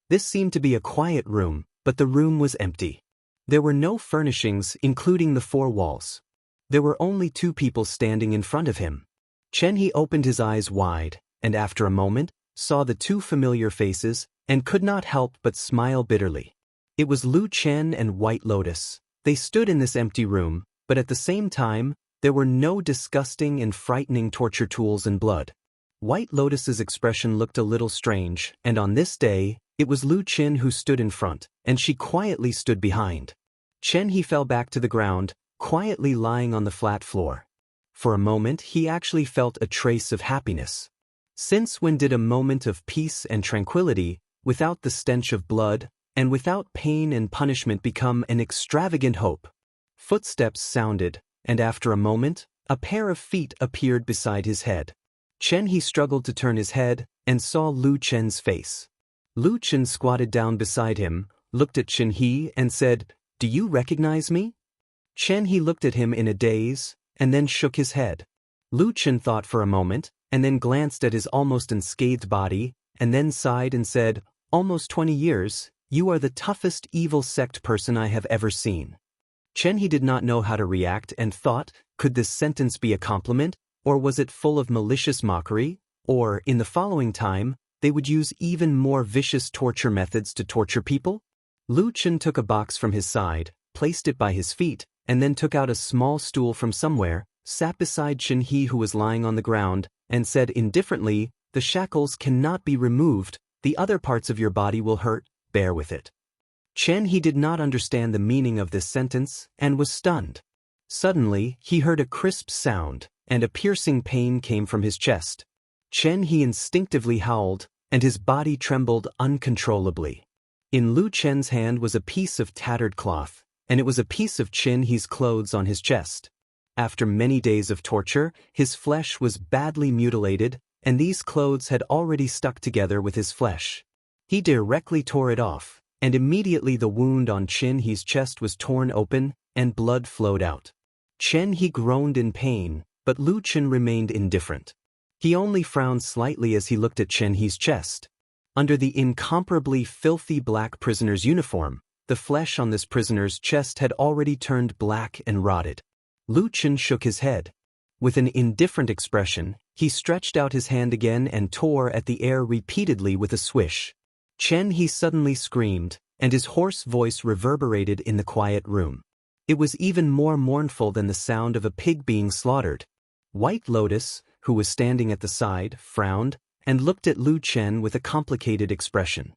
This seemed to be a quiet room, but the room was empty. There were no furnishings, including the 4 walls. There were only 2 people standing in front of him. Chen He opened his eyes wide, and after a moment, saw the 2 familiar faces, and could not help but smile bitterly. It was Lu Chen and White Lotus. They stood in this empty room, but at the same time, there were no disgusting and frightening torture tools and blood. White Lotus's expression looked a little strange, and on this day, it was Lu Chen who stood in front, and she quietly stood behind. Chen He fell back to the ground, quietly lying on the flat floor. For a moment, he actually felt a trace of happiness. Since when did a moment of peace and tranquility, without the stench of blood, and without pain and punishment become an extravagant hope? Footsteps sounded, and after a moment, a pair of feet appeared beside his head. Chen He struggled to turn his head, and saw Lu Chen's face. Lu Chen squatted down beside him, looked at Chen He, and said, "Do you recognize me?" Chen He looked at him in a daze, and then shook his head. Lu Chen thought for a moment, and then glanced at his almost unscathed body, and then sighed and said, "Almost 20 years, you are the toughest evil sect person I have ever seen." Chen He did not know how to react and thought, could this sentence be a compliment, or was it full of malicious mockery, or, in the following time, they would use even more vicious torture methods to torture people? Lu Chen took a box from his side, placed it by his feet, and then took out a small stool from somewhere, sat beside Chen He who was lying on the ground, and said indifferently, "The shackles cannot be removed, the other parts of your body will hurt, bear with it." Chen He did not understand the meaning of this sentence, and was stunned. Suddenly, he heard a crisp sound, and a piercing pain came from his chest. Chen He instinctively howled, and his body trembled uncontrollably. In Lu Chen's hand was a piece of tattered cloth, and it was a piece of Chen He's clothes on his chest. After many days of torture, his flesh was badly mutilated, and these clothes had already stuck together with his flesh. He directly tore it off, and immediately the wound on Chen He's chest was torn open, and blood flowed out. Chen He groaned in pain, but Lu Chen remained indifferent. He only frowned slightly as he looked at Chen He's chest. Under the incomparably filthy black prisoner's uniform, the flesh on this prisoner's chest had already turned black and rotted. Lu Chen shook his head. With an indifferent expression, he stretched out his hand again and tore at the air repeatedly with a swish. Chen He suddenly screamed, and his hoarse voice reverberated in the quiet room. It was even more mournful than the sound of a pig being slaughtered. White Lotus, who was standing at the side, frowned, and looked at Lu Chen with a complicated expression.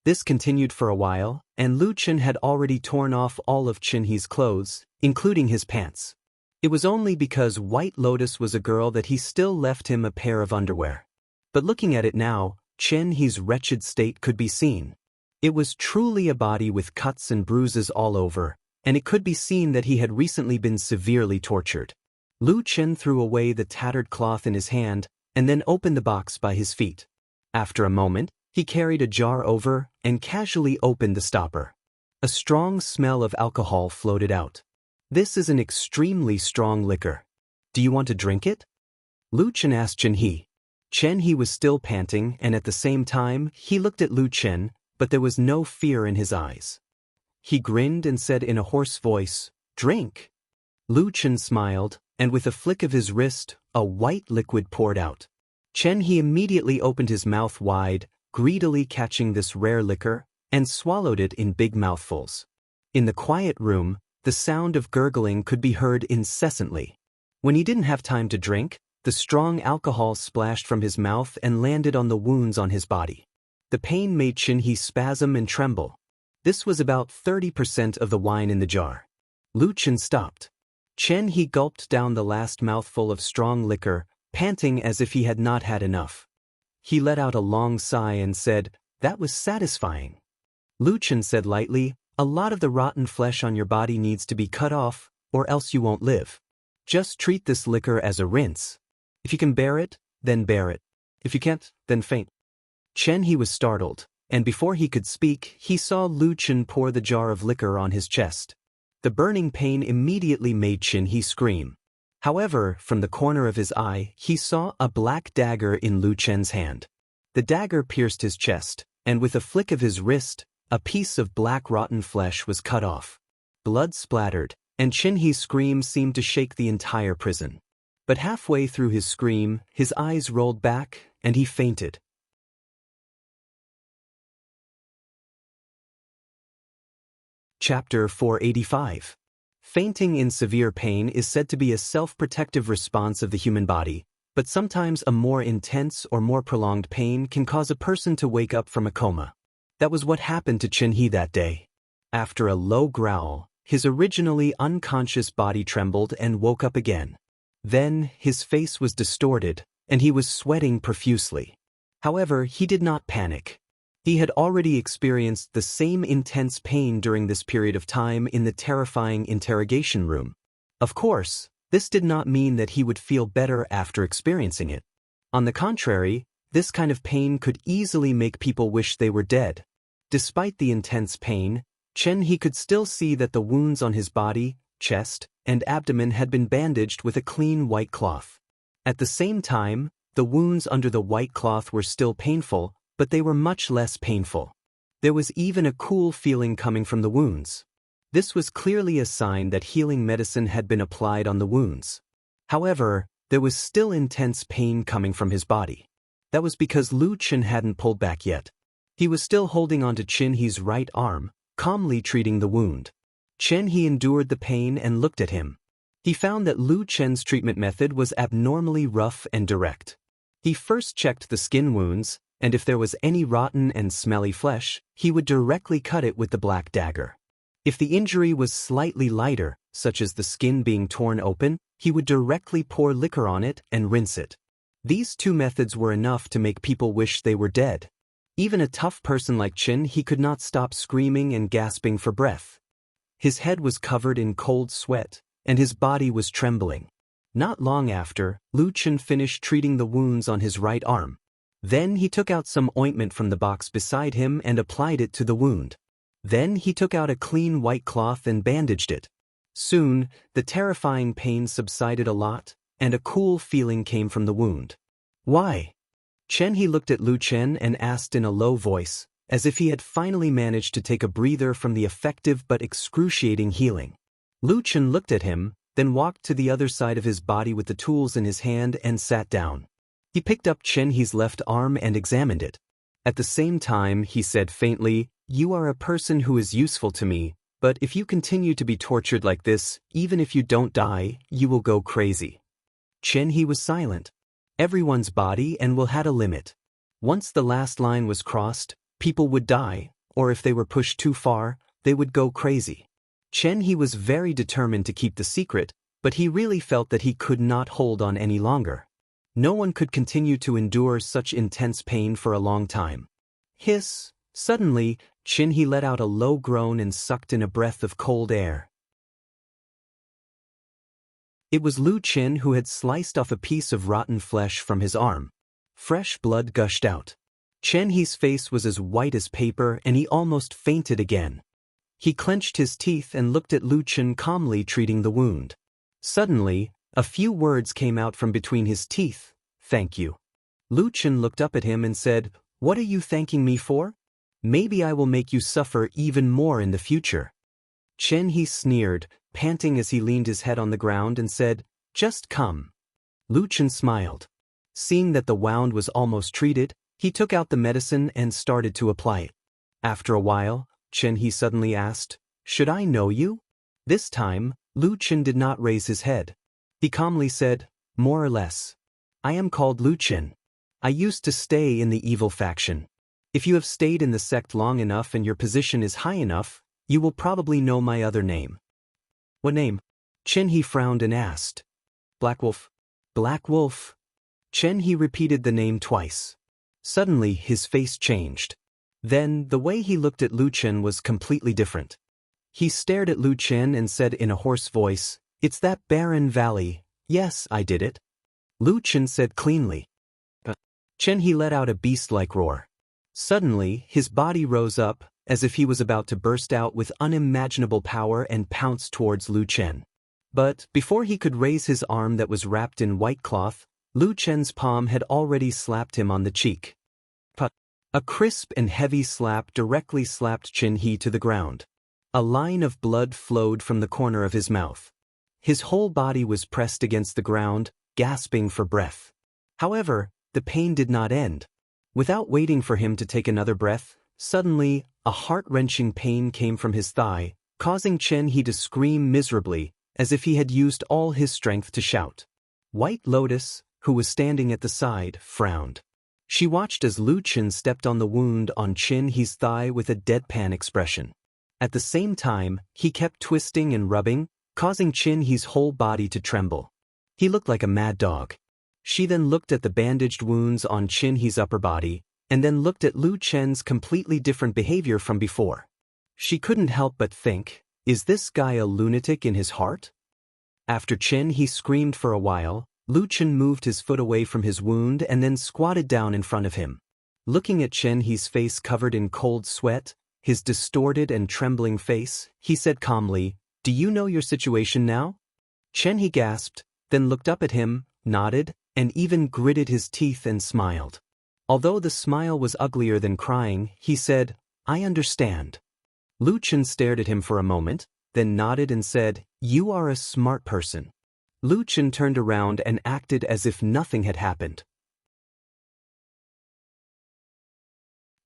This continued for a while, and Lu Chen had already torn off all of Chen He's clothes, including his pants. It was only because White Lotus was a girl that he still left him a pair of underwear. But looking at it now, Chen He's wretched state could be seen. It was truly a body with cuts and bruises all over, and it could be seen that he had recently been severely tortured. Lu Chen threw away the tattered cloth in his hand, and then opened the box by his feet. After a moment, he carried a jar over and casually opened the stopper. A strong smell of alcohol floated out. "This is an extremely strong liquor. Do you want to drink it?" Lu Chen asked Chen He. Chen He was still panting, and at the same time, he looked at Lu Chen, but there was no fear in his eyes. He grinned and said in a hoarse voice, "Drink." Lu Chen smiled, and with a flick of his wrist, a white liquid poured out. Chen He immediately opened his mouth wide, greedily catching this rare liquor, and swallowed it in big mouthfuls. In the quiet room, the sound of gurgling could be heard incessantly. When he didn't have time to drink, the strong alcohol splashed from his mouth and landed on the wounds on his body. The pain made Chen He spasm and tremble. This was about 30% of the wine in the jar. Lu Chen stopped. Chen He gulped down the last mouthful of strong liquor, panting as if he had not had enough. He let out a long sigh and said, "That was satisfying." Lu Chen said lightly, "A lot of the rotten flesh on your body needs to be cut off, or else you won't live. Just treat this liquor as a rinse. If you can bear it, then bear it. If you can't, then faint." Chen He was startled, and before he could speak, he saw Lu Chen pour the jar of liquor on his chest. The burning pain immediately made Chen He scream. However, from the corner of his eye, he saw a black dagger in Lu Chen's hand. The dagger pierced his chest, and with a flick of his wrist, a piece of black rotten flesh was cut off. Blood splattered, and Chen He's scream seemed to shake the entire prison. But halfway through his scream, his eyes rolled back, and he fainted. Chapter 485. Fainting in severe pain is said to be a self-protective response of the human body, but sometimes a more intense or more prolonged pain can cause a person to wake up from a coma. That was what happened to Chen He that day. After a low growl, his originally unconscious body trembled and woke up again. Then, his face was distorted, and he was sweating profusely. However, he did not panic. He had already experienced the same intense pain during this period of time in the terrifying interrogation room. Of course, this did not mean that he would feel better after experiencing it. On the contrary, this kind of pain could easily make people wish they were dead. Despite the intense pain, Chen He could still see that the wounds on his body, chest, and abdomen had been bandaged with a clean white cloth. At the same time, the wounds under the white cloth were still painful, but they were much less painful. There was even a cool feeling coming from the wounds. This was clearly a sign that healing medicine had been applied on the wounds. However, there was still intense pain coming from his body. That was because Lu Chen hadn't pulled back yet. He was still holding onto Chen He's right arm, calmly treating the wound. Chen He endured the pain and looked at him. He found that Lu Chen's treatment method was abnormally rough and direct. He first checked the skin wounds, and if there was any rotten and smelly flesh, he would directly cut it with the black dagger. If the injury was slightly lighter, such as the skin being torn open, he would directly pour liquor on it and rinse it. These two methods were enough to make people wish they were dead. Even a tough person like Chen He could not stop screaming and gasping for breath. His head was covered in cold sweat, and his body was trembling. Not long after, Lu Chen finished treating the wounds on his right arm. Then he took out some ointment from the box beside him and applied it to the wound. Then he took out a clean white cloth and bandaged it. Soon, the terrifying pain subsided a lot, and a cool feeling came from the wound. Why? Chen He looked at Lu Chen and asked in a low voice, as if he had finally managed to take a breather from the effective but excruciating healing. Lu Chen looked at him, then walked to the other side of his body with the tools in his hand and sat down. He picked up Chen He's left arm and examined it. At the same time, he said faintly, "You are a person who is useful to me, but if you continue to be tortured like this, even if you don't die, you will go crazy." Chen He was silent. Everyone's body and will had a limit. Once the last line was crossed, people would die, or if they were pushed too far, they would go crazy. Chen He was very determined to keep the secret, but he really felt that he could not hold on any longer. No one could continue to endure such intense pain for a long time. Hiss! Suddenly, Chen He let out a low groan and sucked in a breath of cold air. It was Lu Chen who had sliced off a piece of rotten flesh from his arm. Fresh blood gushed out. Chen He's face was as white as paper and he almost fainted again. He clenched his teeth and looked at Lu Chen calmly treating the wound. Suddenly, a few words came out from between his teeth. "Thank you." Lu Chen looked up at him and said, "What are you thanking me for? Maybe I will make you suffer even more in the future." Chen He sneered, panting as he leaned his head on the ground and said, "Just come." Lu Chen smiled. Seeing that the wound was almost treated, he took out the medicine and started to apply it. After a while, Chen He suddenly asked, "Should I know you?" This time, Lu Chen did not raise his head. He calmly said, "More or less. I am called Lu Chen. I used to stay in the evil faction. If you have stayed in the sect long enough and your position is high enough, you will probably know my other name." "What name?" Chen He frowned and asked. "Black Wolf." "Black Wolf." Chen He repeated the name twice. Suddenly, his face changed. Then, the way he looked at Lu Chen was completely different. He stared at Lu Chen and said in a hoarse voice, "It's that barren valley. Yes, I did it." Lu Chen said cleanly. Chen He let out a beast-like roar. Suddenly, his body rose up, as if he was about to burst out with unimaginable power and pounce towards Lu Chen. But, before he could raise his arm that was wrapped in white cloth, Lu Chen's palm had already slapped him on the cheek. A crisp and heavy slap directly slapped Chen He to the ground. A line of blood flowed from the corner of his mouth. His whole body was pressed against the ground, gasping for breath. However, the pain did not end. Without waiting for him to take another breath, suddenly, a heart-wrenching pain came from his thigh, causing Chen He to scream miserably, as if he had used all his strength to shout. White Lotus, who was standing at the side, frowned. She watched as Lu Chen stepped on the wound on Chen He's thigh with a deadpan expression. At the same time, he kept twisting and rubbing, causing Chen He's whole body to tremble. He looked like a mad dog. She then looked at the bandaged wounds on Chen He's upper body, and then looked at Lu Chen's completely different behavior from before. She couldn't help but think, is this guy a lunatic in his heart? After Chen He screamed for a while, Lu Chen moved his foot away from his wound and then squatted down in front of him. Looking at Chen He's face covered in cold sweat, his distorted and trembling face, he said calmly, "Do you know your situation now?" Chen He gasped, then looked up at him, nodded, and even gritted his teeth and smiled. Although the smile was uglier than crying, he said, "I understand." Lu Chen stared at him for a moment, then nodded and said, "You are a smart person." Lu Chen turned around and acted as if nothing had happened.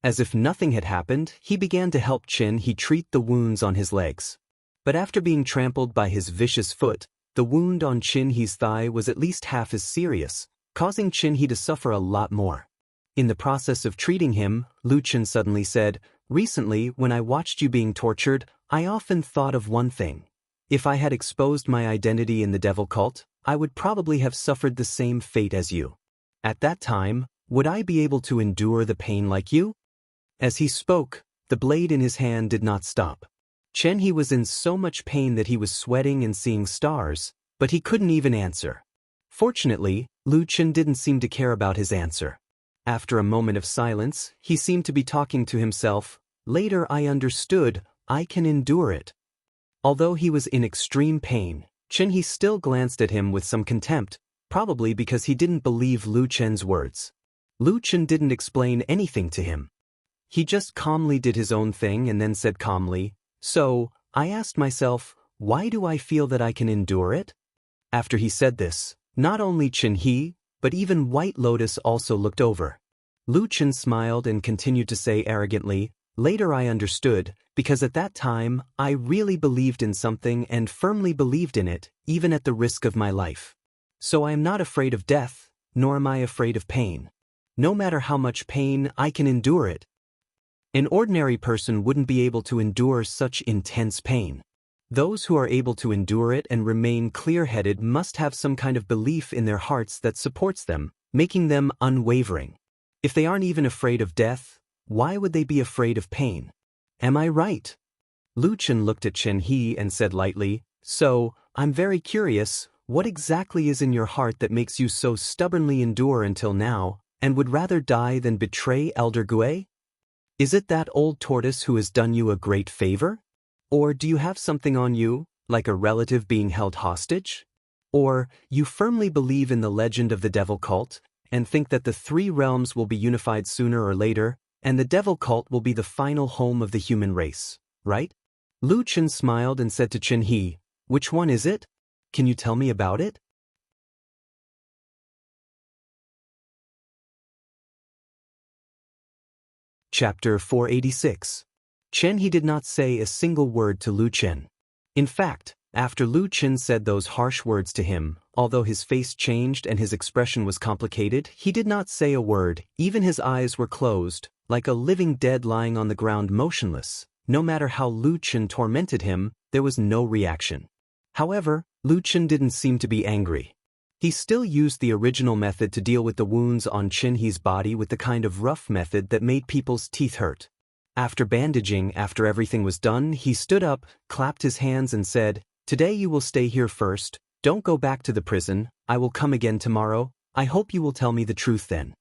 As if nothing had happened, he began to help Qin He treat the wounds on his legs. But after being trampled by his vicious foot, the wound on Qin He's thigh was at least half as serious, causing Qin He to suffer a lot more. In the process of treating him, Lu Chen suddenly said, "Recently, when I watched you being tortured, I often thought of one thing. If I had exposed my identity in the devil cult, I would probably have suffered the same fate as you. At that time, would I be able to endure the pain like you?" As he spoke, the blade in his hand did not stop. Qin He was in so much pain that he was sweating and seeing stars, but he couldn't even answer. Fortunately, Lu Chen didn't seem to care about his answer. After a moment of silence, he seemed to be talking to himself. "Later I understood, I can endure it." Although he was in extreme pain, Qin He still glanced at him with some contempt, probably because he didn't believe Lu Chen's words. Lu Chen didn't explain anything to him. He just calmly did his own thing and then said calmly, "So, I asked myself, why do I feel that I can endure it?" After he said this, not only Qin He, but even White Lotus also looked over. Lu Chen smiled and continued to say arrogantly, "Later I understood, because at that time, I really believed in something and firmly believed in it, even at the risk of my life. So I am not afraid of death, nor am I afraid of pain. No matter how much pain, I can endure it." An ordinary person wouldn't be able to endure such intense pain. Those who are able to endure it and remain clear-headed must have some kind of belief in their hearts that supports them, making them unwavering. If they aren't even afraid of death, why would they be afraid of pain? Am I right? Lu Chen looked at Qin He and said lightly, "So, I'm very curious, what exactly is in your heart that makes you so stubbornly endure until now, and would rather die than betray Elder Gui? Is it that old tortoise who has done you a great favor? Or do you have something on you, like a relative being held hostage? Or you firmly believe in the legend of the devil cult, and think that the three realms will be unified sooner or later, and the devil cult will be the final home of the human race, right?" Lu Chen smiled and said to Qin He, "Which one is it? Can you tell me about it?" Chapter 486. Qin He did not say a single word to Lu Chen. In fact, after Lu Chen said those harsh words to him, although his face changed and his expression was complicated, he did not say a word, even his eyes were closed, like a living dead lying on the ground motionless. No matter how Lu Chen tormented him, there was no reaction. However, Lu Chen didn't seem to be angry. He still used the original method to deal with the wounds on Qin He's body with the kind of rough method that made people's teeth hurt. After bandaging, after everything was done, he stood up, clapped his hands and said, "Today you will stay here first, don't go back to the prison, I will come again tomorrow, I hope you will tell me the truth then."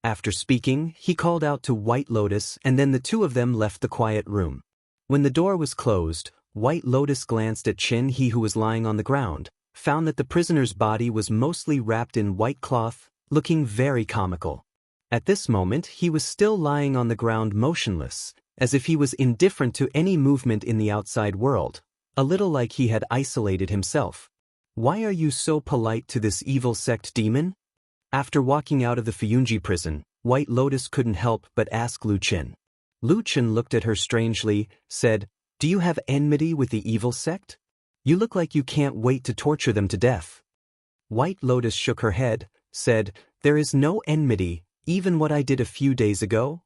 After speaking, he called out to White Lotus and then the two of them left the quiet room. When the door was closed, White Lotus glanced at Qin He who was lying on the ground, found that the prisoner's body was mostly wrapped in white cloth, looking very comical. At this moment he was still lying on the ground motionless, as if he was indifferent to any movement in the outside world, a little like he had isolated himself. "Why are you so polite to this evil sect demon?" After walking out of the Fuyunji prison, White Lotus couldn't help but ask Lu Chen. Lu Chen looked at her strangely, said, "Do you have enmity with the evil sect? You look like you can't wait to torture them to death." White Lotus shook her head, said, "There is no enmity, even what I did a few days ago."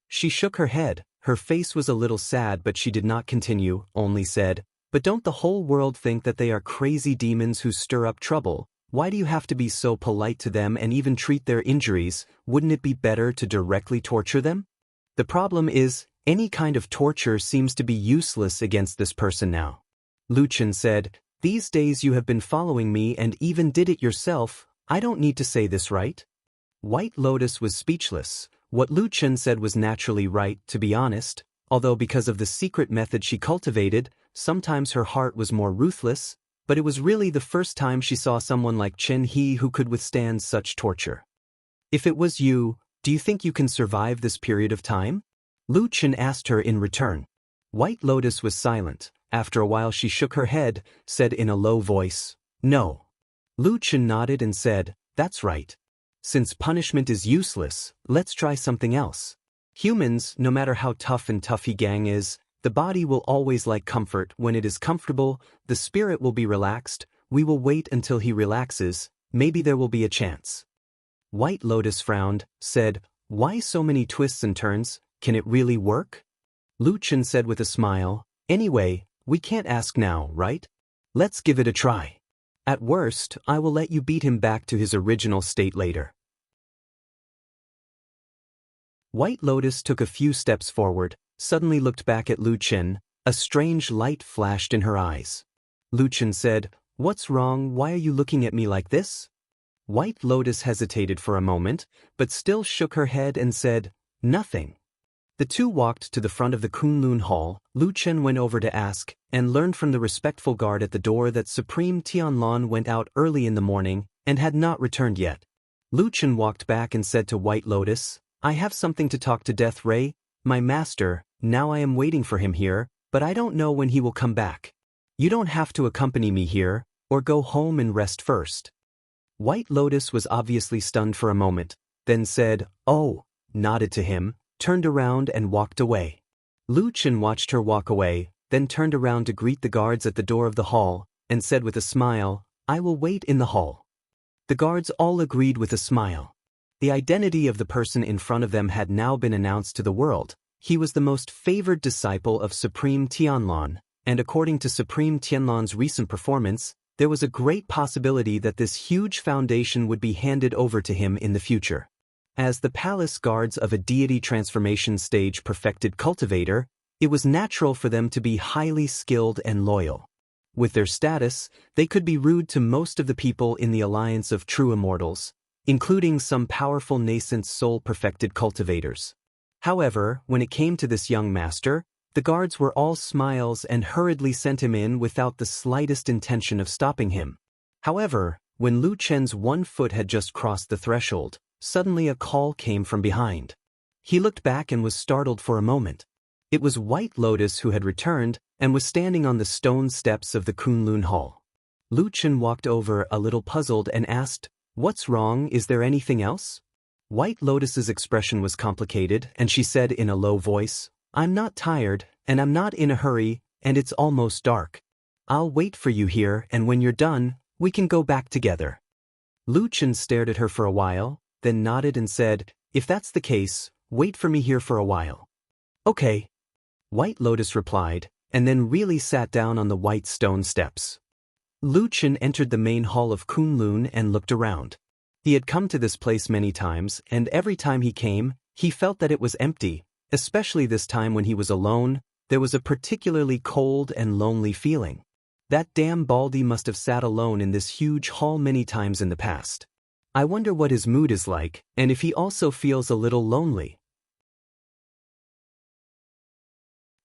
She shook her head, her face was a little sad but she did not continue, only said, "But don't the whole world think that they are crazy demons who stir up trouble? Why do you have to be so polite to them and even treat their injuries? Wouldn't it be better to directly torture them?" The problem is, any kind of torture seems to be useless against this person now. Lu Chen said, "These days you have been following me and even did it yourself, I don't need to say this, right?" White Lotus was speechless. What Lu Chen said was naturally right, to be honest, although because of the secret method she cultivated, sometimes her heart was more ruthless, but it was really the first time she saw someone like Qin He who could withstand such torture. "If it was you, do you think you can survive this period of time?" Lu Chen asked her in return. White Lotus was silent. After a while she shook her head, said in a low voice, "No." Lu Chen nodded and said, "That's right. Since punishment is useless, let's try something else." Humans, no matter how tough and toughy gang is, the body will always like comfort. When it is comfortable, the spirit will be relaxed. We will wait until he relaxes, maybe there will be a chance. White Lotus frowned, said, "Why so many twists and turns? Can it really work?" Lu Chen said with a smile, "Anyway, we can't ask now, right? Let's give it a try. At worst, I will let you beat him back to his original state later." White Lotus took a few steps forward, suddenly looked back at Lu Chen. A strange light flashed in her eyes. Lu Chen said, "What's wrong? Why are you looking at me like this?" White Lotus hesitated for a moment, but still shook her head and said, "Nothing." The two walked to the front of the Kunlun Hall. Lu Chen went over to ask, and learned from the respectful guard at the door that Supreme Tianlan went out early in the morning and had not returned yet. Lu Chen walked back and said to White Lotus, "I have something to talk to Death Ray, my master. Now I am waiting for him here, but I don't know when he will come back. You don't have to accompany me here, or go home and rest first." White Lotus was obviously stunned for a moment, then said, "Oh," nodded to him, turned around and walked away. Lu Chen watched her walk away, then turned around to greet the guards at the door of the hall, and said with a smile, "I will wait in the hall." The guards all agreed with a smile. The identity of the person in front of them had now been announced to the world. He was the most favored disciple of Supreme Tianlan, and according to Supreme Tianlan's recent performance, there was a great possibility that this huge foundation would be handed over to him in the future. As the palace guards of a deity transformation stage perfected cultivator, it was natural for them to be highly skilled and loyal. With their status, they could be rude to most of the people in the alliance of true immortals, including some powerful nascent soul-perfected cultivators. However, when it came to this young master, the guards were all smiles and hurriedly sent him in without the slightest intention of stopping him. However, when Lu Chen's one foot had just crossed the threshold, suddenly a call came from behind. He looked back and was startled for a moment. It was White Lotus who had returned and was standing on the stone steps of the Kunlun Hall. Lu Chen walked over a little puzzled and asked, "What's wrong? Is there anything else?" White Lotus's expression was complicated, and she said in a low voice, "I'm not tired, and I'm not in a hurry, and it's almost dark. I'll wait for you here, and when you're done, we can go back together." Lu Chen stared at her for a while, then nodded and said, "If that's the case, wait for me here for a while." "Okay," White Lotus replied, and then really sat down on the white stone steps. Lu Chen entered the main hall of Kunlun and looked around. He had come to this place many times, and every time he came, he felt that it was empty, especially this time when he was alone. There was a particularly cold and lonely feeling. That damn Baldy must have sat alone in this huge hall many times in the past. I wonder what his mood is like, and if he also feels a little lonely.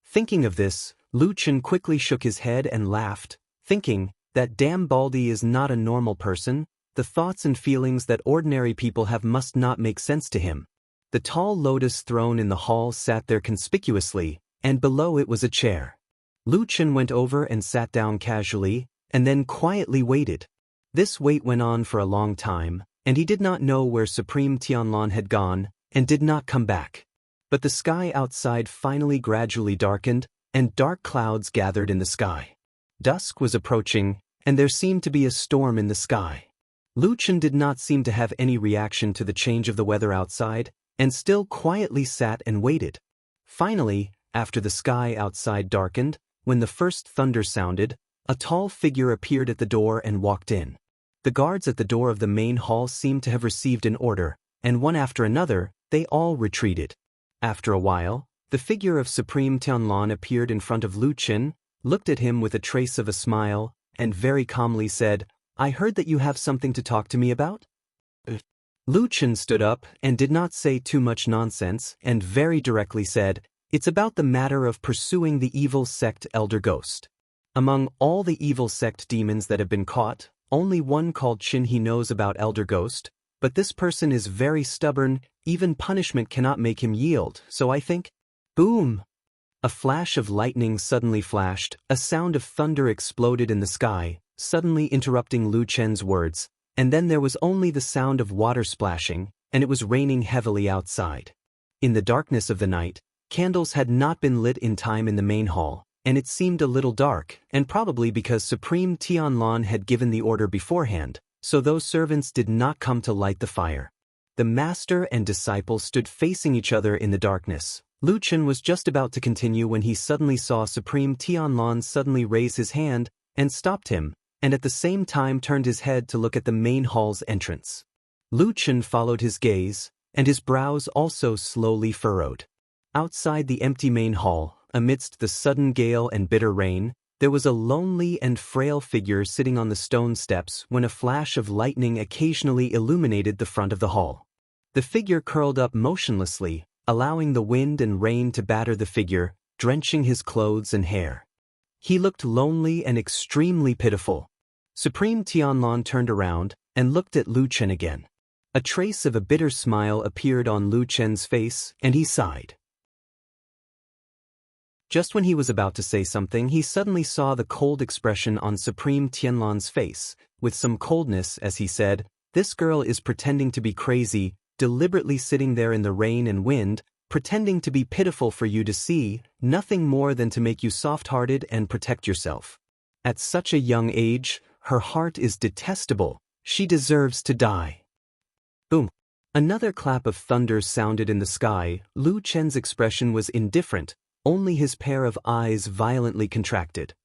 Thinking of this, Lu Chen quickly shook his head and laughed, thinking, that damn Baldy is not a normal person. The thoughts and feelings that ordinary people have must not make sense to him. The tall lotus throne in the hall sat there conspicuously, and below it was a chair. Lu Chen went over and sat down casually, and then quietly waited. This wait went on for a long time, and he did not know where Supreme Tianlan had gone, and did not come back. But the sky outside finally gradually darkened, and dark clouds gathered in the sky. Dusk was approaching, and there seemed to be a storm in the sky. Lu Chen did not seem to have any reaction to the change of the weather outside, and still quietly sat and waited. Finally, after the sky outside darkened, when the first thunder sounded, a tall figure appeared at the door and walked in. The guards at the door of the main hall seemed to have received an order, and one after another, they all retreated. After a while, the figure of Supreme Tianlan appeared in front of Lu Chen, looked at him with a trace of a smile, and very calmly said, "I heard that you have something to talk to me about?" Lu Chen stood up and did not say too much nonsense, and very directly said, "It's about the matter of pursuing the evil sect Elder Ghost. Among all the evil sect demons that have been caught, only one called Qin he knows about Elder Ghost, but this person is very stubborn, even punishment cannot make him yield, so I think—" Boom! A flash of lightning suddenly flashed, a sound of thunder exploded in the sky, suddenly interrupting Lu Chen's words, and then there was only the sound of water splashing, and it was raining heavily outside. In the darkness of the night, candles had not been lit in time in the main hall, and it seemed a little dark, and probably because Supreme Tianlon had given the order beforehand, so those servants did not come to light the fire. The master and disciple stood facing each other in the darkness. Lu Chen was just about to continue when he suddenly saw Supreme Tianlon suddenly raise his hand and stopped him, and at the same time turned his head to look at the main hall's entrance. Lu Chen followed his gaze, and his brows also slowly furrowed. Outside the empty main hall, amidst the sudden gale and bitter rain, there was a lonely and frail figure sitting on the stone steps when a flash of lightning occasionally illuminated the front of the hall. The figure curled up motionlessly, allowing the wind and rain to batter the figure, drenching his clothes and hair. He looked lonely and extremely pitiful. Supreme Tianlon turned around and looked at Lu Chen again. A trace of a bitter smile appeared on Lu Chen's face, and he sighed. Just when he was about to say something, he suddenly saw the cold expression on Supreme Tianlon's face, with some coldness as he said, "This girl is pretending to be crazy, deliberately sitting there in the rain and wind, pretending to be pitiful for you to see, nothing more than to make you soft-hearted and protect yourself. At such a young age, her heart is detestable, she deserves to die." Boom. Another clap of thunder sounded in the sky. Lu Chen's expression was indifferent, only his pair of eyes violently contracted.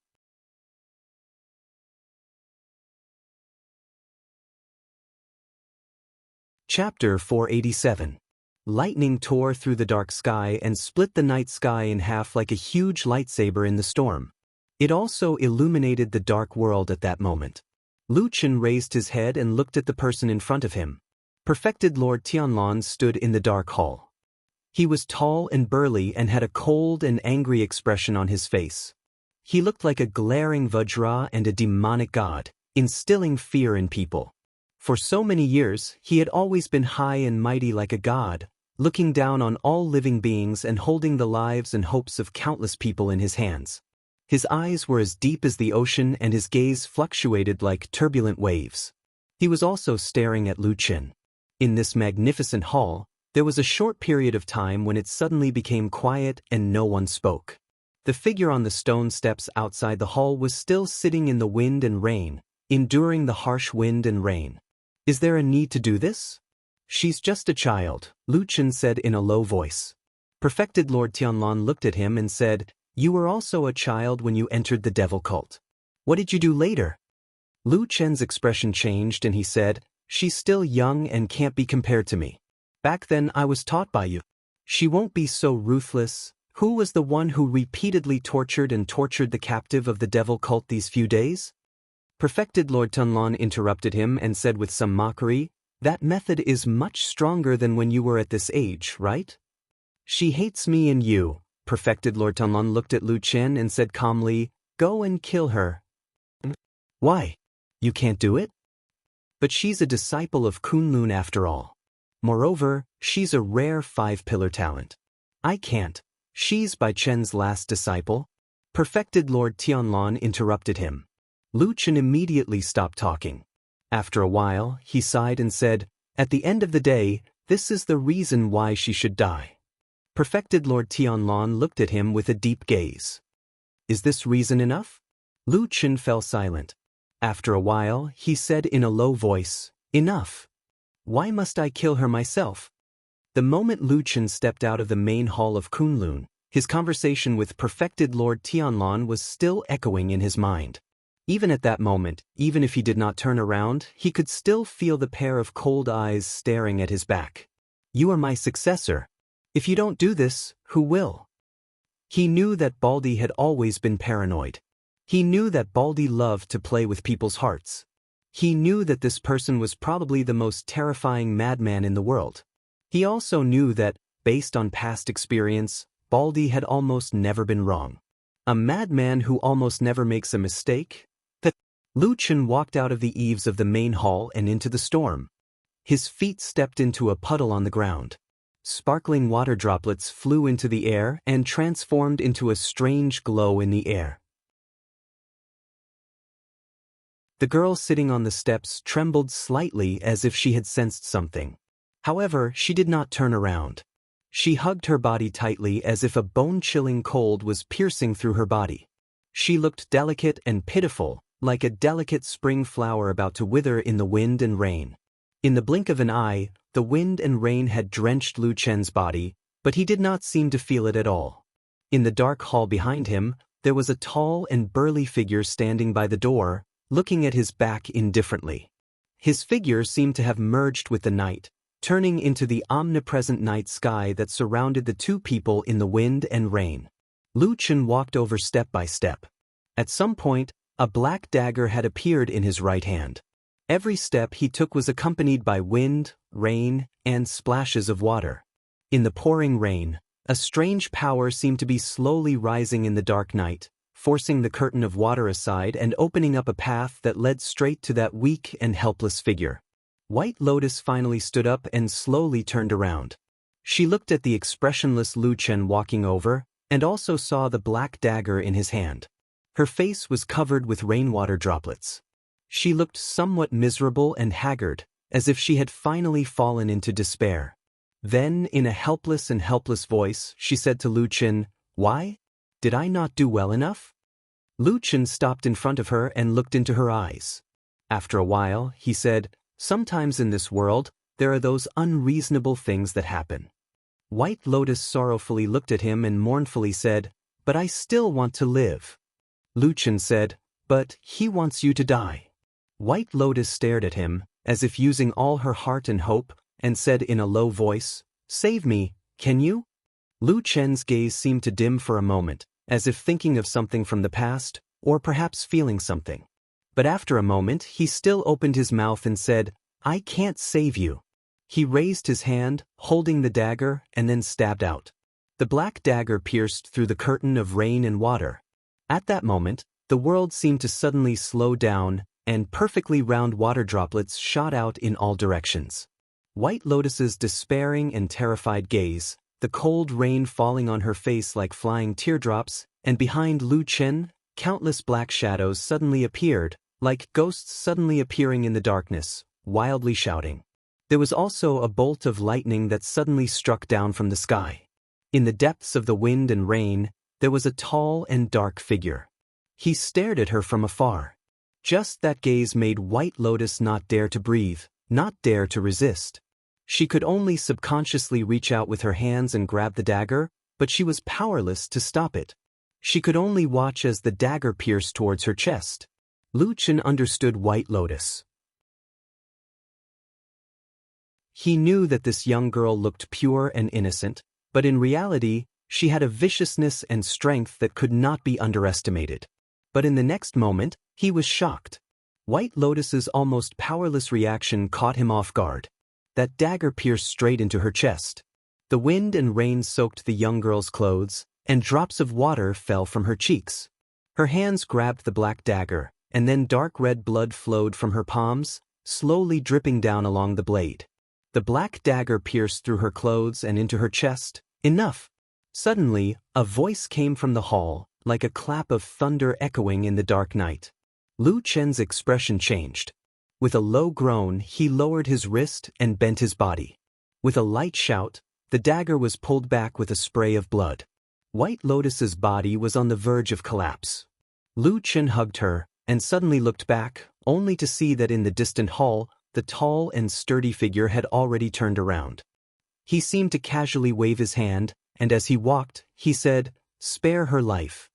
Chapter 487. Lightning tore through the dark sky and split the night sky in half like a huge lightsaber in the storm. It also illuminated the dark world at that moment. Lu Chen raised his head and looked at the person in front of him. Perfected Lord Tianlon stood in the dark hall. He was tall and burly and had a cold and angry expression on his face. He looked like a glaring Vajra and a demonic god, instilling fear in people. For so many years, he had always been high and mighty like a god, looking down on all living beings and holding the lives and hopes of countless people in his hands. His eyes were as deep as the ocean and his gaze fluctuated like turbulent waves. He was also staring at Lu Chen. In this magnificent hall, there was a short period of time when it suddenly became quiet and no one spoke. The figure on the stone steps outside the hall was still sitting in the wind and rain, enduring the harsh wind and rain. "Is there a need to do this?" "She's just a child," Lu Chen said in a low voice. Perfected Lord Tianlon looked at him and said, "You were also a child when you entered the devil cult. What did you do later?" Lu Chen's expression changed and he said, "She's still young and can't be compared to me. Back then I was taught by you. She won't be so ruthless. Who was the one who repeatedly tortured the captive of the devil cult these few days?" Perfected Lord Tianlon interrupted him and said with some mockery, "That method is much stronger than when you were at this age, right?" "She hates me and you." Perfected Lord Tianlon looked at Lu Chen and said calmly, "Go and kill her." "Why? You can't do it?" "But she's a disciple of Kunlun after all. Moreover, she's a rare five-pillar talent. I can't. She's Bai Chen's last disciple." Perfected Lord Tianlon interrupted him. Lu Chen immediately stopped talking. After a while, he sighed and said, "At the end of the day, this is the reason why she should die." Perfected Lord Tianlon looked at him with a deep gaze. "Is this reason enough?" Lu Chen fell silent. After a while, he said in a low voice, "Enough. Why must I kill her myself?" The moment Lu Chen stepped out of the main hall of Kunlun, his conversation with Perfected Lord Tianlon was still echoing in his mind. Even at that moment, even if he did not turn around, he could still feel the pair of cold eyes staring at his back. "You are my successor. If you don't do this, who will?" He knew that Baldi had always been paranoid. He knew that Baldi loved to play with people's hearts. He knew that this person was probably the most terrifying madman in the world. He also knew that, based on past experience, Baldi had almost never been wrong. A madman who almost never makes a mistake? Lu Chen walked out of the eaves of the main hall and into the storm. His feet stepped into a puddle on the ground. Sparkling water droplets flew into the air and transformed into a strange glow in the air. The girl sitting on the steps trembled slightly as if she had sensed something. However, she did not turn around. She hugged her body tightly as if a bone-chilling cold was piercing through her body. She looked delicate and pitiful, like a delicate spring flower about to wither in the wind and rain. In the blink of an eye, the wind and rain had drenched Lu Chen's body, but he did not seem to feel it at all. In the dark hall behind him, there was a tall and burly figure standing by the door, looking at his back indifferently. His figure seemed to have merged with the night, turning into the omnipresent night sky that surrounded the two people in the wind and rain. Lu Chen walked over step by step. At some point, a black dagger had appeared in his right hand. Every step he took was accompanied by wind, rain, and splashes of water. In the pouring rain, a strange power seemed to be slowly rising in the dark night, forcing the curtain of water aside and opening up a path that led straight to that weak and helpless figure. White Lotus finally stood up and slowly turned around. She looked at the expressionless Lu Chen walking over, and also saw the black dagger in his hand. Her face was covered with rainwater droplets. She looked somewhat miserable and haggard, as if she had finally fallen into despair. Then, in a helpless voice, she said to Lu Chen, "Why? Did I not do well enough?" Lu Chen stopped in front of her and looked into her eyes. After a while, he said, "Sometimes in this world, there are those unreasonable things that happen." White Lotus sorrowfully looked at him and mournfully said, "But I still want to live." Lu Chen said, "But he wants you to die." White Lotus stared at him, as if using all her heart and hope, and said in a low voice, "Save me, can you?" Lu Chen's gaze seemed to dim for a moment, as if thinking of something from the past, or perhaps feeling something. But after a moment he still opened his mouth and said, "I can't save you." He raised his hand, holding the dagger, and then stabbed out. The black dagger pierced through the curtain of rain and water. At that moment, the world seemed to suddenly slow down, and perfectly round water droplets shot out in all directions. White Lotus's despairing and terrified gaze, the cold rain falling on her face like flying teardrops, and behind Lu Chen, countless black shadows suddenly appeared, like ghosts suddenly appearing in the darkness, wildly shouting. There was also a bolt of lightning that suddenly struck down from the sky. In the depths of the wind and rain, there was a tall and dark figure. He stared at her from afar. Just that gaze made White Lotus not dare to breathe, not dare to resist. She could only subconsciously reach out with her hands and grab the dagger, but she was powerless to stop it. She could only watch as the dagger pierced towards her chest. Lu Chen understood White Lotus. He knew that this young girl looked pure and innocent, but in reality, she had a viciousness and strength that could not be underestimated. But in the next moment, he was shocked. White Lotus's almost powerless reaction caught him off guard. That dagger pierced straight into her chest. The wind and rain soaked the young girl's clothes, and drops of water fell from her cheeks. Her hands grabbed the black dagger, and then dark red blood flowed from her palms, slowly dripping down along the blade. The black dagger pierced through her clothes and into her chest. Enough! Suddenly, a voice came from the hall, like a clap of thunder echoing in the dark night. Lu Chen's expression changed. With a low groan, he lowered his wrist and bent his body. With a light shout, the dagger was pulled back with a spray of blood. White Lotus's body was on the verge of collapse. Lu Chen hugged her, and suddenly looked back, only to see that in the distant hall, the tall and sturdy figure had already turned around. He seemed to casually wave his hand, and as he walked, he said, "Spare her life."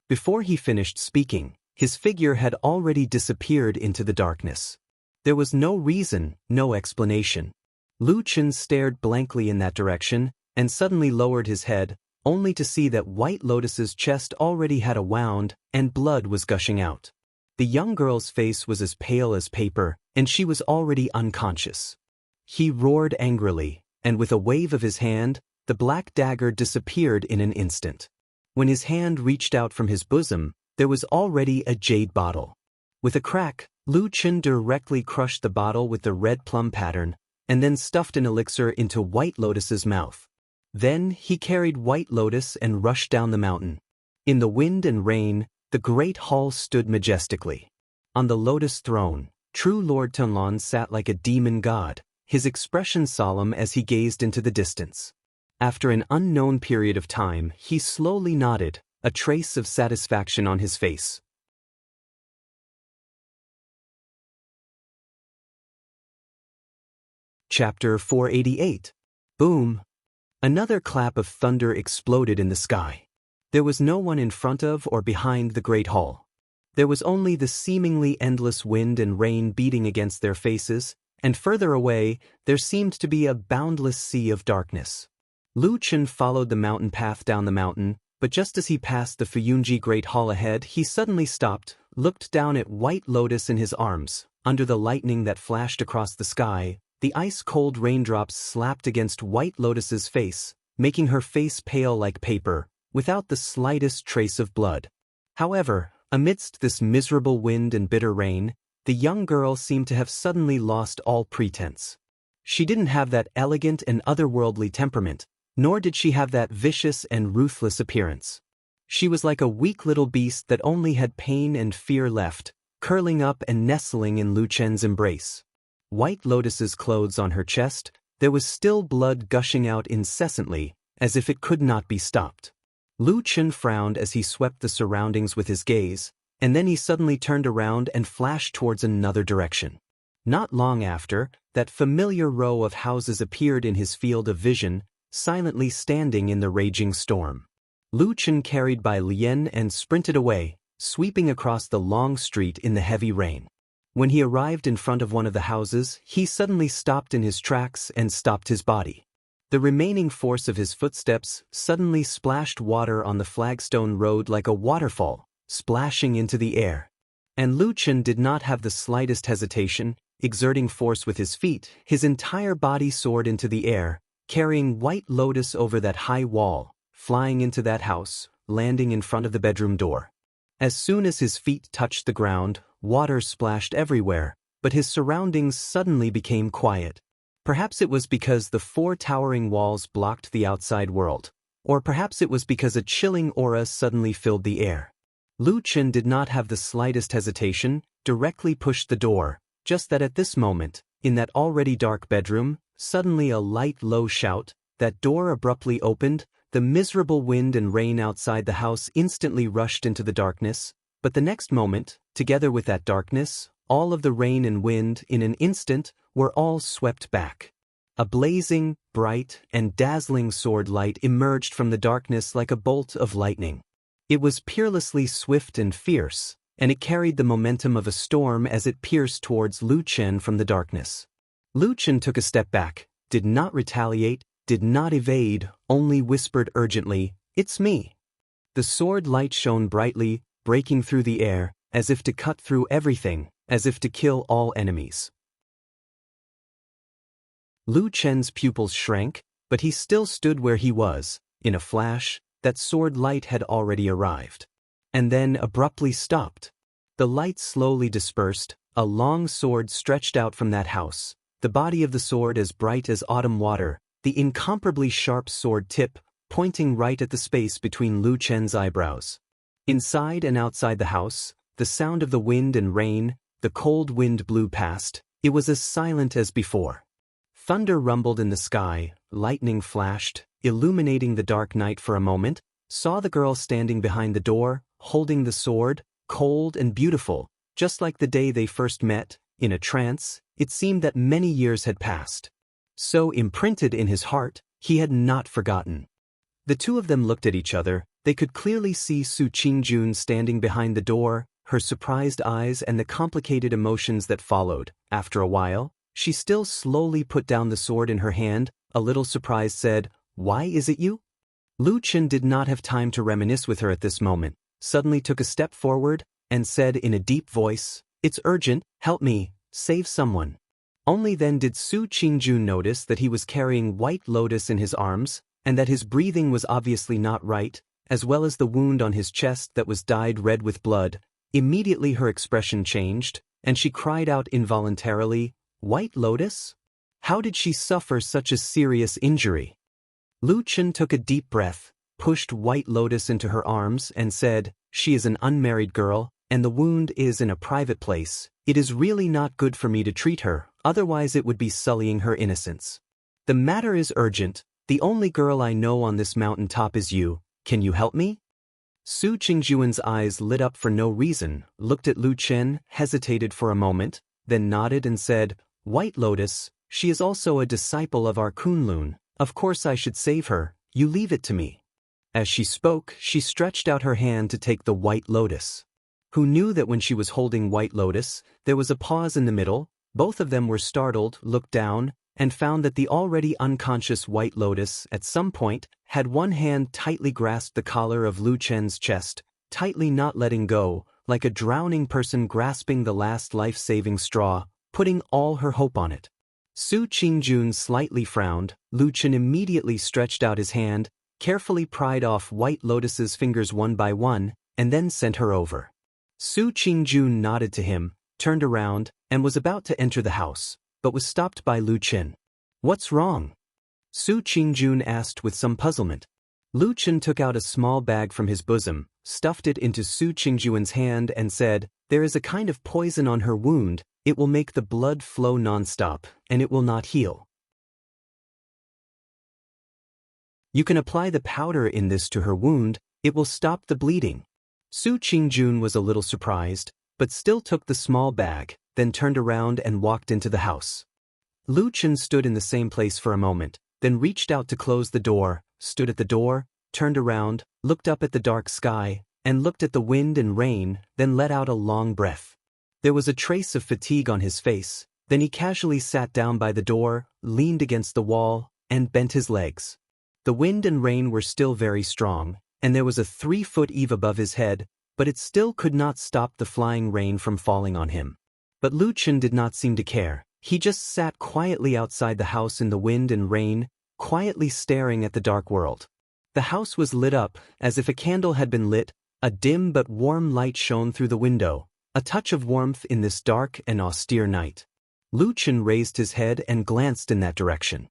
Before he finished speaking, his figure had already disappeared into the darkness. There was no reason, no explanation. Lu Chen stared blankly in that direction, and suddenly lowered his head, only to see that White Lotus's chest already had a wound, and blood was gushing out. The young girl's face was as pale as paper, and she was already unconscious. He roared angrily, and with a wave of his hand, the black dagger disappeared in an instant. When his hand reached out from his bosom, there was already a jade bottle. With a crack, Lu Chen directly crushed the bottle with the red plum pattern, and then stuffed an elixir into White Lotus's mouth. Then he carried White Lotus and rushed down the mountain. In the wind and rain, the great hall stood majestically. On the lotus throne, true Lord Tunlon sat like a demon god, his expression solemn as he gazed into the distance. After an unknown period of time, he slowly nodded, a trace of satisfaction on his face. Chapter 488. Boom! Another clap of thunder exploded in the sky. There was no one in front of or behind the great hall. There was only the seemingly endless wind and rain beating against their faces, and further away, there seemed to be a boundless sea of darkness. Lu Chen followed the mountain path down the mountain, but just as he passed the Fuyunji Great Hall ahead, he suddenly stopped, looked down at White Lotus in his arms. Under the lightning that flashed across the sky, the ice-cold raindrops slapped against White Lotus's face, making her face pale like paper, without the slightest trace of blood. However, amidst this miserable wind and bitter rain, the young girl seemed to have suddenly lost all pretense. She didn't have that elegant and otherworldly temperament, nor did she have that vicious and ruthless appearance. She was like a weak little beast that only had pain and fear left, curling up and nestling in Lu Chen's embrace. White Lotus's clothes on her chest, there was still blood gushing out incessantly, as if it could not be stopped. Lu Chen frowned as he swept the surroundings with his gaze, and then he suddenly turned around and flashed towards another direction. Not long after, that familiar row of houses appeared in his field of vision, silently standing in the raging storm. Lu Chen carried by Lien and sprinted away, sweeping across the long street in the heavy rain. When he arrived in front of one of the houses, he suddenly stopped in his tracks and stopped his body. The remaining force of his footsteps suddenly splashed water on the flagstone road like a waterfall, splashing into the air. And Lu Chen did not have the slightest hesitation, exerting force with his feet, his entire body soared into the air, carrying White Lotus over that high wall, flying into that house, landing in front of the bedroom door. As soon as his feet touched the ground, water splashed everywhere, but his surroundings suddenly became quiet. Perhaps it was because the four towering walls blocked the outside world, or perhaps it was because a chilling aura suddenly filled the air. Lu Chen did not have the slightest hesitation, directly pushed the door, just that at this moment, in that already dark bedroom, suddenly a light low shout, that door abruptly opened, the miserable wind and rain outside the house instantly rushed into the darkness, but the next moment, together with that darkness, all of the rain and wind, in an instant, were all swept back. A blazing, bright, and dazzling sword light emerged from the darkness like a bolt of lightning. It was peerlessly swift and fierce, and it carried the momentum of a storm as it pierced towards Lu Chen from the darkness. Lu Chen took a step back, did not retaliate, did not evade, only whispered urgently, "It's me." The sword light shone brightly, breaking through the air, as if to cut through everything, as if to kill all enemies. Lu Chen's pupils shrank, but he still stood where he was. In a flash, that sword light had already arrived. And then abruptly stopped. The light slowly dispersed, a long sword stretched out from that house, the body of the sword as bright as autumn water, the incomparably sharp sword tip, pointing right at the space between Lu Chen's eyebrows. Inside and outside the house, the sound of the wind and rain, the cold wind blew past, it was as silent as before. Thunder rumbled in the sky, lightning flashed, illuminating the dark night for a moment, saw the girl standing behind the door, holding the sword, cold and beautiful, just like the day they first met, in a trance. It seemed that many years had passed. So imprinted in his heart, he had not forgotten. The two of them looked at each other. They could clearly see Su Qingjun standing behind the door, her surprised eyes and the complicated emotions that followed. After a while, she still slowly put down the sword in her hand, a little surprised said, "Why is it you?" Lu Chen did not have time to reminisce with her at this moment, suddenly took a step forward, and said in a deep voice, "It's urgent, help me, save someone." Only then did Su Qingjun notice that he was carrying White Lotus in his arms, and that his breathing was obviously not right, as well as the wound on his chest that was dyed red with blood. Immediately her expression changed, and she cried out involuntarily, "White Lotus? How did she suffer such a serious injury?" Lu Chen took a deep breath, pushed White Lotus into her arms and said, "She is an unmarried girl, and the wound is in a private place. It is really not good for me to treat her, otherwise it would be sullying her innocence. The matter is urgent. The only girl I know on this mountain top is you. Can you help me? Su Qingjuan's eyes lit up for no reason, looked at Lu Chen, hesitated for a moment, then nodded and said, White Lotus, she is also a disciple of our Kunlun. Of course I should save her, you leave it to me. As she spoke, she stretched out her hand to take the White Lotus. Who knew that when she was holding White Lotus, there was a pause in the middle? Both of them were startled, looked down, and found that the already unconscious White Lotus, at some point, had one hand tightly grasped the collar of Lu Chen's chest, tightly not letting go, like a drowning person grasping the last life-saving straw, putting all her hope on it. Su Qingjun slightly frowned. Lu Chen immediately stretched out his hand, carefully pried off White Lotus's fingers one by one, and then sent her over. Su Qingjun nodded to him, turned around, and was about to enter the house, but was stopped by Lu Chen. What's wrong? Su Qingjun asked with some puzzlement. Lu Chen took out a small bag from his bosom, stuffed it into Su Qingjuan's hand and said, There is a kind of poison on her wound, it will make the blood flow non-stop, and it will not heal. You can apply the powder in this to her wound, it will stop the bleeding. Su Qingjun was a little surprised, but still took the small bag, then turned around and walked into the house. Lu Chen stood in the same place for a moment, then reached out to close the door, stood at the door, turned around, looked up at the dark sky, and looked at the wind and rain, then let out a long breath. There was a trace of fatigue on his face, then he casually sat down by the door, leaned against the wall, and bent his legs. The wind and rain were still very strong, and there was a 3-foot eave above his head, but it still could not stop the flying rain from falling on him. But Lu Chen did not seem to care. He just sat quietly outside the house in the wind and rain, quietly staring at the dark world. The house was lit up, as if a candle had been lit, a dim but warm light shone through the window, a touch of warmth in this dark and austere night. Lu Chen raised his head and glanced in that direction.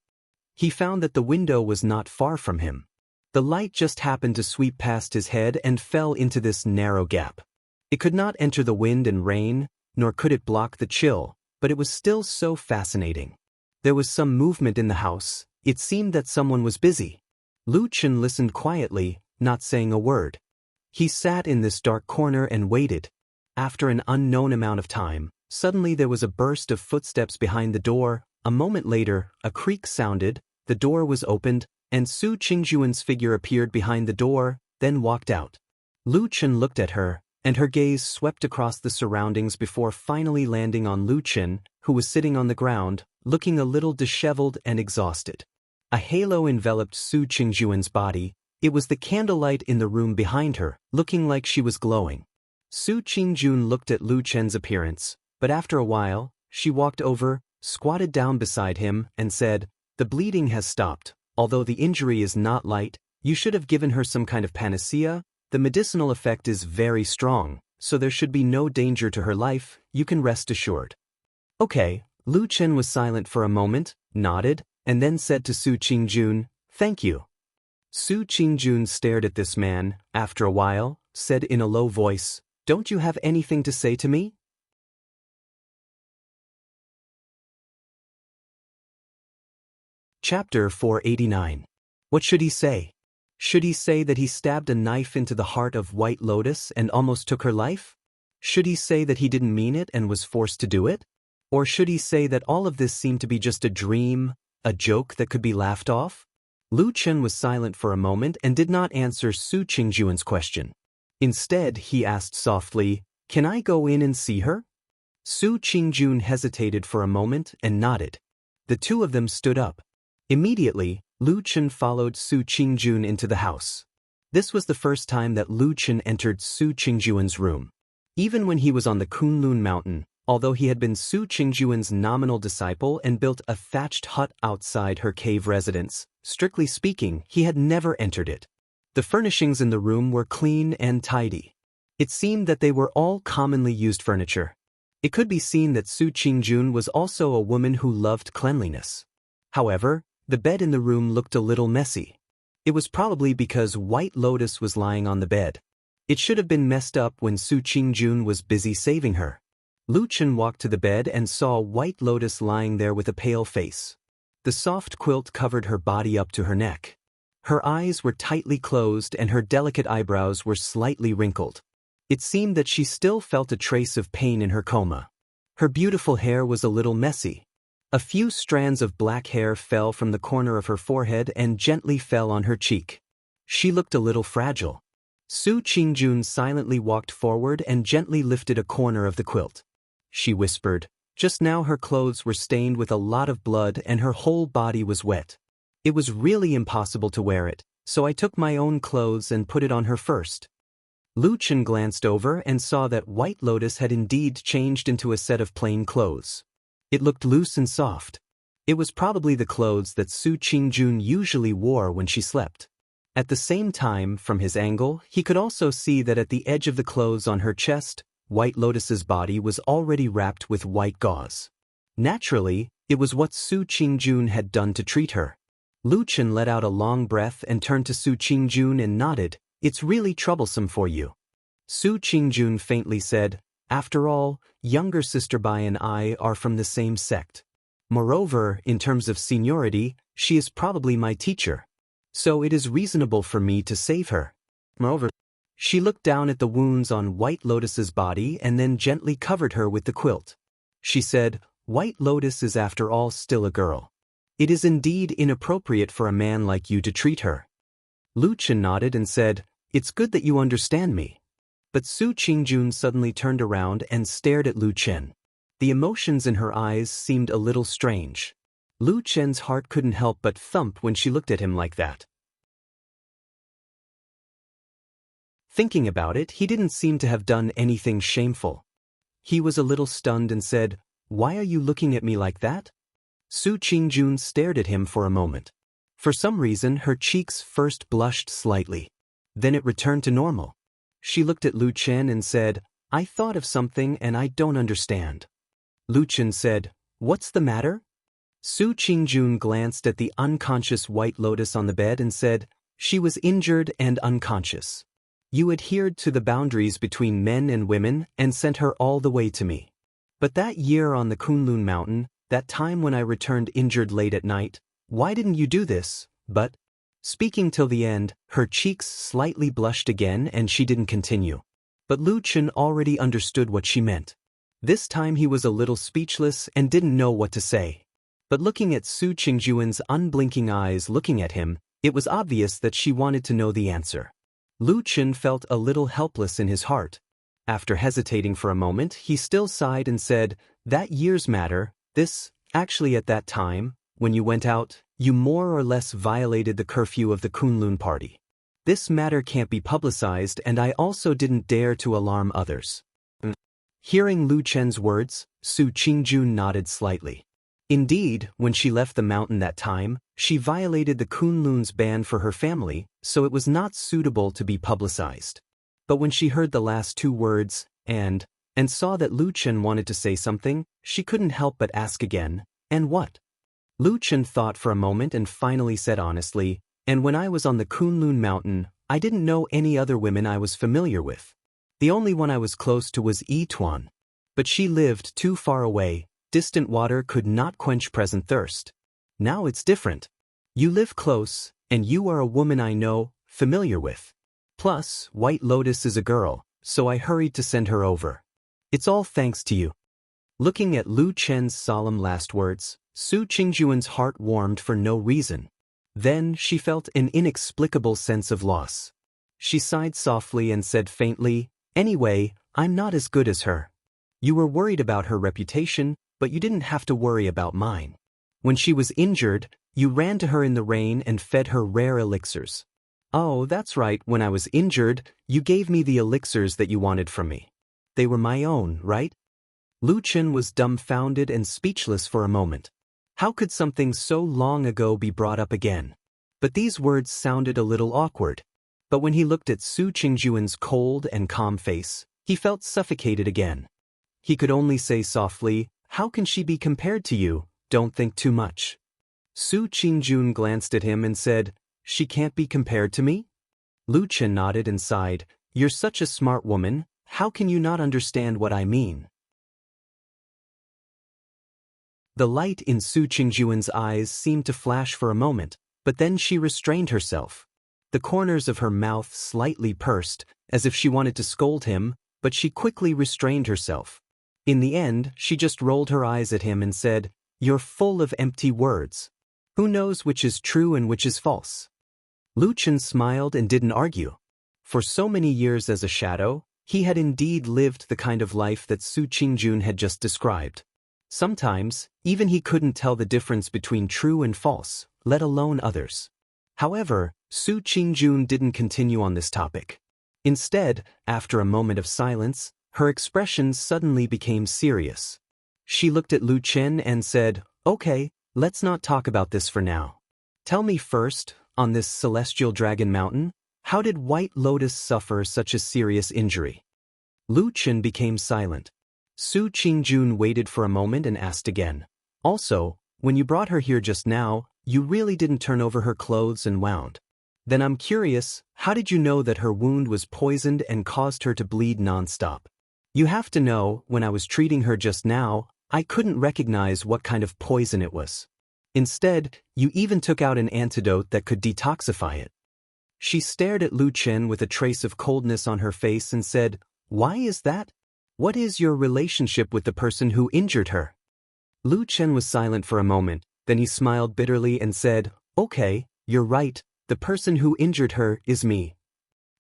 He found that the window was not far from him. The light just happened to sweep past his head and fell into this narrow gap. It could not enter the wind and rain, nor could it block the chill, but it was still so fascinating. There was some movement in the house. It seemed that someone was busy. Lu Chen listened quietly, not saying a word. He sat in this dark corner and waited. After an unknown amount of time, suddenly there was a burst of footsteps behind the door. A moment later, a creak sounded, the door was opened, and Su Qingjuan's figure appeared behind the door, then walked out. Lu Chen looked at her, and her gaze swept across the surroundings before finally landing on Lu Chen, who was sitting on the ground, looking a little disheveled and exhausted. A halo enveloped Su Qingjuan's body. It was the candlelight in the room behind her, looking like she was glowing. Su Qingjun looked at Lu Chen's appearance, but after a while, she walked over, squatted down beside him, and said, The bleeding has stopped. Although the injury is not light, you should have given her some kind of panacea. The medicinal effect is very strong, so there should be no danger to her life, you can rest assured. Okay. Lu Chen was silent for a moment, nodded, and then said to Su Qingjun, Thank you. Su Qingjun stared at this man, after a while, said in a low voice, Don't you have anything to say to me? Chapter 489. What should he say? Should he say that he stabbed a knife into the heart of White Lotus and almost took her life? Should he say that he didn't mean it and was forced to do it? Or should he say that all of this seemed to be just a dream, a joke that could be laughed off? Lu Chen was silent for a moment and did not answer Su Qingjuan's question. Instead, he asked softly, Can I go in and see her? Su Qingjun hesitated for a moment and nodded. The two of them stood up. Immediately, Lu Chen followed Su Qingjun into the house. This was the first time that Lu Chen entered Su Qingjuan's room. Even when he was on the Kunlun mountain, although he had been Su Qingjuan's nominal disciple and built a thatched hut outside her cave residence, strictly speaking, he had never entered it. The furnishings in the room were clean and tidy. It seemed that they were all commonly used furniture. It could be seen that Su Qingjun was also a woman who loved cleanliness. However, the bed in the room looked a little messy. It was probably because White Lotus was lying on the bed. It should have been messed up when Su Qingjun was busy saving her. Lu Chen walked to the bed and saw White Lotus lying there with a pale face. The soft quilt covered her body up to her neck. Her eyes were tightly closed and her delicate eyebrows were slightly wrinkled. It seemed that she still felt a trace of pain in her coma. Her beautiful hair was a little messy. A few strands of black hair fell from the corner of her forehead and gently fell on her cheek. She looked a little fragile. Su Qingjun silently walked forward and gently lifted a corner of the quilt. She whispered. Just now her clothes were stained with a lot of blood and her whole body was wet. It was really impossible to wear it, so I took my own clothes and put it on her first. Lu Chen glanced over and saw that White Lotus had indeed changed into a set of plain clothes. It looked loose and soft. It was probably the clothes that Su Qingjun usually wore when she slept. At the same time, from his angle, he could also see that at the edge of the clothes on her chest, White Lotus's body was already wrapped with white gauze. Naturally, it was what Su Qingjun had done to treat her. Lu Chen let out a long breath and turned to Su Qingjun and nodded. It's really troublesome for you. Su Qingjun faintly said, after all, younger sister Bai and I are from the same sect. Moreover, in terms of seniority, she is probably my teacher. So it is reasonable for me to save her. Moreover, she looked down at the wounds on White Lotus's body and then gently covered her with the quilt. She said, White Lotus is after all still a girl. It is indeed inappropriate for a man like you to treat her. Lu Chen nodded and said, it's good that you understand me. But Su Qingjun suddenly turned around and stared at Lu Chen. The emotions in her eyes seemed a little strange. Lu Chen's heart couldn't help but thump when she looked at him like that. Thinking about it, he didn't seem to have done anything shameful. He was a little stunned and said, why are you looking at me like that? Su Qingjun stared at him for a moment. For some reason, her cheeks first blushed slightly. Then it returned to normal. She looked at Lu Chen and said, I thought of something and I don't understand. Lu Chen said, what's the matter? Su Qingjun glanced at the unconscious White Lotus on the bed and said, she was injured and unconscious. You adhered to the boundaries between men and women and sent her all the way to me. But that year on the Kunlun mountain, that time when I returned injured late at night, why didn't you do this? But, speaking till the end, her cheeks slightly blushed again and she didn't continue. But Lu Chen already understood what she meant. This time he was a little speechless and didn't know what to say. But looking at Su Qingjun's unblinking eyes looking at him, it was obvious that she wanted to know the answer. Lu Chen felt a little helpless in his heart. After hesitating for a moment, he still sighed and said, that year's matter, actually at that time, when you went out, you more or less violated the curfew of the Kunlun party. This matter can't be publicized and I also didn't dare to alarm others. Hearing Lu Chen's words, Su Qingjun nodded slightly. Indeed, when she left the mountain that time, she violated the Kunlun's ban for her family, so it was not suitable to be publicized. But when she heard the last two words, and saw that Lu Chen wanted to say something, she couldn't help but ask again, and what? Lu Chen thought for a moment and finally said honestly, and when I was on the Kunlun mountain, I didn't know any other women I was familiar with. The only one I was close to was Yi Tuan. But she lived too far away. Distant water could not quench present thirst. Now it's different. You live close, and you are a woman I know, familiar with. Plus, White Lotus is a girl, so I hurried to send her over. It's all thanks to you. Looking at Lu Chen's solemn last words, Su Qingjun's heart warmed for no reason. Then she felt an inexplicable sense of loss. She sighed softly and said faintly, anyway, I'm not as good as her. You were worried about her reputation, but you didn't have to worry about mine. When she was injured, you ran to her in the rain and fed her rare elixirs. Oh, that's right, when I was injured, you gave me the elixirs that you wanted from me. They were my own, right? Lu Chen was dumbfounded and speechless for a moment. How could something so long ago be brought up again? But these words sounded a little awkward. But when he looked at Su Qingjun's cold and calm face, he felt suffocated again. He could only say softly, how can she be compared to you? Don't think too much. Su Qingjun glanced at him and said, she can't be compared to me? Lu Chen nodded and sighed, you're such a smart woman, how can you not understand what I mean? The light in Su Qingjuan's eyes seemed to flash for a moment, but then she restrained herself. The corners of her mouth slightly pursed, as if she wanted to scold him, but she quickly restrained herself. In the end, she just rolled her eyes at him and said, "You're full of empty words. Who knows which is true and which is false?" Lu Chen smiled and didn't argue. For so many years as a shadow, he had indeed lived the kind of life that Su Qingjun had just described. Sometimes, even he couldn't tell the difference between true and false, let alone others. However, Su Qingjun didn't continue on this topic. Instead, after a moment of silence, her expression suddenly became serious. She looked at Lu Chen and said, "Okay, let's not talk about this for now. Tell me first, on this celestial dragon mountain, how did White Lotus suffer such a serious injury?" Lu Chen became silent. Su Qingjun waited for a moment and asked again. "Also, when you brought her here just now, you really didn't turn over her clothes and wound. Then I'm curious, how did you know that her wound was poisoned and caused her to bleed non-stop? You have to know, when I was treating her just now, I couldn't recognize what kind of poison it was. Instead, you even took out an antidote that could detoxify it." She stared at Lu Chen with a trace of coldness on her face and said, "Why is that? What is your relationship with the person who injured her?" Lu Chen was silent for a moment, then he smiled bitterly and said, "Okay, you're right, the person who injured her is me."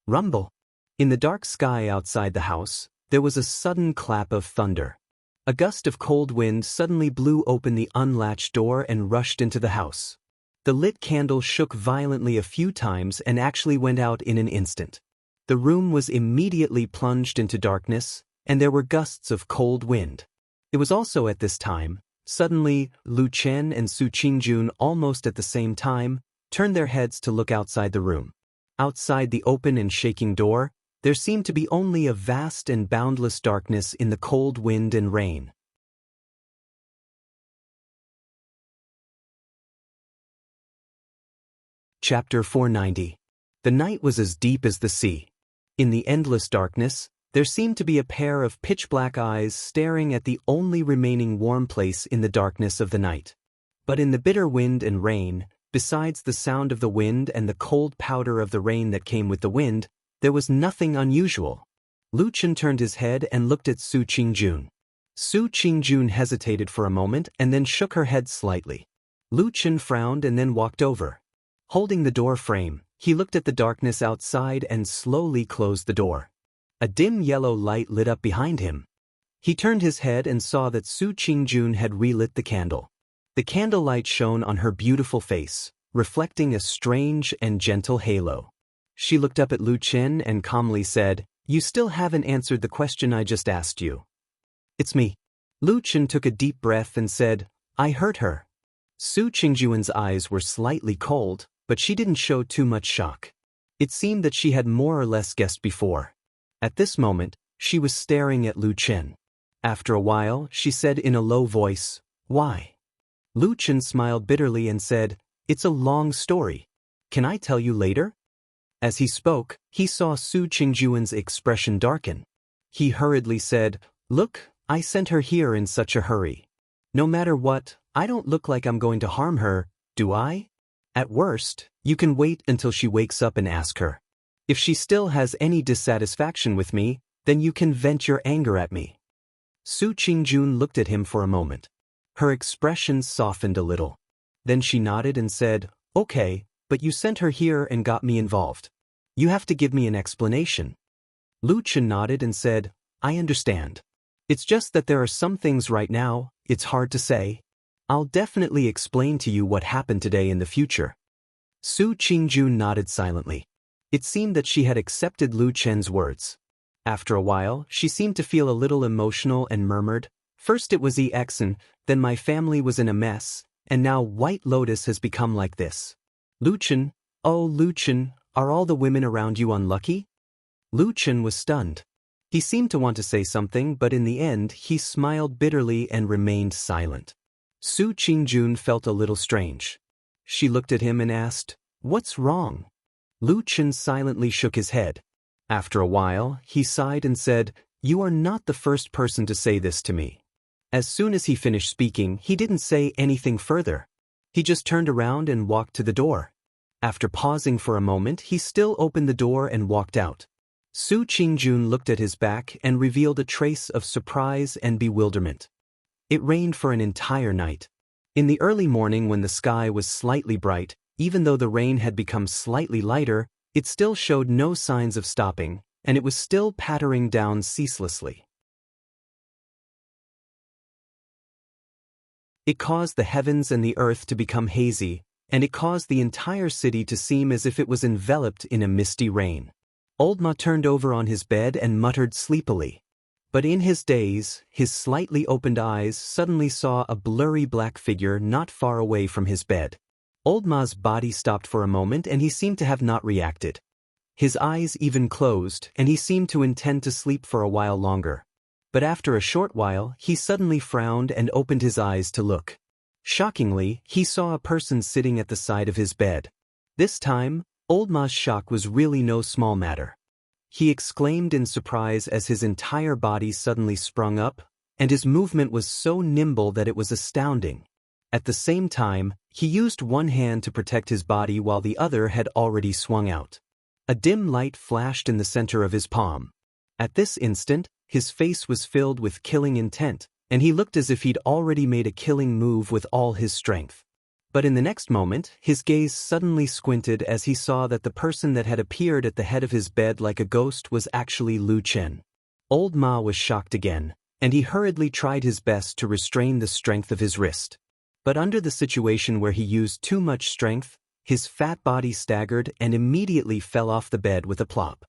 Rumble. In the dark sky outside the house, there was a sudden clap of thunder. A gust of cold wind suddenly blew open the unlatched door and rushed into the house. The lit candle shook violently a few times and actually went out in an instant. The room was immediately plunged into darkness, and there were gusts of cold wind. It was also at this time, suddenly, Lu Chen and Su Qingjun almost at the same time, turned their heads to look outside the room. Outside the open and shaking door, there seemed to be only a vast and boundless darkness in the cold wind and rain. Chapter 490. The night was as deep as the sea. In the endless darkness, there seemed to be a pair of pitch-black eyes staring at the only remaining warm place in the darkness of the night. But in the bitter wind and rain, besides the sound of the wind and the cold powder of the rain that came with the wind, there was nothing unusual. Lu Chen turned his head and looked at Su Qingjun. Su Qingjun hesitated for a moment and then shook her head slightly. Lu Chen frowned and then walked over. Holding the door frame, he looked at the darkness outside and slowly closed the door. A dim yellow light lit up behind him. He turned his head and saw that Su Qingjun had relit the candle. The candlelight shone on her beautiful face, reflecting a strange and gentle halo. She looked up at Lu Chen and calmly said, "You still haven't answered the question I just asked you." "It's me." Lu Chen took a deep breath and said, "I hurt her." Su Qingjuan's eyes were slightly cold, but she didn't show too much shock. It seemed that she had more or less guessed before. At this moment, she was staring at Lu Chen. After a while, she said in a low voice, "Why?" Lu Chen smiled bitterly and said, "It's a long story. Can I tell you later?" As he spoke, he saw Su Qingjuan's expression darken. He hurriedly said, "Look, I sent her here in such a hurry. No matter what, I don't look like I'm going to harm her, do I? At worst, you can wait until she wakes up and ask her. If she still has any dissatisfaction with me, then you can vent your anger at me." Su Qingjun looked at him for a moment. Her expression softened a little. Then she nodded and said, "Okay, but you sent her here and got me involved. You have to give me an explanation." Lu Chen nodded and said, "I understand. It's just that there are some things right now, it's hard to say. I'll definitely explain to you what happened today in the future." Su Qingjun nodded silently. It seemed that she had accepted Lu Chen's words. After a while, she seemed to feel a little emotional and murmured, "First it was EXN, then my family was in a mess, and now White Lotus has become like this. Lu Chen, oh Lu Chen, are all the women around you unlucky?" Lu Chen was stunned. He seemed to want to say something, but in the end he smiled bitterly and remained silent. Su Qingjun felt a little strange. She looked at him and asked, "What's wrong?" Lu Chen silently shook his head. After a while, he sighed and said, "You are not the first person to say this to me." As soon as he finished speaking, he didn't say anything further. He just turned around and walked to the door. After pausing for a moment, he still opened the door and walked out. Su Qingjun looked at his back and revealed a trace of surprise and bewilderment. It rained for an entire night. In the early morning, when the sky was slightly bright, even though the rain had become slightly lighter, it still showed no signs of stopping, and it was still pattering down ceaselessly. It caused the heavens and the earth to become hazy, and it caused the entire city to seem as if it was enveloped in a misty rain. Old Ma turned over on his bed and muttered sleepily. But in his daze, his slightly opened eyes suddenly saw a blurry black figure not far away from his bed. Old Ma's body stopped for a moment and he seemed to have not reacted. His eyes even closed and he seemed to intend to sleep for a while longer. But after a short while, he suddenly frowned and opened his eyes to look. Shockingly, he saw a person sitting at the side of his bed. This time, Old Ma's shock was really no small matter. He exclaimed in surprise as his entire body suddenly sprung up, and his movement was so nimble that it was astounding. At the same time, he used one hand to protect his body while the other had already swung out. A dim light flashed in the center of his palm. At this instant, his face was filled with killing intent, and he looked as if he'd already made a killing move with all his strength. But in the next moment, his gaze suddenly squinted as he saw that the person that had appeared at the head of his bed like a ghost was actually Lu Chen. Old Ma was shocked again, and he hurriedly tried his best to restrain the strength of his wrist. But under the situation where he used too much strength, his fat body staggered and immediately fell off the bed with a plop.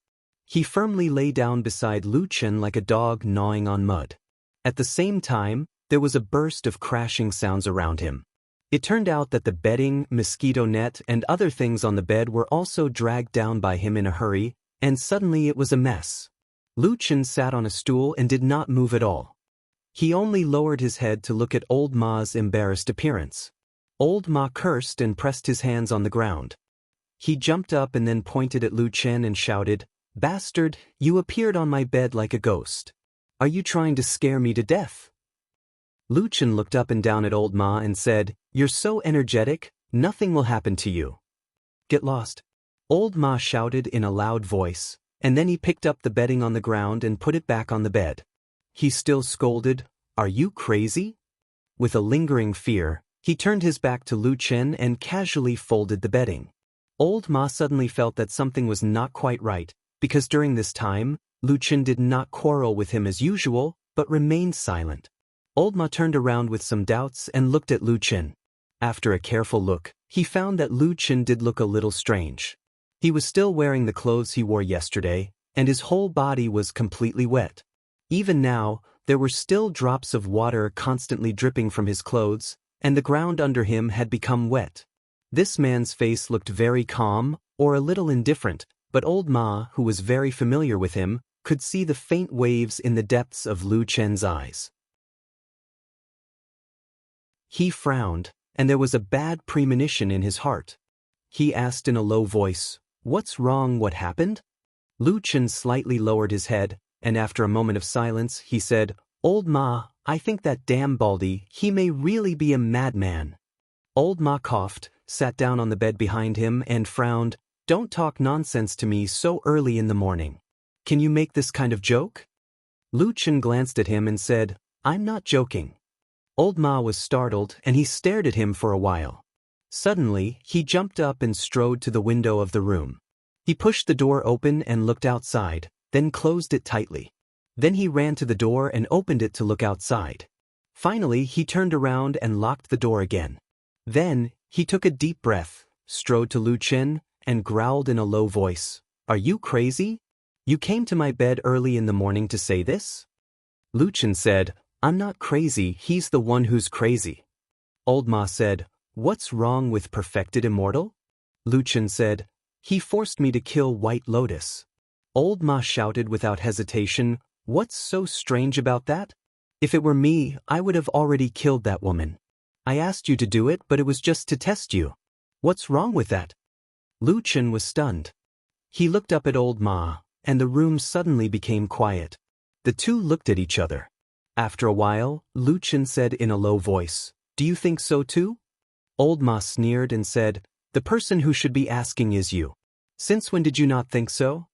He firmly lay down beside Lu Chen like a dog gnawing on mud. At the same time, there was a burst of crashing sounds around him. It turned out that the bedding, mosquito net, and other things on the bed were also dragged down by him in a hurry, and suddenly it was a mess. Lu Chen sat on a stool and did not move at all. He only lowered his head to look at Old Ma's embarrassed appearance. Old Ma cursed and pressed his hands on the ground. He jumped up and then pointed at Lu Chen and shouted, "Bastard, you appeared on my bed like a ghost. Are you trying to scare me to death?" Lu Chen looked up and down at Old Ma and said, "You're so energetic, nothing will happen to you. Get lost." Old Ma shouted in a loud voice, and then he picked up the bedding on the ground and put it back on the bed. He still scolded, "Are you crazy?" With a lingering fear, he turned his back to Lu Chen and casually folded the bedding. Old Ma suddenly felt that something was not quite right, because during this time, Lu Chen did not quarrel with him as usual, but remained silent. Old Ma turned around with some doubts and looked at Lu Chen. After a careful look, he found that Lu Chen did look a little strange. He was still wearing the clothes he wore yesterday, and his whole body was completely wet. Even now, there were still drops of water constantly dripping from his clothes, and the ground under him had become wet. This man's face looked very calm, or a little indifferent, but Old Ma, who was very familiar with him, could see the faint waves in the depths of Lu Chen's eyes. He frowned, and there was a bad premonition in his heart. He asked in a low voice, "What's wrong? What happened?" Lu Chen slightly lowered his head, and after a moment of silence, he said, "Old Ma, I think that damn Baldy, he may really be a madman." Old Ma coughed, sat down on the bed behind him, and frowned, "Don't talk nonsense to me so early in the morning. Can you make this kind of joke?" Lu Chen glanced at him and said, "I'm not joking." Old Ma was startled and he stared at him for a while. Suddenly, he jumped up and strode to the window of the room. He pushed the door open and looked outside, then closed it tightly. Then he ran to the door and opened it to look outside. Finally, he turned around and locked the door again. Then, he took a deep breath, strode to Lu Chen, and growled in a low voice, "Are you crazy? You came to my bed early in the morning to say this?" Lu Chen said, "I'm not crazy, he's the one who's crazy." Old Ma said, "What's wrong with Perfected Immortal?" Lu Chen said, "He forced me to kill White Lotus." Old Ma shouted without hesitation, "What's so strange about that? If it were me, I would have already killed that woman. I asked you to do it, but it was just to test you. What's wrong with that?" Lu Chen was stunned. He looked up at Old Ma, and the room suddenly became quiet. The two looked at each other. After a while, Lu Chen said in a low voice, "Do you think so too?" Old Ma sneered and said, "The person who should be asking is you. Since when did you not think so?"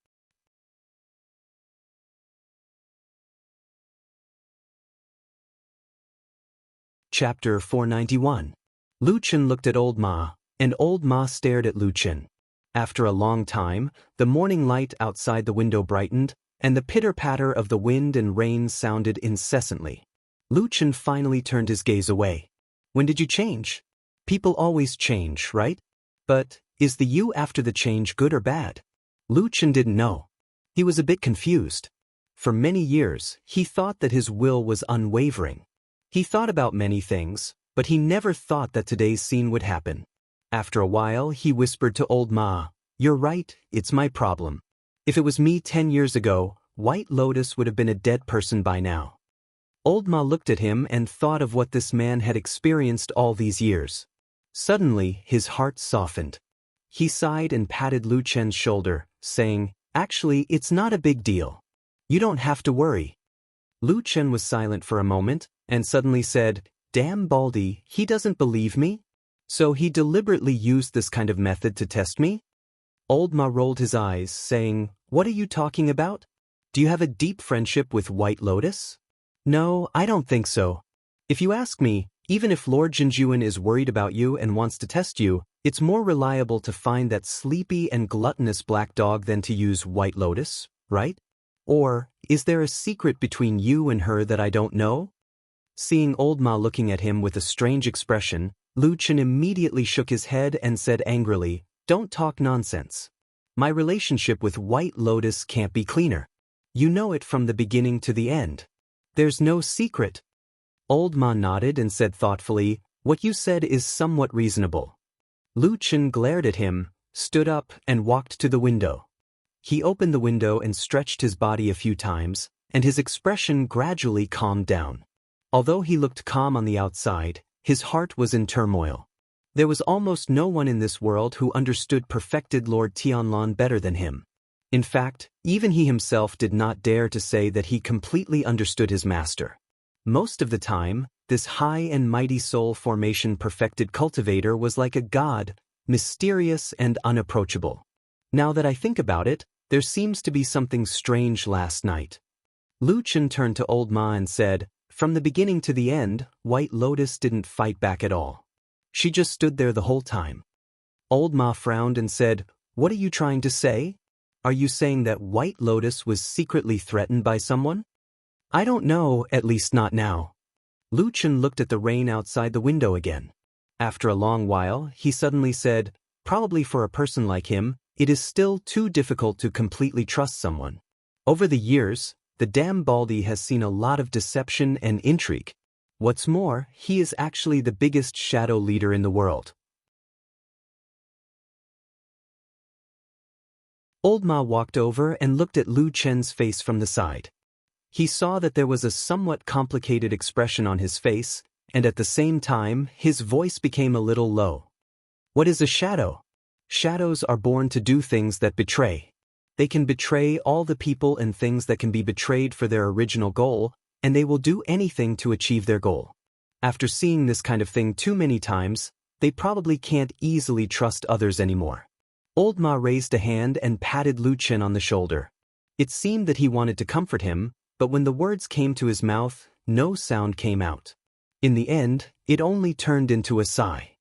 Chapter 491. Lu Chen looked at Old Ma, and Old Ma stared at Lu Chen. After a long time, the morning light outside the window brightened, and the pitter-patter of the wind and rain sounded incessantly. Lu Chen finally turned his gaze away. "When did you change? People always change, right? But, is the you after the change good or bad?" Lu Chen didn't know. He was a bit confused. For many years, he thought that his will was unwavering. He thought about many things, but he never thought that today's scene would happen. After a while, he whispered to Old Ma, "You're right, it's my problem. If it was me 10 years ago, White Lotus would have been a dead person by now." Old Ma looked at him and thought of what this man had experienced all these years. Suddenly, his heart softened. He sighed and patted Lu Chen's shoulder, saying, "Actually, it's not a big deal. You don't have to worry." Lu Chen was silent for a moment, and suddenly said, "Damn Baldy, he doesn't believe me? So he deliberately used this kind of method to test me?" Old Ma rolled his eyes, saying, "What are you talking about? Do you have a deep friendship with White Lotus?" "No, I don't think so. If you ask me, even if Lord Jinjuan is worried about you and wants to test you, it's more reliable to find that sleepy and gluttonous black dog than to use White Lotus, right? Or, is there a secret between you and her that I don't know?" Seeing Old Ma looking at him with a strange expression, Lu Chen immediately shook his head and said angrily, "Don't talk nonsense. My relationship with White Lotus can't be cleaner. You know it from the beginning to the end. There's no secret." Old Ma nodded and said thoughtfully, "What you said is somewhat reasonable." Lu Chen glared at him, stood up, and walked to the window. He opened the window and stretched his body a few times, and his expression gradually calmed down. Although he looked calm on the outside, his heart was in turmoil. There was almost no one in this world who understood perfected Lord Tianlan better than him. In fact, even he himself did not dare to say that he completely understood his master. Most of the time, this high and mighty soul formation perfected cultivator was like a god, mysterious and unapproachable. Now that I think about it, there seems to be something strange last night. Lu Chen turned to Old Ma and said, "From the beginning to the end, White Lotus didn't fight back at all. She just stood there the whole time." Old Ma frowned and said, "What are you trying to say? Are you saying that White Lotus was secretly threatened by someone?" "I don't know, at least not now." Lu Chen looked at the rain outside the window again. After a long while, he suddenly said, "Probably for a person like him, it is still too difficult to completely trust someone. Over the years, the damn Baldy has seen a lot of deception and intrigue. What's more, he is actually the biggest shadow leader in the world." Old Ma walked over and looked at Lu Chen's face from the side. He saw that there was a somewhat complicated expression on his face, and at the same time, his voice became a little low. "What is a shadow? Shadows are born to do things that betray. They can betray all the people and things that can be betrayed for their original goal, and they will do anything to achieve their goal. After seeing this kind of thing too many times, they probably can't easily trust others anymore." Old Ma raised a hand and patted Lu Chen on the shoulder. It seemed that he wanted to comfort him, but when the words came to his mouth, no sound came out. In the end, it only turned into a sigh.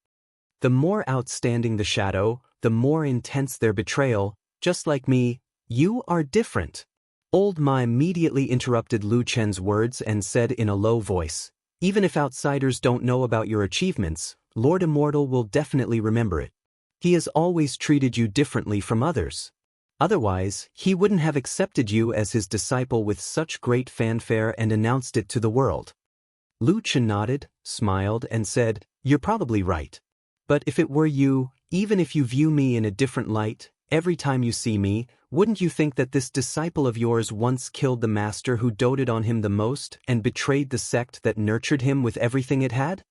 The more outstanding the shadow, the more intense their betrayal. Just like me, you are different. Old Ma immediately interrupted Lu Chen's words and said in a low voice, "Even if outsiders don't know about your achievements, Lord Immortal will definitely remember it. He has always treated you differently from others. Otherwise, he wouldn't have accepted you as his disciple with such great fanfare and announced it to the world." Lu Chen nodded, smiled, and said, "You're probably right. But if it were you, even if you view me in a different light, every time you see me, wouldn't you think that this disciple of yours once killed the master who doted on him the most and betrayed the sect that nurtured him with everything it had?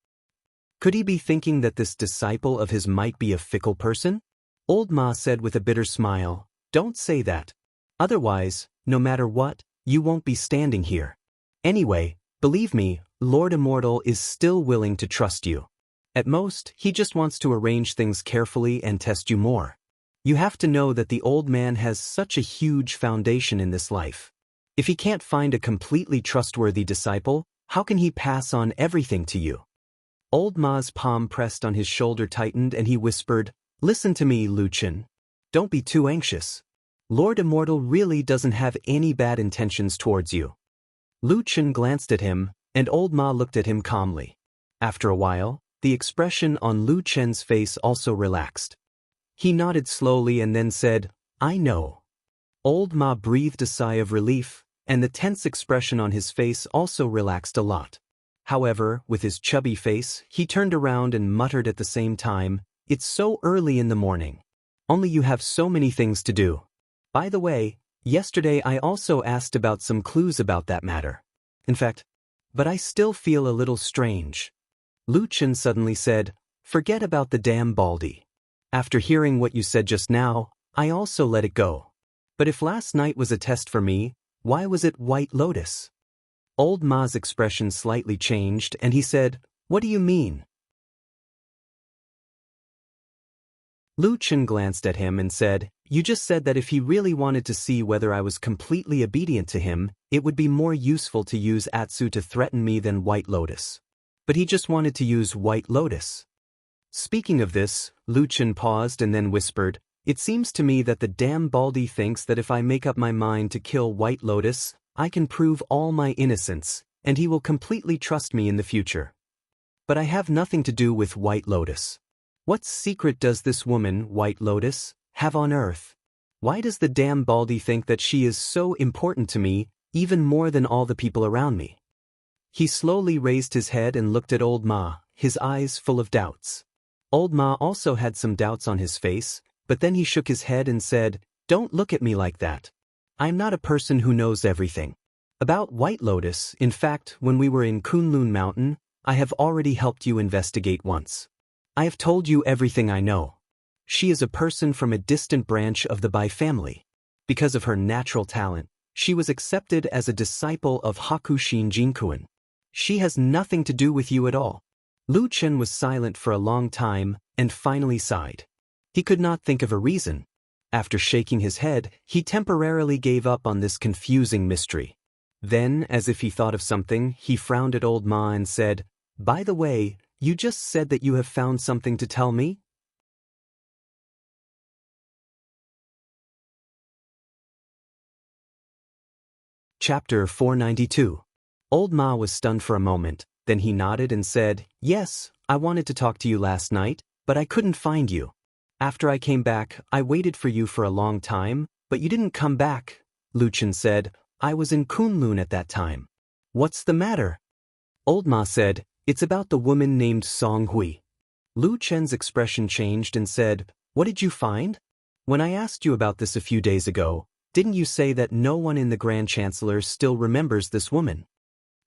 Could he be thinking that this disciple of his might be a fickle person?" Old Ma said with a bitter smile, "Don't say that. Otherwise, no matter what, you won't be standing here. Anyway, Believe me, Lord Immortal is still willing to trust you. At most, he just wants to arrange things carefully and test you more. You have to know that the old man has such a huge foundation in this life. If he can't find a completely trustworthy disciple, how can he pass on everything to you? Old Ma's palm pressed on his shoulder tightened and he whispered, "Listen to me, Lu Chen. Don't be too anxious. Lord Immortal really doesn't have any bad intentions towards you." Lu Chen glanced at him, and Old Ma looked at him calmly. After a while, the expression on Lu Chen's face also relaxed. He nodded slowly and then said, "I know." Old Ma breathed a sigh of relief, and the tense expression on his face also relaxed a lot. However, with his chubby face, he turned around and muttered at the same time, "It's so early in the morning. Only you have so many things to do. By the way, yesterday I also asked about some clues about that matter. In fact, but I still feel a little strange." Lu Chen suddenly said, "Forget about the damn Baldy. After hearing what you said just now, I also let it go. But if last night was a test for me, why was it White Lotus?" Old Ma's expression slightly changed and he said, "What do you mean?" Lu Chen glanced at him and said, "You just said that if he really wanted to see whether I was completely obedient to him, it would be more useful to use Atsu to threaten me than White Lotus. But he just wanted to use White Lotus." Speaking of this, Lu Chen paused and then whispered, "It seems to me that the damn Baldy thinks that if I make up my mind to kill White Lotus, I can prove all my innocence, and he will completely trust me in the future. But I have nothing to do with White Lotus. What secret does this woman, White Lotus, have on Earth? Why does the damn Baldy think that she is so important to me, even more than all the people around me?" He slowly raised his head and looked at Old Ma, his eyes full of doubts. Old Ma also had some doubts on his face, but then he shook his head and said, "Don't look at me like that. I'm not a person who knows everything. About White Lotus, in fact, when we were in Kunlun Mountain, I have already helped you investigate once. I have told you everything I know. She is a person from a distant branch of the Bai family. Because of her natural talent, she was accepted as a disciple of Hakushin Jinkuan. She has nothing to do with you at all." Lu Chen was silent for a long time and finally sighed. He could not think of a reason. After shaking his head, he temporarily gave up on this confusing mystery. Then, as if he thought of something, he frowned at Old Ma and said, "By the way, you just said that you have found something to tell me?" Chapter 492. Old Ma was stunned for a moment, then he nodded and said, "Yes, I wanted to talk to you last night, but I couldn't find you. After I came back, I waited for you for a long time, but you didn't come back." Lu Chen said, "I was in Kunlun at that time." "What's the matter?" Old Ma said, "It's about the woman named Song Hui." Lu Chen's expression changed and said, "What did you find? When I asked you about this a few days ago, didn't you say that no one in the Grand Chancellor still remembers this woman?"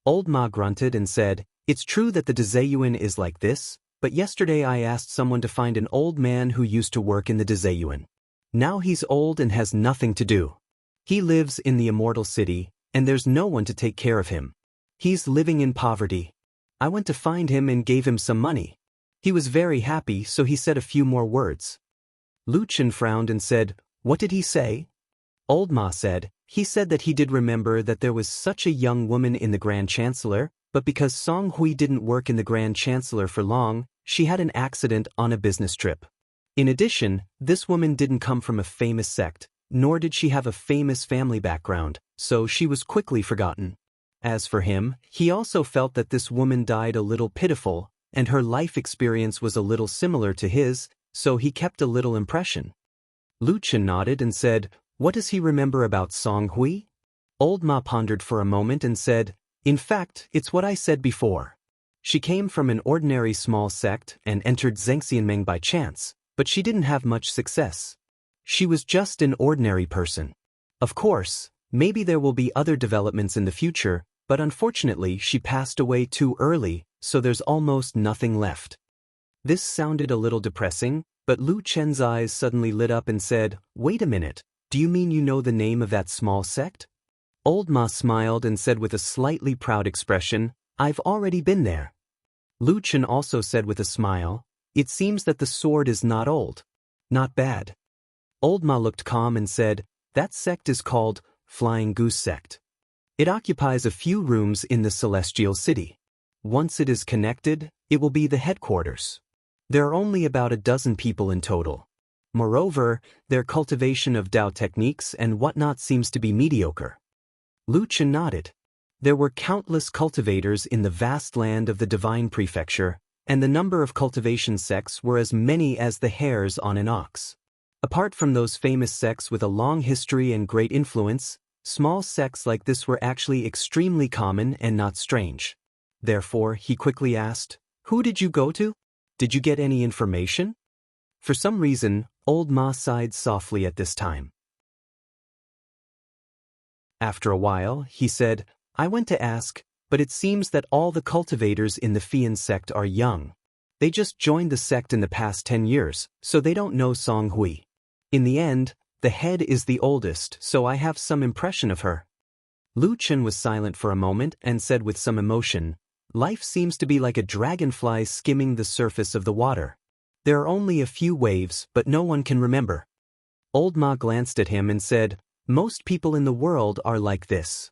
Old Ma grunted and said, "It's true that the Dezayuan is like this, but yesterday I asked someone to find an old man who used to work in the Dezayuan. Now he's old and has nothing to do. He lives in the Immortal City, and there's no one to take care of him. He's living in poverty. I went to find him and gave him some money. He was very happy, so he said a few more words." Lu Chen frowned and said, "What did he say?" Old Ma said, "He said that he did remember that there was such a young woman in the Grand Chancellor, but because Song Hui didn't work in the Grand Chancellor for long, she had an accident on a business trip. In addition, this woman didn't come from a famous sect, nor did she have a famous family background, so she was quickly forgotten. As for him, he also felt that this woman died a little pitiful, and her life experience was a little similar to his, so he kept a little impression." Lu Chen nodded and said, "What does he remember about Song Hui?" Old Ma pondered for a moment and said, "In fact, it's what I said before. She came from an ordinary small sect and entered Zhengxianmeng by chance, but she didn't have much success. She was just an ordinary person. Of course, maybe there will be other developments in the future, but unfortunately she passed away too early, so there's almost nothing left." This sounded a little depressing, but Lu Chen's eyes suddenly lit up and said, "Wait a minute, do you mean you know the name of that small sect?" Old Ma smiled and said with a slightly proud expression, "I've already been there." Lu Chen also said with a smile, "It seems that the sword is not old. Not bad." Old Ma looked calm and said, "That sect is called Flying Goose Sect. It occupies a few rooms in the Celestial City. Once it is connected, it will be the headquarters. There are only about a dozen people in total. Moreover, their cultivation of Dao techniques and whatnot seems to be mediocre." Lu Chen nodded. There were countless cultivators in the vast land of the Divine Prefecture, and the number of cultivation sects were as many as the hairs on an ox. Apart from those famous sects with a long history and great influence, small sects like this were actually extremely common and not strange. Therefore, he quickly asked, "Who did you go to? Did you get any information?" For some reason, Old Ma sighed softly at this time. After a while, he said, "I went to ask, but it seems that all the cultivators in the Fian sect are young. They just joined the sect in the past 10 years, so they don't know Song Hui. In the end, the head is the oldest, so I have some impression of her." Lu Chen was silent for a moment and said with some emotion, "Life seems to be like a dragonfly skimming the surface of the water. There are only a few waves, but no one can remember." Old Ma glanced at him and said, "Most people in the world are like this."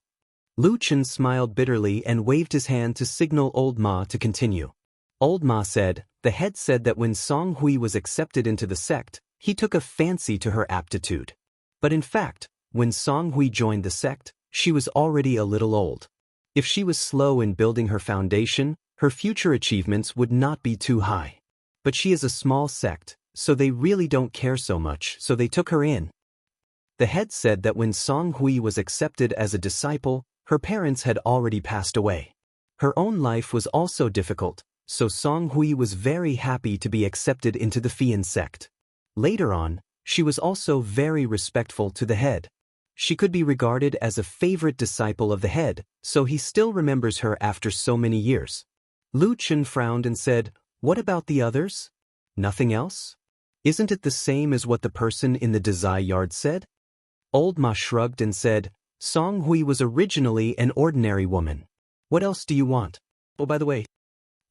Lu Chen smiled bitterly and waved his hand to signal Old Ma to continue. Old Ma said, "The head said that when Song Hui was accepted into the sect, he took a fancy to her aptitude. But in fact, when Song Hui joined the sect, she was already a little old. If she was slow in building her foundation, her future achievements would not be too high. But she is a small sect, so they really don't care so much, so they took her in." The head said that when Song Hui was accepted as a disciple, her parents had already passed away. Her own life was also difficult, so Song Hui was very happy to be accepted into the Fian sect. Later on, she was also very respectful to the head. She could be regarded as a favorite disciple of the head, so he still remembers her after so many years. Lu Chen frowned and said, "What about the others? Nothing else? Isn't it the same as what the person in the Dazai yard said?" Old Ma shrugged and said, "Song Hui was originally an ordinary woman. What else do you want? Oh, by the way."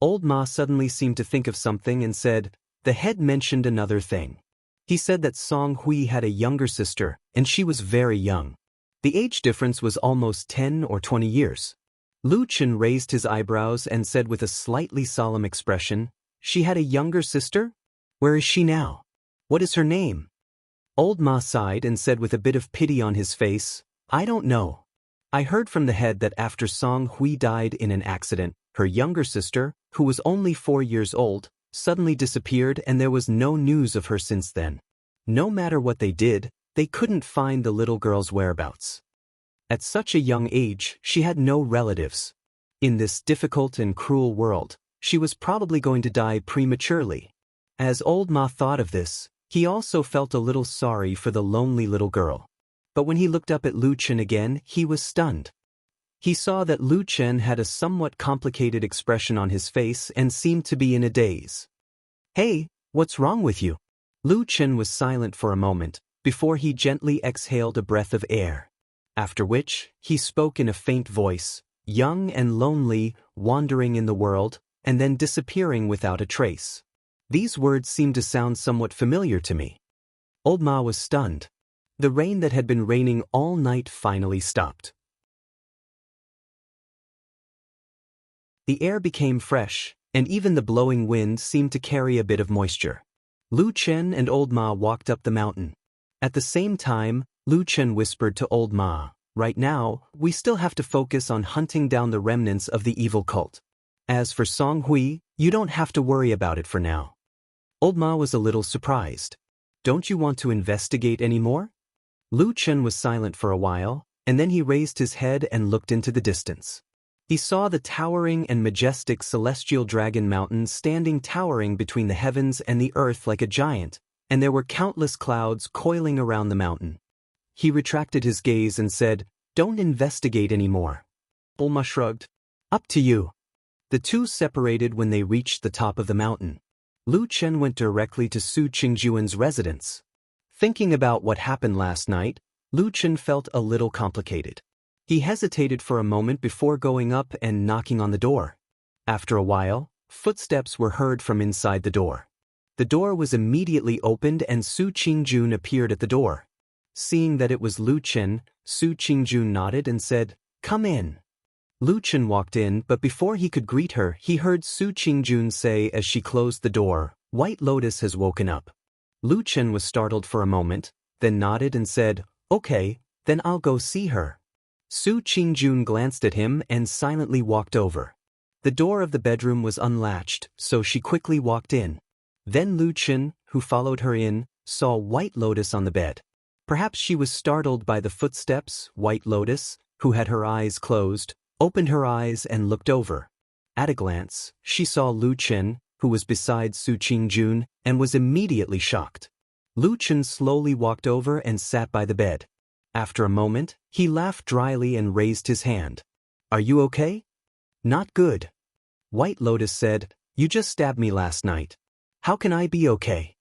Old Ma suddenly seemed to think of something and said, "The head mentioned another thing. He said that Song Hui had a younger sister, and she was very young. The age difference was almost 10 or 20 years. Lu Chen raised his eyebrows and said with a slightly solemn expression, "She had a younger sister? Where is she now? What is her name?" Old Ma sighed and said with a bit of pity on his face, "I don't know. I heard from the head that after Song Hui died in an accident, her younger sister, who was only 4 years old, suddenly disappeared and there was no news of her since then. No matter what they did, they couldn't find the little girl's whereabouts. At such a young age, she had no relatives. In this difficult and cruel world, she was probably going to die prematurely." As Old Ma thought of this, he also felt a little sorry for the lonely little girl. But when he looked up at Lu Chen again, he was stunned. He saw that Lu Chen had a somewhat complicated expression on his face and seemed to be in a daze. "Hey, what's wrong with you?" Lu Chen was silent for a moment, before he gently exhaled a breath of air. After which, he spoke in a faint voice, "Young and lonely, wandering in the world, and then disappearing without a trace. These words seem to sound somewhat familiar to me." Old Ma was stunned. The rain that had been raining all night finally stopped. The air became fresh, and even the blowing wind seemed to carry a bit of moisture. Lu Chen and Old Ma walked up the mountain. At the same time, Lu Chen whispered to Old Ma, "Right now, we still have to focus on hunting down the remnants of the evil cult. As for Song Hui, you don't have to worry about it for now." Old Ma was a little surprised. "Don't you want to investigate any more?" Lu Chen was silent for a while, and then he raised his head and looked into the distance. He saw the towering and majestic celestial dragon mountain standing towering between the heavens and the earth like a giant, and there were countless clouds coiling around the mountain. He retracted his gaze and said, "Don't investigate anymore." Old Ma shrugged. "Up to you." The two separated when they reached the top of the mountain. Lu Chen went directly to Su Qingjuan's residence. Thinking about what happened last night, Lu Chen felt a little complicated. He hesitated for a moment before going up and knocking on the door. After a while, footsteps were heard from inside the door. The door was immediately opened and Su Qingjun appeared at the door. Seeing that it was Lu Chen, Su Qingjun nodded and said, "Come in." Lu Chen walked in, but before he could greet her, he heard Su Qingjun say as she closed the door, "White Lotus has woken up." Lu Chen was startled for a moment, then nodded and said, "Okay, then I'll go see her." Su Qingjun glanced at him and silently walked over. The door of the bedroom was unlatched, so she quickly walked in. Then Lu Chen, who followed her in, saw White Lotus on the bed. Perhaps she was startled by the footsteps. White Lotus, who had her eyes closed, opened her eyes and looked over. At a glance, she saw Lu Chen, who was beside Su Qingjun, and was immediately shocked. Lu Chen slowly walked over and sat by the bed. After a moment, he laughed dryly and raised his hand. "Are you okay?" "Not good." White Lotus said, "You just stabbed me last night. How can I be okay?"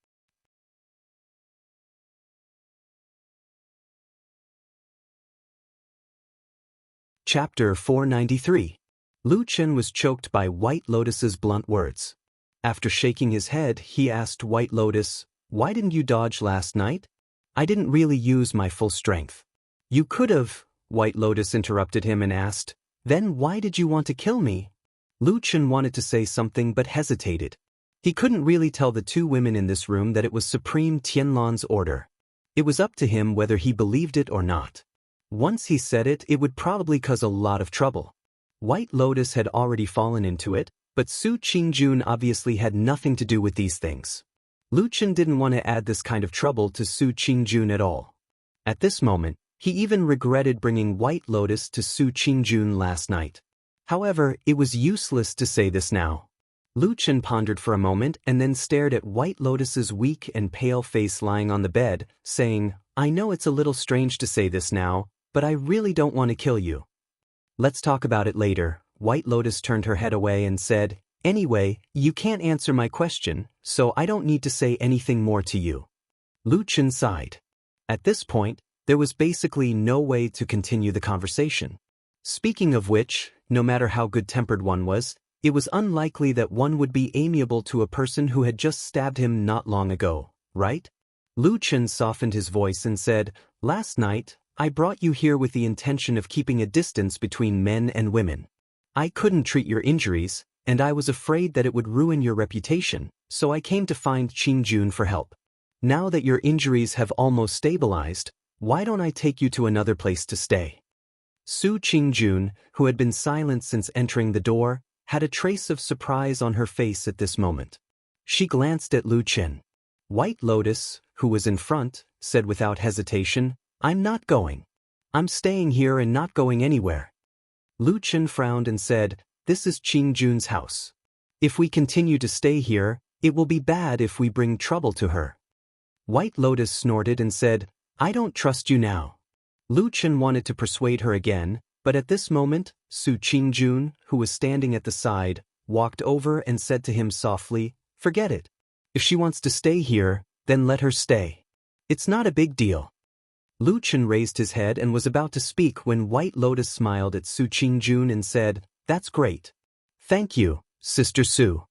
Chapter 493. Lu Chen was choked by White Lotus's blunt words. After shaking his head, he asked White Lotus, "Why didn't you dodge last night?" "I didn't really use my full strength." "You could have," White Lotus interrupted him and asked, "Then why did you want to kill me?" Lu Chen wanted to say something but hesitated. He couldn't really tell the two women in this room that it was Supreme Tianlan's order. It was up to him whether he believed it or not. Once he said it, it would probably cause a lot of trouble. White Lotus had already fallen into it, but Su Qingjun obviously had nothing to do with these things. Lu Chen didn't want to add this kind of trouble to Su Qingjun at all. At this moment, he even regretted bringing White Lotus to Su Qingjun last night. However, it was useless to say this now. Lu Chen pondered for a moment and then stared at White Lotus's weak and pale face lying on the bed, saying, "I know it's a little strange to say this now, but I really don't want to kill you." "Let's talk about it later." White Lotus turned her head away and said, "Anyway, you can't answer my question, so I don't need to say anything more to you." Lu Chen sighed. At this point, there was basically no way to continue the conversation. Speaking of which, no matter how good-tempered one was, it was unlikely that one would be amiable to a person who had just stabbed him not long ago, right? Lu Chen softened his voice and said, "Last night, I brought you here with the intention of keeping a distance between men and women. I couldn't treat your injuries, and I was afraid that it would ruin your reputation, so I came to find Qingjun for help. Now that your injuries have almost stabilized, why don't I take you to another place to stay?" Su Qingjun, who had been silent since entering the door, had a trace of surprise on her face at this moment. She glanced at Lu Chen. White Lotus, who was in front, said without hesitation, "I'm not going. I'm staying here and not going anywhere." Lu Chen frowned and said, "This is Qingjun's house. If we continue to stay here, it will be bad if we bring trouble to her." White Lotus snorted and said, "I don't trust you now." Lu Chen wanted to persuade her again, but at this moment, Su Qingjun, who was standing at the side, walked over and said to him softly, "Forget it. If she wants to stay here, then let her stay. It's not a big deal." Lu Chen raised his head and was about to speak when White Lotus smiled at Su Qingjun and said, "That's great. Thank you, Sister Su."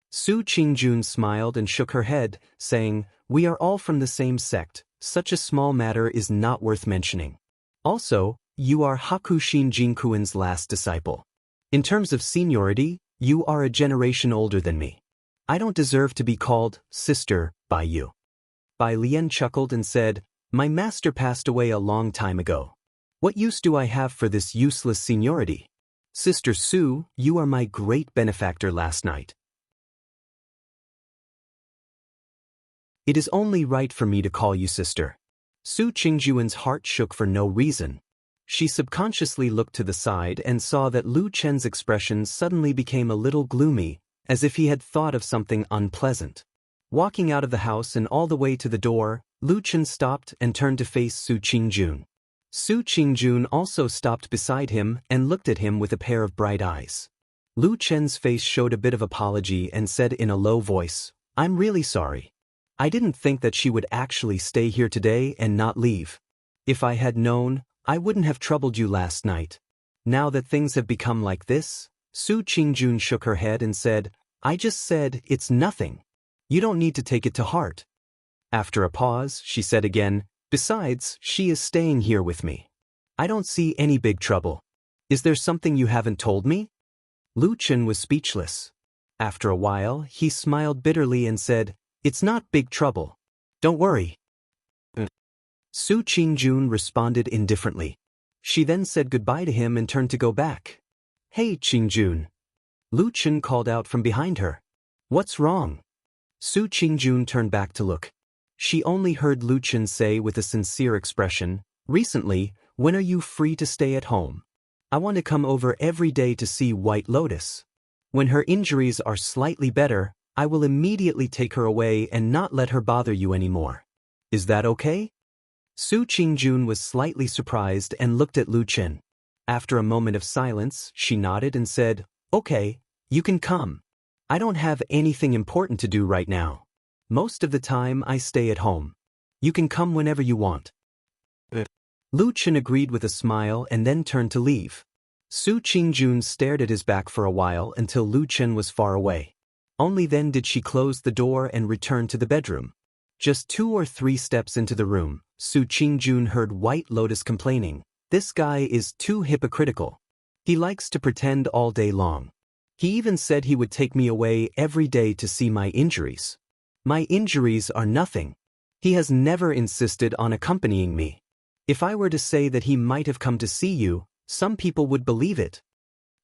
Su Qingjun smiled and shook her head, saying, "We are all from the same sect. Such a small matter is not worth mentioning. Also, you are Hakushin Jinkuin's last disciple. In terms of seniority, you are a generation older than me. I don't deserve to be called sister by you." Bai Lian chuckled and said, "My master passed away a long time ago. What use do I have for this useless seniority? Sister Su, you are my great benefactor last night. It is only right for me to call you sister." Su Qingjuan's heart shook for no reason. She subconsciously looked to the side and saw that Lu Chen's expression suddenly became a little gloomy, as if he had thought of something unpleasant. Walking out of the house and all the way to the door, Lu Chen stopped and turned to face Su Qingjun. Su Qingjun also stopped beside him and looked at him with a pair of bright eyes. Lu Chen's face showed a bit of apology and said in a low voice, "I'm really sorry. I didn't think that she would actually stay here today and not leave. If I had known, I wouldn't have troubled you last night. Now that things have become like this, Su Qingjun shook her head and said, I just said, it's nothing. You don't need to take it to heart. After a pause, she said again, besides, she is staying here with me. I don't see any big trouble. Is there something you haven't told me? Lu Chen was speechless. After a while, he smiled bitterly and said, it's not big trouble. Don't worry. Su Qingjun responded indifferently. She then said goodbye to him and turned to go back. Hey Qingjun. Lu Chen called out from behind her. What's wrong? Su Qingjun turned back to look. She only heard Lu Chen say with a sincere expression, recently, when are you free to stay at home? I want to come over every day to see White Lotus. When her injuries are slightly better, I will immediately take her away and not let her bother you anymore. Is that okay? Su Qingjun was slightly surprised and looked at Lu Chen. After a moment of silence, she nodded and said, okay, you can come. I don't have anything important to do right now. Most of the time I stay at home. You can come whenever you want. Lu Chen agreed with a smile and then turned to leave. Su Qingjun stared at his back for a while until Lu Chen was far away. Only then did she close the door and return to the bedroom. Just 2 or 3 steps into the room, Su Qingjun heard White Lotus complaining, this guy is too hypocritical. He likes to pretend all day long. He even said he would take me away every day to see my injuries. My injuries are nothing. He has never insisted on accompanying me. If I were to say that he might have come to see you, some people would believe it.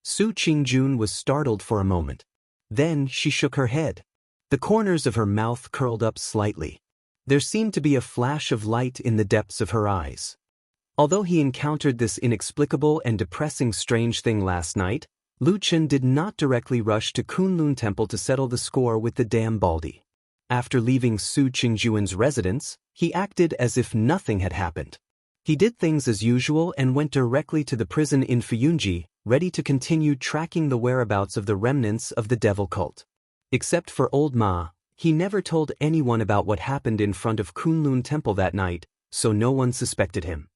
Su Qingjun was startled for a moment. Then she shook her head. The corners of her mouth curled up slightly. There seemed to be a flash of light in the depths of her eyes. Although he encountered this inexplicable and depressing strange thing last night, Lu Chen did not directly rush to Kunlun Temple to settle the score with the damn Baldi. After leaving Su Qingjun's residence, he acted as if nothing had happened. He did things as usual and went directly to the prison in Fuyunji, ready to continue tracking the whereabouts of the remnants of the devil cult. Except for old Ma, he never told anyone about what happened in front of Kunlun Temple that night, so no one suspected him.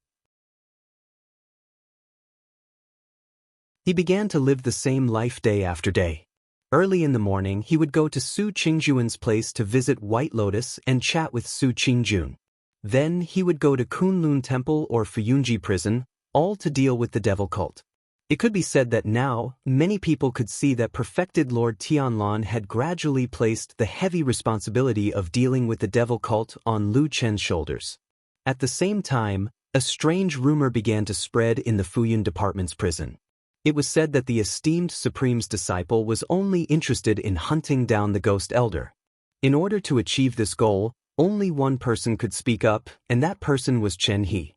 He began to live the same life day after day. Early in the morning he would go to Su Qingjun's place to visit White Lotus and chat with Su Qingjun. Then he would go to Kunlun Temple or Fuyunji prison, all to deal with the devil cult. It could be said that now, many people could see that perfected Lord Tianlan had gradually placed the heavy responsibility of dealing with the devil cult on Lu Chen's shoulders. At the same time, a strange rumor began to spread in the Fuyun Department's prison. It was said that the esteemed Supreme's disciple was only interested in hunting down the Ghost Elder. In order to achieve this goal, only one person could speak up, and that person was Chen He.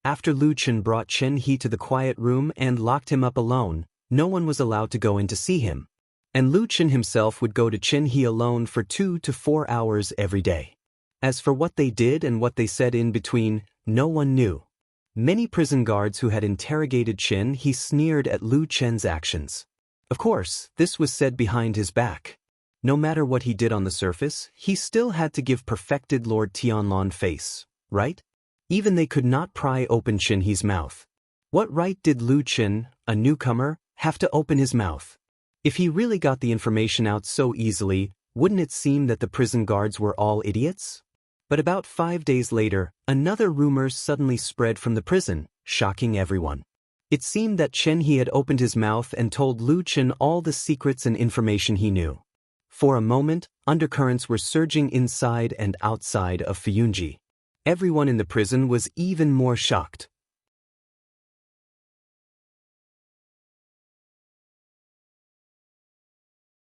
After Lu Chen brought Chen He to the quiet room and locked him up alone, no one was allowed to go in to see him. And Lu Chen himself would go to Chen He alone for 2 to 4 hours every day. As for what they did and what they said in between, no one knew. Many prison guards who had interrogated Chen He sneered at Lu Chen's actions. Of course, this was said behind his back. No matter what he did on the surface, he still had to give perfected Lord Tianlan face, right? Even they could not pry open Chen He's mouth. What right did Lu Chen, a newcomer, have to open his mouth? If he really got the information out so easily, wouldn't it seem that the prison guards were all idiots? But about 5 days later, another rumor suddenly spread from the prison, shocking everyone. It seemed that Chen He had opened his mouth and told Lu Chen all the secrets and information he knew. For a moment, undercurrents were surging inside and outside of Fuyunji. Everyone in the prison was even more shocked.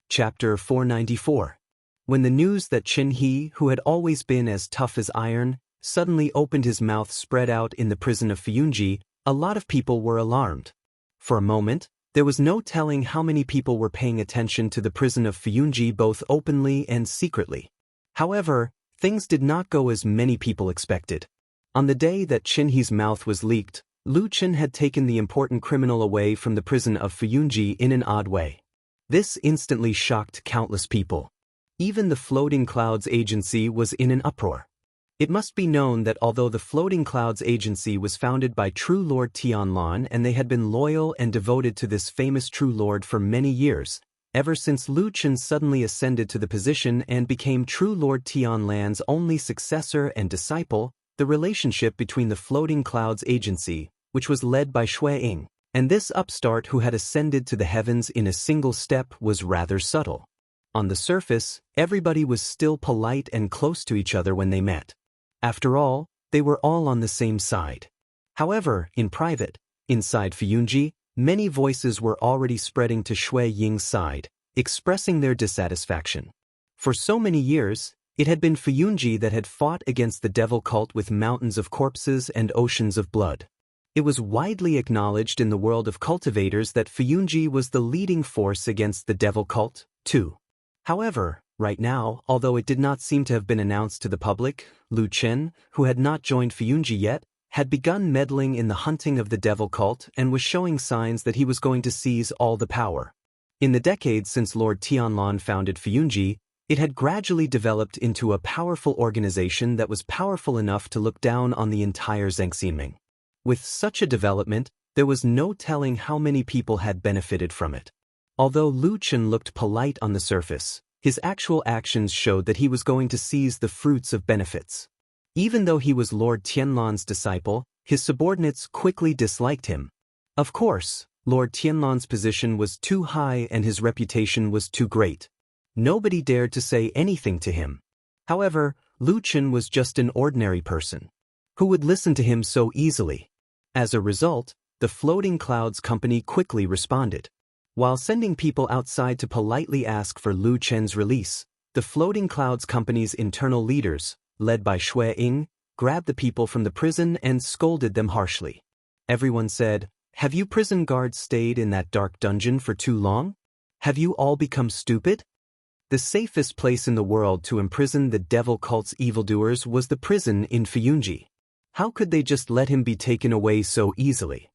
Chapter 494. When the news that Chen He, who had always been as tough as iron, suddenly opened his mouth spread out in the prison of Fuyunji, a lot of people were alarmed. For a moment, there was no telling how many people were paying attention to the prison of Fuyunji both openly and secretly. However, things did not go as many people expected. On the day that Chen He's mouth was leaked, Lu Chen had taken the important criminal away from the prison of Fuyunji in an odd way. This instantly shocked countless people. Even the Floating Clouds Agency was in an uproar. It must be known that although the Floating Clouds Agency was founded by true Lord Tianlan and they had been loyal and devoted to this famous true lord for many years, ever since Lu Chen suddenly ascended to the position and became true Lord Tianlan's only successor and disciple, the relationship between the Floating Clouds Agency, which was led by Shui Ying, and this upstart who had ascended to the heavens in a single step was rather subtle. On the surface, everybody was still polite and close to each other when they met. After all, they were all on the same side. However, in private, inside Fuyunji, many voices were already spreading to Shui Ying's side, expressing their dissatisfaction. For so many years, it had been Fuyunji that had fought against the devil cult with mountains of corpses and oceans of blood. It was widely acknowledged in the world of cultivators that Fuyunji was the leading force against the devil cult, too. However, right now, although it did not seem to have been announced to the public, Lu Chen, who had not joined Fuyunji yet, had begun meddling in the hunting of the devil cult and was showing signs that he was going to seize all the power. In the decades since Lord Tianlan founded Fuyunji, it had gradually developed into a powerful organization that was powerful enough to look down on the entire Zhengxianming. With such a development, there was no telling how many people had benefited from it. Although Lu Chen looked polite on the surface, his actual actions showed that he was going to seize the fruits of benefits. Even though he was Lord Tianlan's disciple, his subordinates quickly disliked him. Of course, Lord Tianlan's position was too high and his reputation was too great. Nobody dared to say anything to him. However, Lu Chen was just an ordinary person. Who would listen to him so easily? As a result, the Floating Clouds Company quickly responded. While sending people outside to politely ask for Lu Chen's release, the Floating Clouds Company's internal leaders, led by Shui Ying, grabbed the people from the prison and scolded them harshly. Everyone said, "Have you prison guards stayed in that dark dungeon for too long? Have you all become stupid?" The safest place in the world to imprison the devil cult's evildoers was the prison in Fuyunji. How could they just let him be taken away so easily?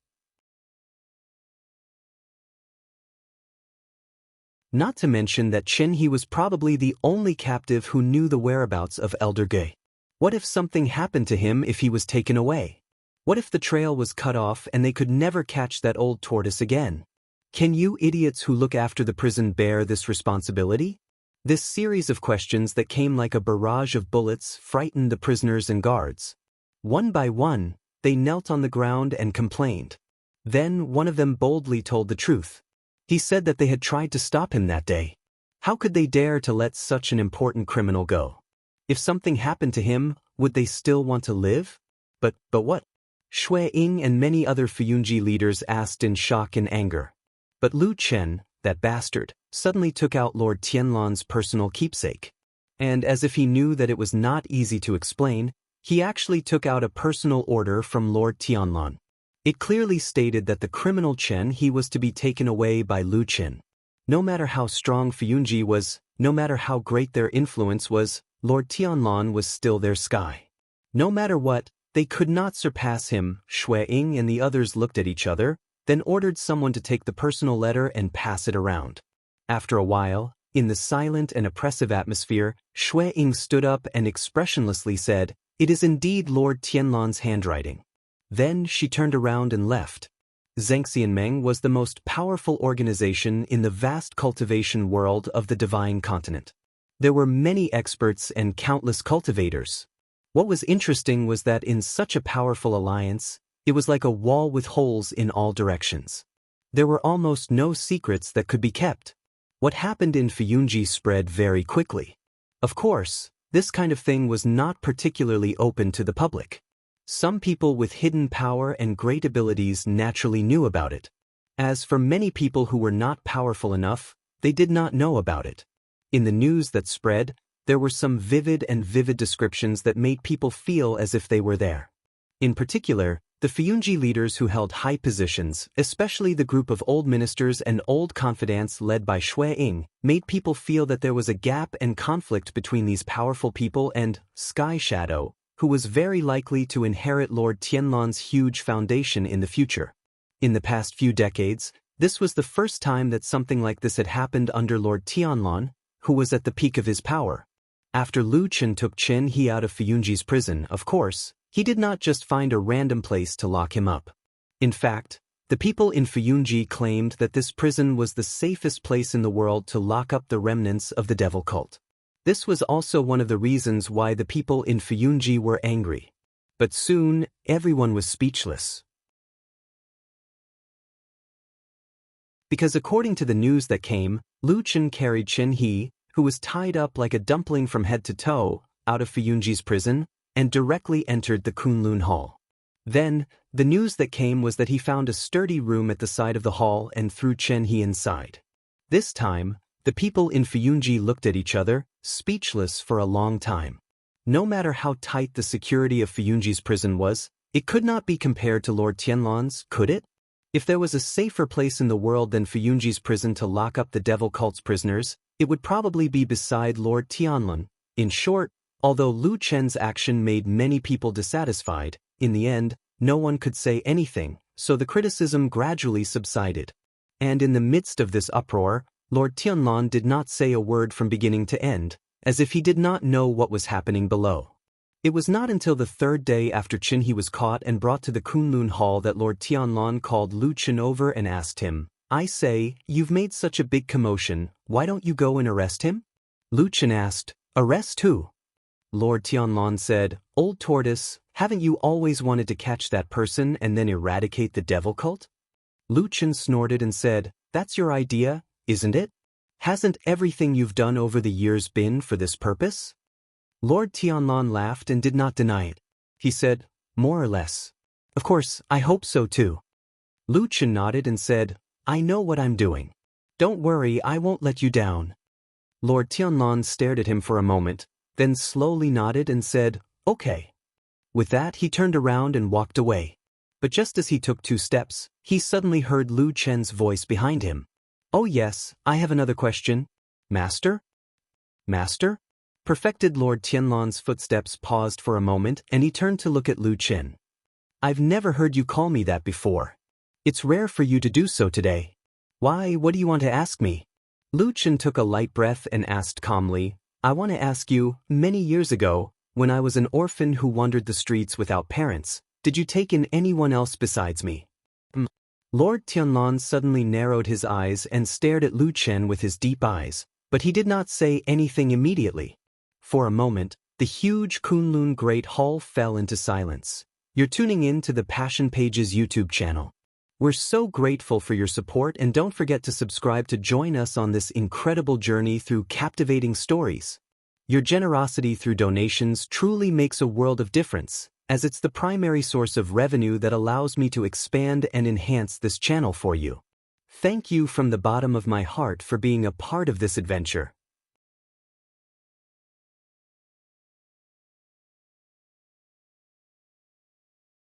Not to mention that Chen He was probably the only captive who knew the whereabouts of Elder Gui. What if something happened to him if he was taken away? What if the trail was cut off and they could never catch that old tortoise again? Can you idiots who look after the prison bear this responsibility? This series of questions that came like a barrage of bullets frightened the prisoners and guards. One by one, they knelt on the ground and complained. Then one of them boldly told the truth. He said that they had tried to stop him that day. How could they dare to let such an important criminal go? If something happened to him, would they still want to live? But what? Shui Ying and many other Fuyunji leaders asked in shock and anger. But Lu Chen, that bastard, suddenly took out Lord Tianlan's personal keepsake. And as if he knew that it was not easy to explain, he actually took out a personal order from Lord Tianlan. It clearly stated that the criminal Chen He was to be taken away by Lu Chen. No matter how strong Fuyunji was, no matter how great their influence was, Lord Tianlan was still their sky. No matter what, they could not surpass him. Shui Ying and the others looked at each other, then ordered someone to take the personal letter and pass it around. After a while, in the silent and oppressive atmosphere, Shui Ying stood up and expressionlessly said, "It is indeed Lord Tianlan's handwriting." Then she turned around and left. Zhengxianmeng was the most powerful organization in the vast cultivation world of the Divine Continent. There were many experts and countless cultivators. What was interesting was that in such a powerful alliance, it was like a wall with holes in all directions. There were almost no secrets that could be kept. What happened in Fuyunji spread very quickly. Of course, this kind of thing was not particularly open to the public. Some people with hidden power and great abilities naturally knew about it. As for many people who were not powerful enough, they did not know about it. In the news that spread, there were some vivid descriptions that made people feel as if they were there. In particular, the Fuyunji leaders who held high positions, especially the group of old ministers and old confidants led by Shui Ying, made people feel that there was a gap and conflict between these powerful people and Sky Shadow, who was very likely to inherit Lord Tianlan's huge foundation in the future. In the past few decades, this was the first time that something like this had happened under Lord Tianlan, who was at the peak of his power. After Lu Chen took Chen He out of Fuyunji's prison, of course, he did not just find a random place to lock him up. In fact, the people in Fuyunji claimed that this prison was the safest place in the world to lock up the remnants of the devil cult. This was also one of the reasons why the people in Fuyunji were angry. But soon, everyone was speechless. Because according to the news that came, Lu Chen carried Chen He, who was tied up like a dumpling from head to toe, out of Fuyunji's prison, and directly entered the Kunlun Hall. Then, the news that came was that he found a sturdy room at the side of the hall and threw Chen He inside. This time, the people in Fuyunji looked at each other, speechless for a long time. No matter how tight the security of Fuyunji's prison was, it could not be compared to Lord Tianlan's, could it? If there was a safer place in the world than Fuyunji's prison to lock up the devil cult's prisoners, it would probably be beside Lord Tianlan. In short, although Lu Chen's action made many people dissatisfied, in the end, no one could say anything, so the criticism gradually subsided. And in the midst of this uproar, Lord Tianlan did not say a word from beginning to end, as if he did not know what was happening below. It was not until the third day after Chen He was caught and brought to the Kunlun Hall that Lord Tianlan called Lu Chen over and asked him, "I say, you've made such a big commotion, why don't you go and arrest him?" Lu Chen asked, "Arrest who?" Lord Tianlan said, "Old tortoise, haven't you always wanted to catch that person and then eradicate the devil cult?" Lu Chen snorted and said, "That's your idea, isn't it? Hasn't everything you've done over the years been for this purpose?" Lord Tianlan laughed and did not deny it. He said, "More or less. Of course, I hope so too." Lu Chen nodded and said, "I know what I'm doing. Don't worry, I won't let you down." Lord Tianlan stared at him for a moment, then slowly nodded and said, "Okay." With that, he turned around and walked away. But just as he took 2 steps, he suddenly heard Lu Chen's voice behind him. "Oh yes, I have another question. Master?" "Master?" Perfected Lord Tianlan's footsteps paused for a moment and he turned to look at Lu Chen. "I've never heard you call me that before. It's rare for you to do so today. Why, what do you want to ask me?" Lu Chen took a light breath and asked calmly, "I want to ask you, many years ago, when I was an orphan who wandered the streets without parents, did you take in anyone else besides me?" Lord Tianlan suddenly narrowed his eyes and stared at Lu Chen with his deep eyes, but he did not say anything immediately. For a moment, the huge Kunlun Great Hall fell into silence. You're tuning in to the Passion Pages YouTube channel. We're so grateful for your support and don't forget to subscribe to join us on this incredible journey through captivating stories. Your generosity through donations truly makes a world of difference, as it's the primary source of revenue that allows me to expand and enhance this channel for you. Thank you from the bottom of my heart for being a part of this adventure.